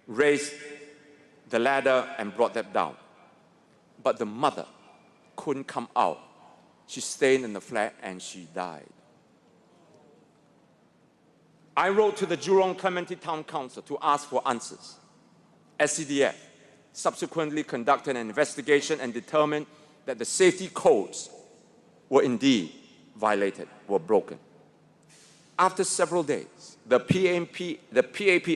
raised the ladder and brought them down. But the mother couldn't come out. She stayed in the flat and she died. I wrote to the Jurong Clementi Town Council to ask for answers. SCDF subsequently conducted an investigation and determined that the safety codes were indeed violated, were broken. After several days, the PAP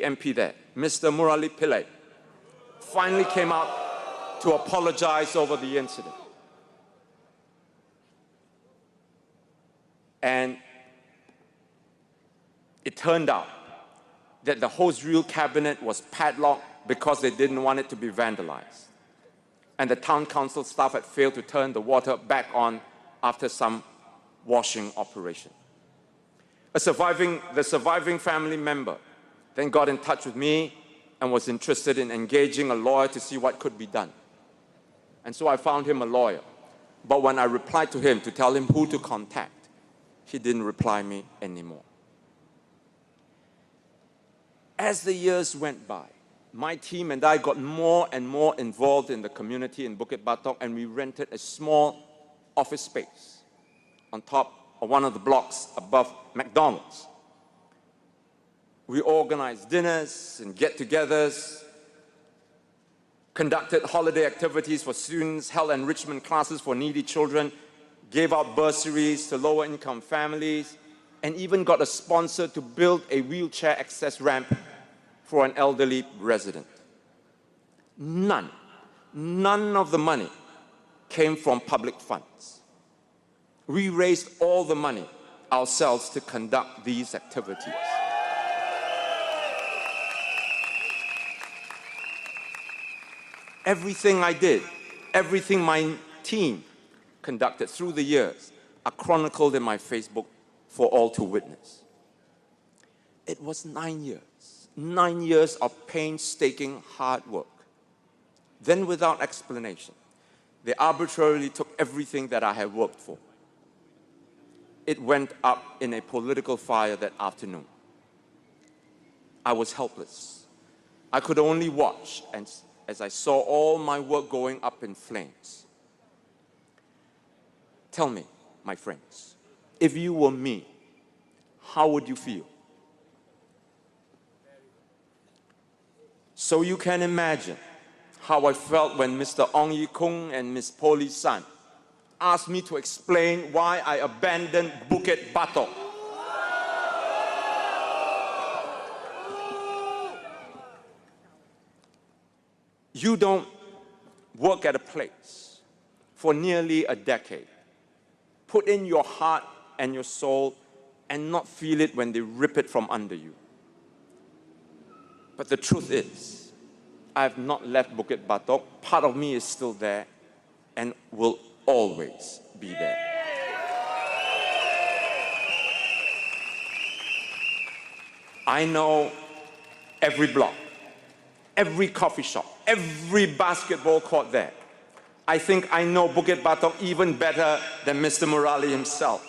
MP there, Mr. Murali Pillai, finally came out to apologize over the incident. And it turned out that the hose reel cabinet was padlocked because they didn't want it to be vandalized. And the town council staff had failed to turn the water back on after some washing operation. The surviving family member then got in touch with me and was interested in engaging a lawyer to see what could be done. And so I found him a lawyer. But when I replied to him to tell him who to contact, he didn't reply me anymore. As the years went by, my team and I got more and more involved in the community in Bukit Batok, and we rented a small office space on top of one of the blocks above McDonald's. We organized dinners and get-togethers, conducted holiday activities for students, held enrichment classes for needy children, gave out bursaries to lower-income families, and even got a sponsor to build a wheelchair access ramp for an elderly resident. None of the money came from public funds. We raised all the money ourselves to conduct these activities. Everything I did, everything my team conducted through the years are chronicled in my Facebook for all to witness. It was 9 years of painstaking hard work. Then without explanation, they arbitrarily took everything that I had worked for. It went up in a political fire that afternoon. I was helpless. I could only watch as I saw all my work going up in flames. Tell me, my friends, if you were me, how would you feel? So you can imagine how I felt when Mr. Ong Ye Kung and Ms. Po Lee San asked me to explain why I abandoned Bukit Batok. You don't work at a place for nearly a decade, put in your heart and your soul, and not feel it when they rip it from under you. But the truth is, I have not left Bukit Batok. Part of me is still there and will always be there. I know every block, every coffee shop, every basketball court there. I think I know Bukit Batok even better than Mr. Murali himself.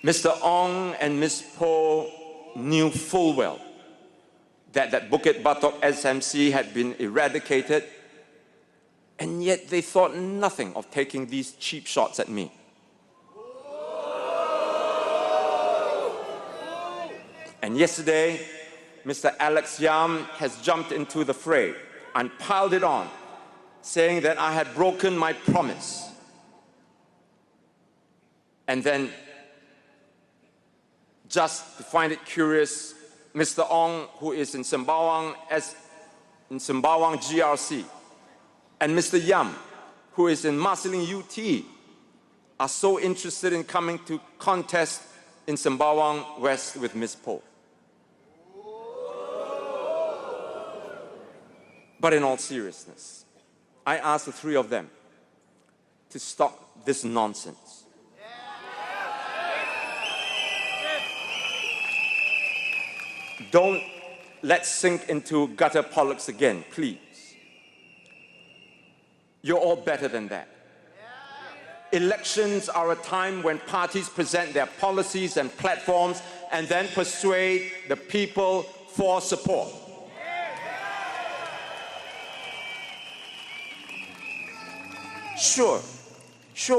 Mr. Ong and Ms. Po knew full well that Bukit Batok SMC had been eradicated, and yet they thought nothing of taking these cheap shots at me. And yesterday, Mr. Alex Yam has jumped into the fray and piled it on, saying that I had broken my promise. And then, just to find it curious, Mr. Ong, who is in Sembawang GRC, and Mr. Yam, who is in Marsiling UT, are so interested in coming to contest in Sembawang West with Ms. Po. But in all seriousness, I asked the three of them to stop this nonsense. Don't let's sink into gutter politics again, please. You're all better than that. Elections are a time when parties present their policies and platforms and then persuade the people for support. Sure,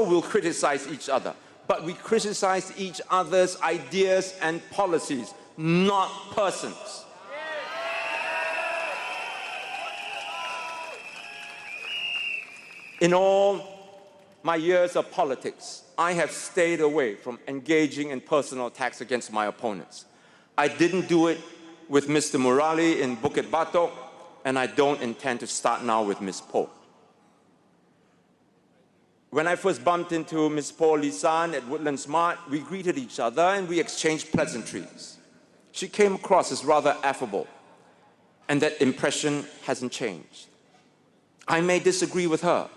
we'll criticize each other, but we criticize each other's ideas and policies, not persons. In all my years of politics, I have stayed away from engaging in personal attacks against my opponents. I didn't do it with Mr. Murali in Bukit Batok, and I don't intend to start now with Ms. Po. When I first bumped into Ms. Po Lee San at Woodlands Mart, we greeted each other and we exchanged pleasantries. She came across as rather affable, and that impression hasn't changed. I may disagree with her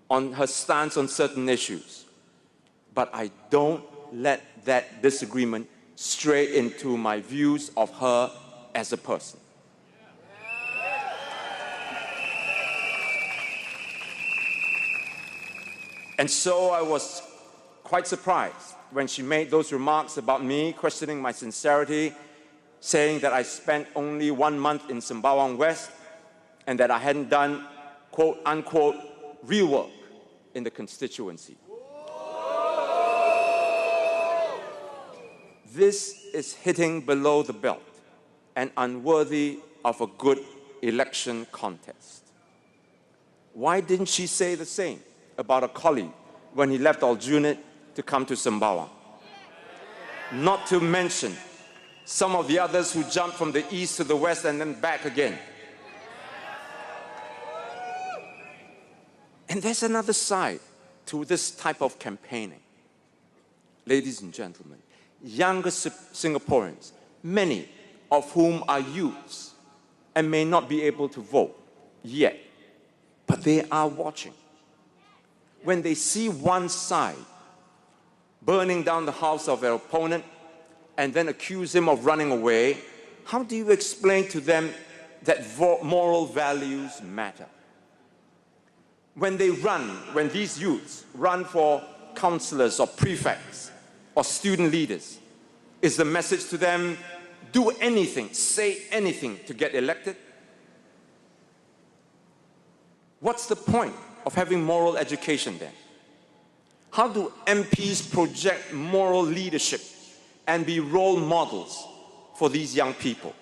on her stance on certain issues, but I don't let that disagreement stray into my views of her as a person. And so I was quite surprised when she made those remarks about me, questioning my sincerity, saying that I spent only 1 month in Sembawang West and that I hadn't done, quote unquote, real work in the constituency. This is hitting below the belt and unworthy of a good election contest. Why didn't she say the same about a colleague when he left Aljunied to come to Sembawang? Not to mention some of the others who jumped from the east to the west and then back again. And there's another side to this type of campaigning. Ladies and gentlemen, younger Singaporeans, many of whom are youths and may not be able to vote yet, but they are watching. When they see one side burning down the house of their opponent and then accuse him of running away, how do you explain to them that moral values matter? When these youths run for counselors or prefects or student leaders, is the message to them, do anything, say anything to get elected? What's the point of having moral education then? How do MPs project moral leadership and be role models for these young people?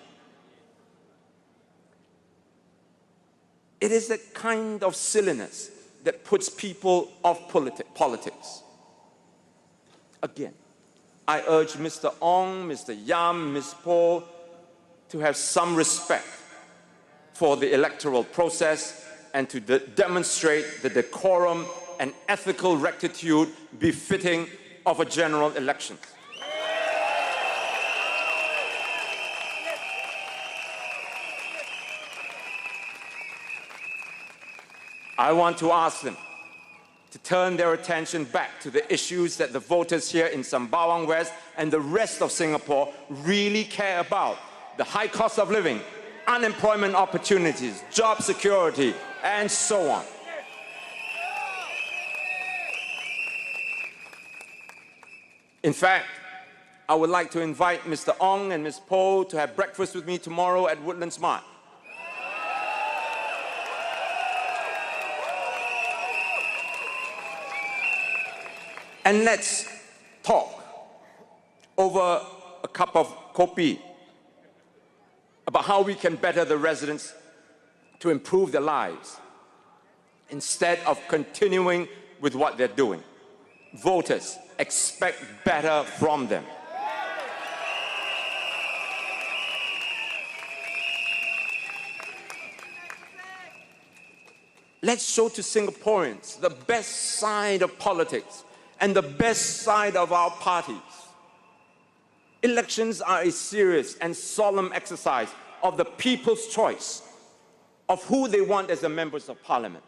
It is that kind of silliness that puts people off politics. Again, I urge Mr. Ong, Mr. Yam, Ms. Poh to have some respect for the electoral process and to demonstrate the decorum and ethical rectitude befitting of a general election. I want to ask them to turn their attention back to the issues that the voters here in Sembawang West and the rest of Singapore really care about: the high cost of living, unemployment opportunities, job security, and so on. In fact, I would like to invite Mr. Ong and Ms. Poh to have breakfast with me tomorrow at Woodlands Mart. And let's talk over a cup of kopi about how we can better the residents to improve their lives instead of continuing with what they're doing. Voters expect better from them. Let's show to Singaporeans the best side of politics and the best side of our parties. Elections are a serious and solemn exercise of the people's choice of who they want as the members of parliament.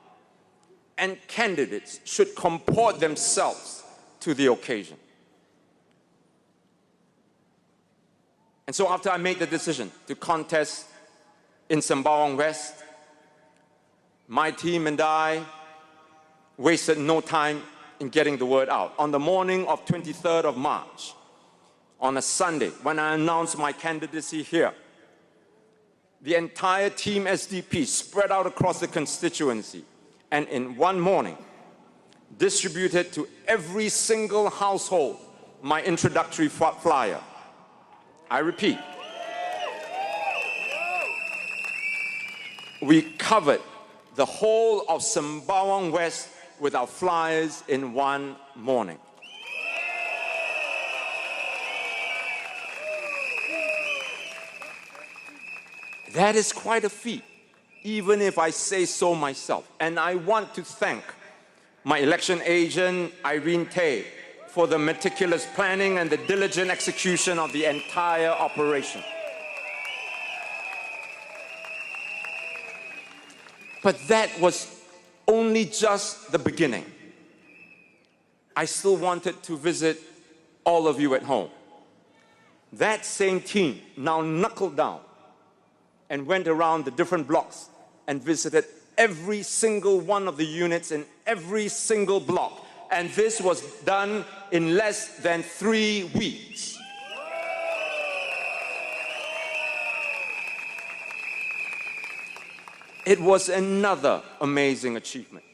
And candidates should comport themselves to the occasion. And so after I made the decision to contest in Sembawang West, my team and I wasted no time in getting the word out. On the morning of 23rd of March, on a Sunday, when I announced my candidacy here, the entire Team SDP spread out across the constituency and in one morning distributed to every single household my introductory flyer. I repeat, we covered the whole of Sembawang West with our flyers in one morning. That is quite a feat, even if I say so myself. And I want to thank my election agent, Irene Tay, for the meticulous planning and the diligent execution of the entire operation. But that was only just the beginning. I still wanted to visit all of you at home. That same team now knuckled down and went around the different blocks and visited every single one of the units in every single block. And this was done in less than 3 weeks. It was another amazing achievement.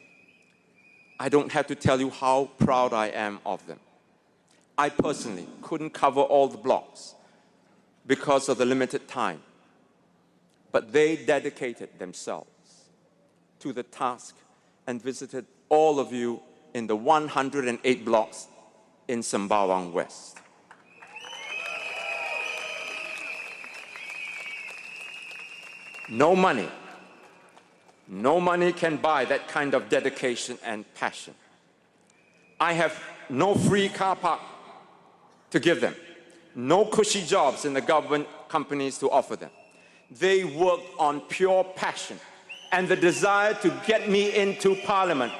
I don't have to tell you how proud I am of them. I personally couldn't cover all the blocks because of the limited time, but they dedicated themselves to the task and visited all of you in the 108 blocks in Sembawang West. No money can buy that kind of dedication and passion. I have no free car park to give them, no cushy jobs in the government companies to offer them. They worked on pure passion and the desire to get me into Parliament.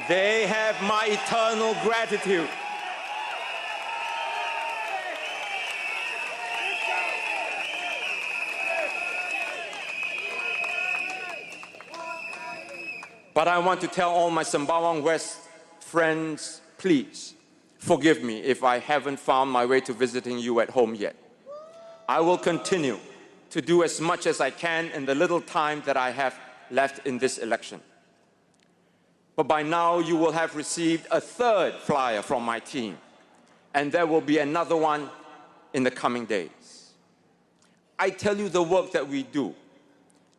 They have my eternal gratitude. But I want to tell all my Sembawang West friends, please forgive me if I haven't found my way to visiting you at home yet. I will continue to do as much as I can in the little time that I have left in this election. But by now, you will have received a third flyer from my team, and there will be another one in the coming days. I tell you the work that we do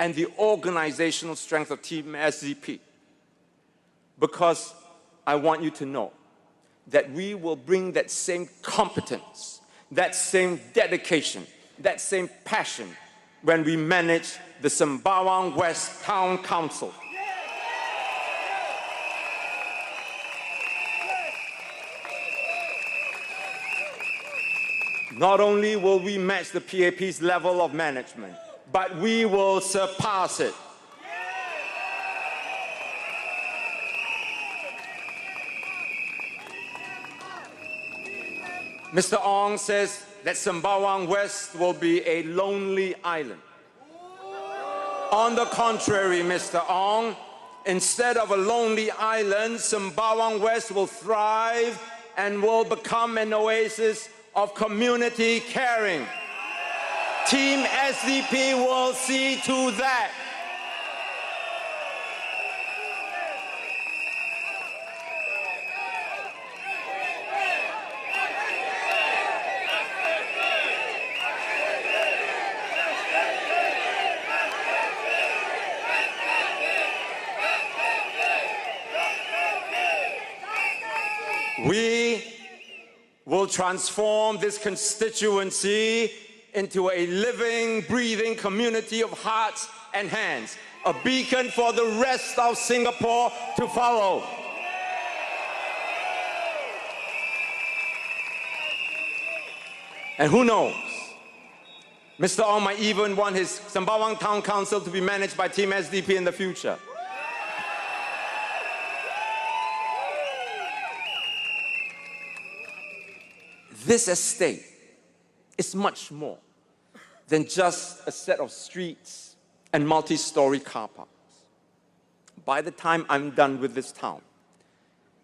and the organizational strength of Team SDP because I want you to know that we will bring that same competence, that same dedication, that same passion when we manage the Sembawang West Town Council. Not only will we match the PAP's level of management, but we will surpass it. Mr. Ong says that Sembawang West will be a lonely island. On the contrary, Mr. Ong, instead of a lonely island, Sembawang West will thrive and will become an oasis of community caring. Team SDP will see to that. We will transform this constituency into a living, breathing community of hearts and hands, a beacon for the rest of Singapore to follow. And who knows, Mr. Ong might even want his Sembawang Town Council to be managed by Team SDP in the future. This estate is much more than just a set of streets and multi-story car parks. By the time I'm done with this town,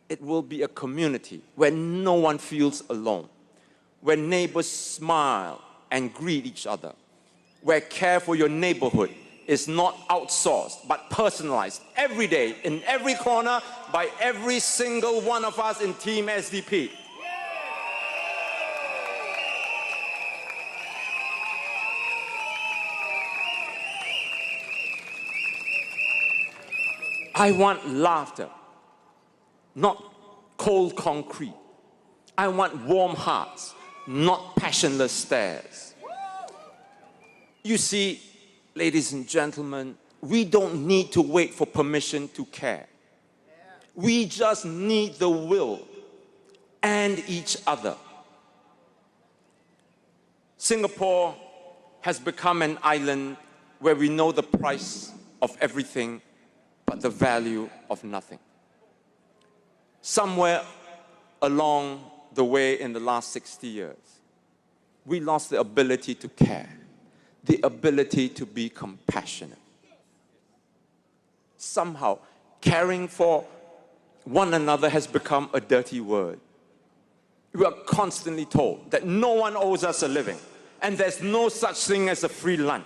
it will be a community where no one feels alone, where neighbors smile and greet each other, where care for your neighborhood is not outsourced but personalized every day in every corner by every single one of us in Team SDP. I want laughter, not cold concrete. I want warm hearts, not passionless stares. You see, ladies and gentlemen, we don't need to wait for permission to care. We just need the will and each other. Singapore has become an island where we know the price of everything but the value of nothing. Somewhere along the way in the last 60 years, we lost the ability to care, the ability to be compassionate. Somehow, caring for one another has become a dirty word. We are constantly told that no one owes us a living, and there's no such thing as a free lunch.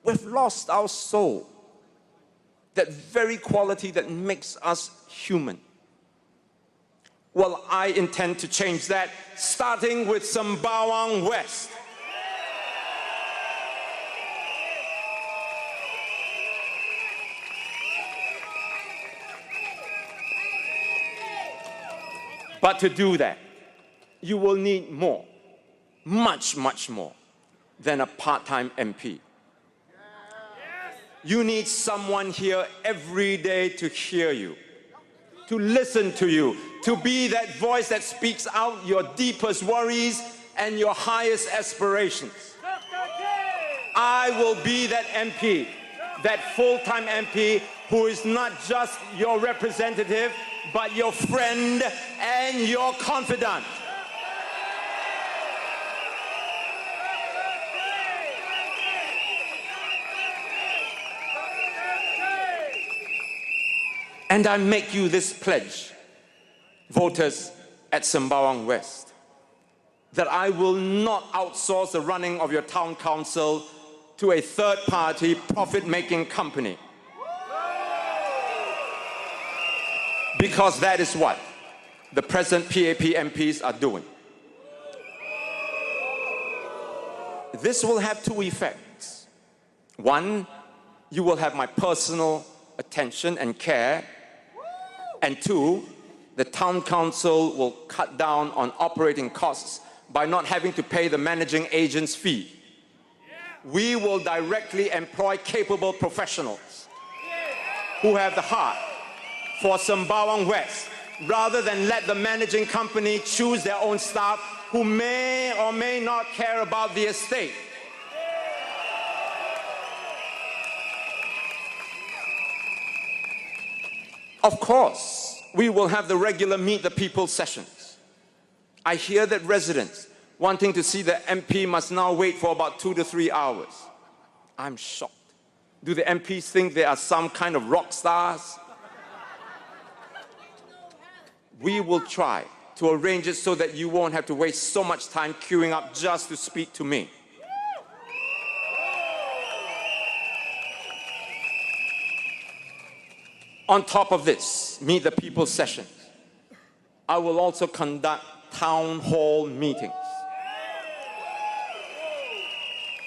We've lost our soul, that very quality that makes us human. Well, I intend to change that, starting with Sembawang West. But to do that, you will need more, much, much more than a part-time MP. You need someone here every day to hear you, to listen to you, to be that voice that speaks out your deepest worries and your highest aspirations. I will be that MP, that full-time MP who is not just your representative, but your friend and your confidant. And I make you this pledge, voters at Sembawang West, that I will not outsource the running of your town council to a third-party profit-making company. Because that is what the present PAP MPs are doing. This will have two effects. One, you will have my personal attention and care. And two, the town council will cut down on operating costs by not having to pay the managing agent's fee. We will directly employ capable professionals who have the heart for Sembawang West, rather than let the managing company choose their own staff who may or may not care about the estate. Of course, we will have the regular Meet the People sessions. I hear that residents wanting to see the MP must now wait for about 2 to 3 hours. I'm shocked. Do the MPs think they are some kind of rock stars? We will try to arrange it so that you won't have to waste so much time queuing up just to speak to me. On top of this, Meet the People sessions, I will also conduct town hall meetings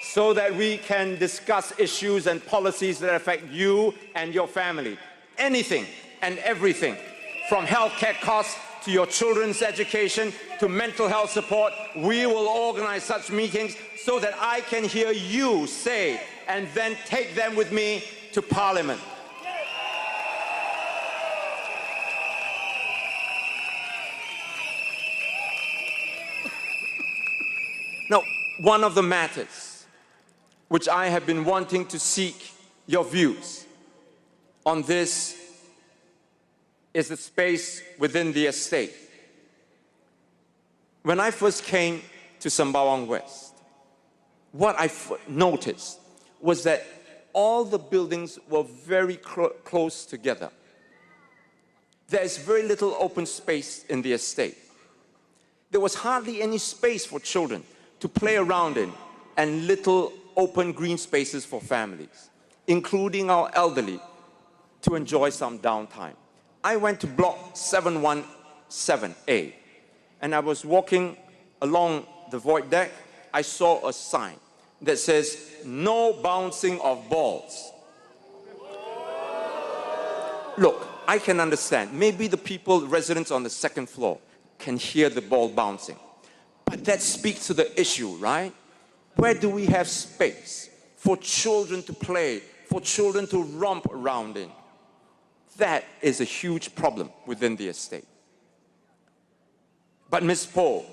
so that we can discuss issues and policies that affect you and your family. Anything and everything, from healthcare costs to your children's education to mental health support, we will organize such meetings so that I can hear you say and then take them with me to Parliament. Now, one of the matters which I have been wanting to seek your views on this is the space within the estate. When I first came to Sembawang West, what I noticed was that all the buildings were very close together. There is very little open space in the estate. There was hardly any space for children to play around in, and little open green spaces for families, including our elderly, to enjoy some downtime. I went to block 717A, and I was walking along the void deck. I saw a sign that says, "No bouncing of balls." Look, I can understand. Maybe the residents on the second floor can hear the ball bouncing. But that speaks to the issue, right? Where do we have space for children to play, for children to romp around in? That is a huge problem within the estate. But Ms. Poh,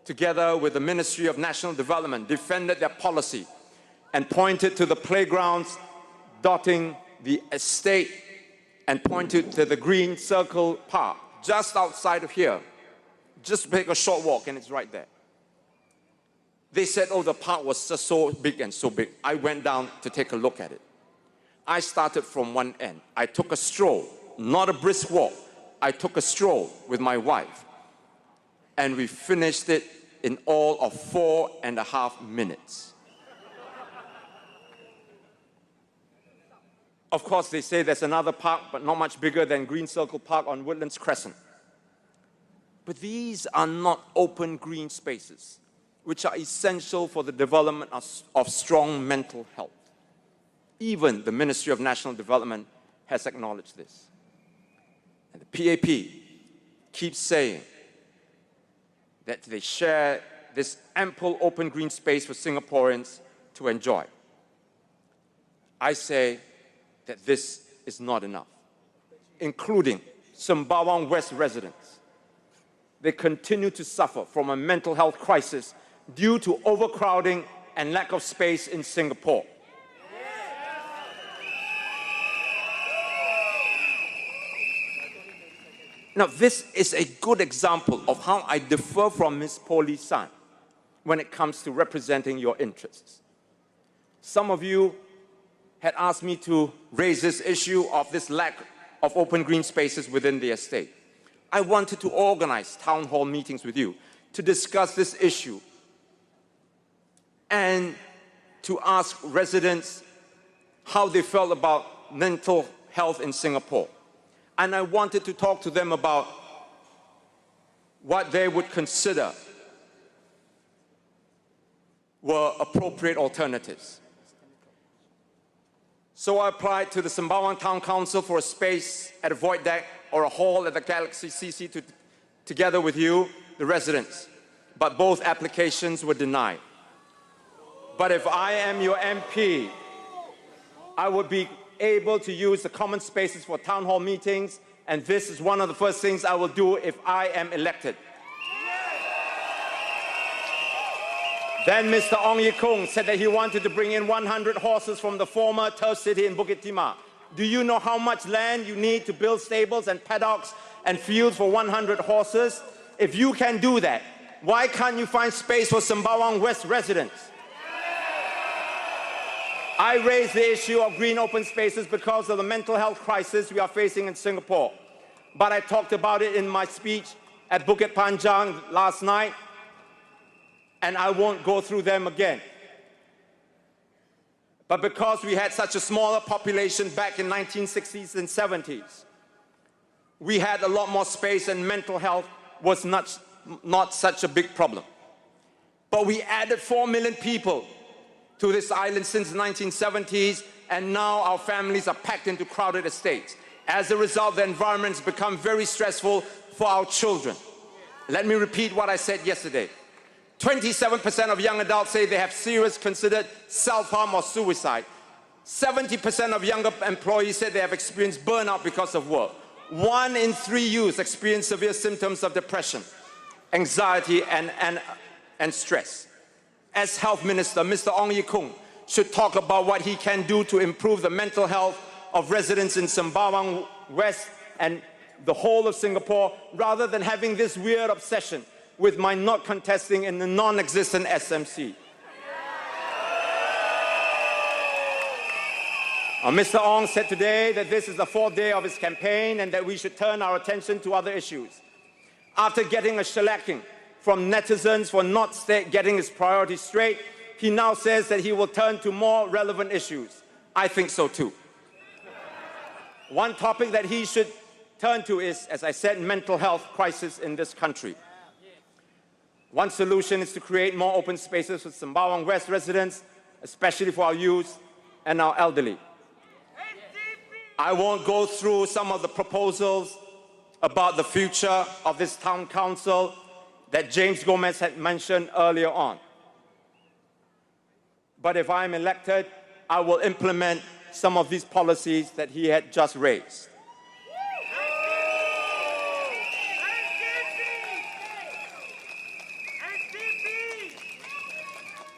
together with the Ministry of National Development, defended their policy and pointed to the playgrounds dotting the estate and pointed to the Green Circle Park just outside of here. Just take a short walk and it's right there. They said, oh, the park was just so big and so big. I went down to take a look at it. I started from one end. I took a stroll, not a brisk walk. I took a stroll with my wife. And we finished it in all of 4.5 minutes. Of course, they say there's another park, but not much bigger than Green Circle Park on Woodlands Crescent. But these are not open green spaces, which are essential for the development of strong mental health. Even the Ministry of National Development has acknowledged this. And the PAP keeps saying that they share this ample open green space for Singaporeans to enjoy. I say that this is not enough, including Sembawang West residents. They continue to suffer from a mental health crisis due to overcrowding and lack of space in Singapore. Now, this is a good example of how I differ from Ms. Poh Lee San when it comes to representing your interests. Some of you had asked me to raise this issue of this lack of open green spaces within the estate. I wanted to organize town hall meetings with you to discuss this issue and to ask residents how they felt about mental health in Singapore. And I wanted to talk to them about what they would consider were appropriate alternatives. So I applied to the Sembawang Town Council for a space at a void deck or a hall at the Galaxy CC together with you, the residents. But both applications were denied. But if I am your MP, I would be able to use the common spaces for town hall meetings, and this is one of the first things I will do if I am elected. Then Mr. Ong Ye Kung said that he wanted to bring in 100 horses from the former turf city in Bukit Timah. Do you know how much land you need to build stables and paddocks and fields for 100 horses? If you can do that, why can't you find space for Sembawang West residents? I raised the issue of green open spaces because of the mental health crisis we are facing in Singapore. But I talked about it in my speech at Bukit Panjang last night, and I won't go through them again. But because we had such a smaller population back in 1960s and 70s, we had a lot more space and mental health was not such a big problem. But we added 4 million people to this island since the 1970s, and now our families are packed into crowded estates. As a result, the environment has become very stressful for our children. Let me repeat what I said yesterday. 27% of young adults say they have seriously considered self-harm or suicide. 70% of younger employees say they have experienced burnout because of work. 1 in 3 youths experience severe symptoms of depression, anxiety, and stress. As Health Minister, Mr. Ong Ye Kung should talk about what he can do to improve the mental health of residents in Sembawang West and the whole of Singapore, rather than having this weird obsession with my not contesting in the non-existent SMC. Mr. Ong said today that this is the 4th day of his campaign and that we should turn our attention to other issues. After getting a shellacking from netizens for not getting his priorities straight, he now says that he will turn to more relevant issues. I think so too. One topic that he should turn to is, as I said, mental health crisis in this country. One solution is to create more open spaces for Sembawang West residents, especially for our youth and our elderly. I won't go through some of the proposals about the future of this town council that James Gomez had mentioned earlier on. But if I'm elected, I will implement some of these policies that he had just raised.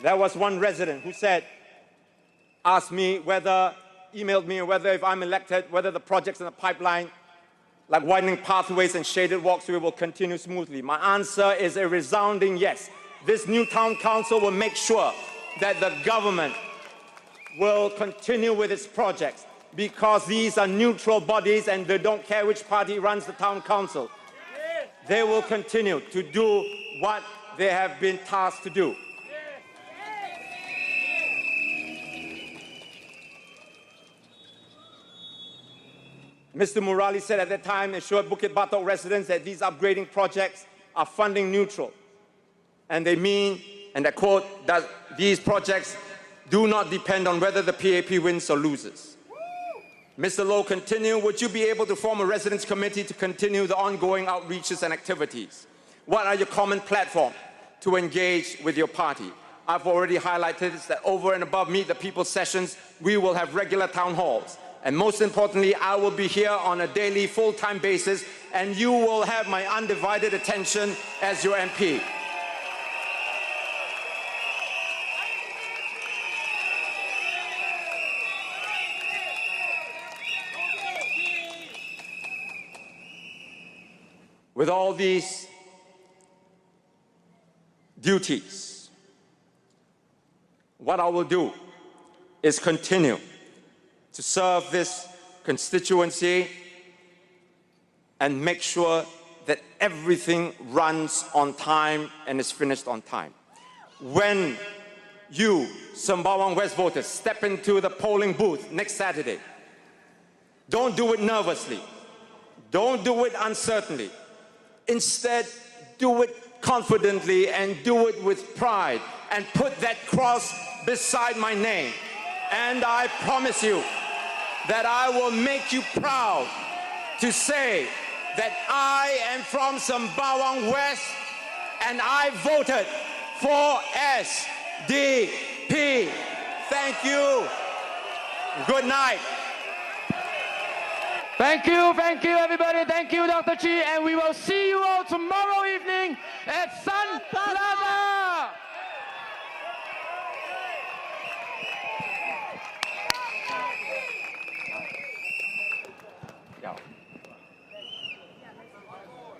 There was one resident who said, asked me whether, emailed me whether if I'm elected, whether the projects in the pipeline, like widening pathways and shaded walkways, will continue smoothly. My answer is a resounding yes. This new town council will make sure that the government will continue with its projects, because these are neutral bodies and they don't care which party runs the town council. They will continue to do what they have been tasked to do. Mr. Murali said at that time, assured Bukit Batok residents that these upgrading projects are funding neutral. And they mean, and I quote, that these projects do not depend on whether the PAP wins or loses. Mr. Low continued, would you be able to form a residents committee to continue the ongoing outreaches and activities? What are your common platforms to engage with your party? I've already highlighted that over and above Meet the People sessions, we will have regular town halls. And most importantly, I will be here on a daily, full-time basis, and you will have my undivided attention as your MP. With all these duties, what I will do is continue to serve this constituency and make sure that everything runs on time and is finished on time. When you, Sembawang West voters, step into the polling booth next Saturday, don't do it nervously. Don't do it uncertainly. Instead, do it confidently and do it with pride and put that cross beside my name. And I promise you that I will make you proud to say that I am from Sembawang West and I voted for SDP. Thank you. Good night. Thank you, everybody. Thank you, Dr. Chi. And we will see you all tomorrow evening at Sun Plaza.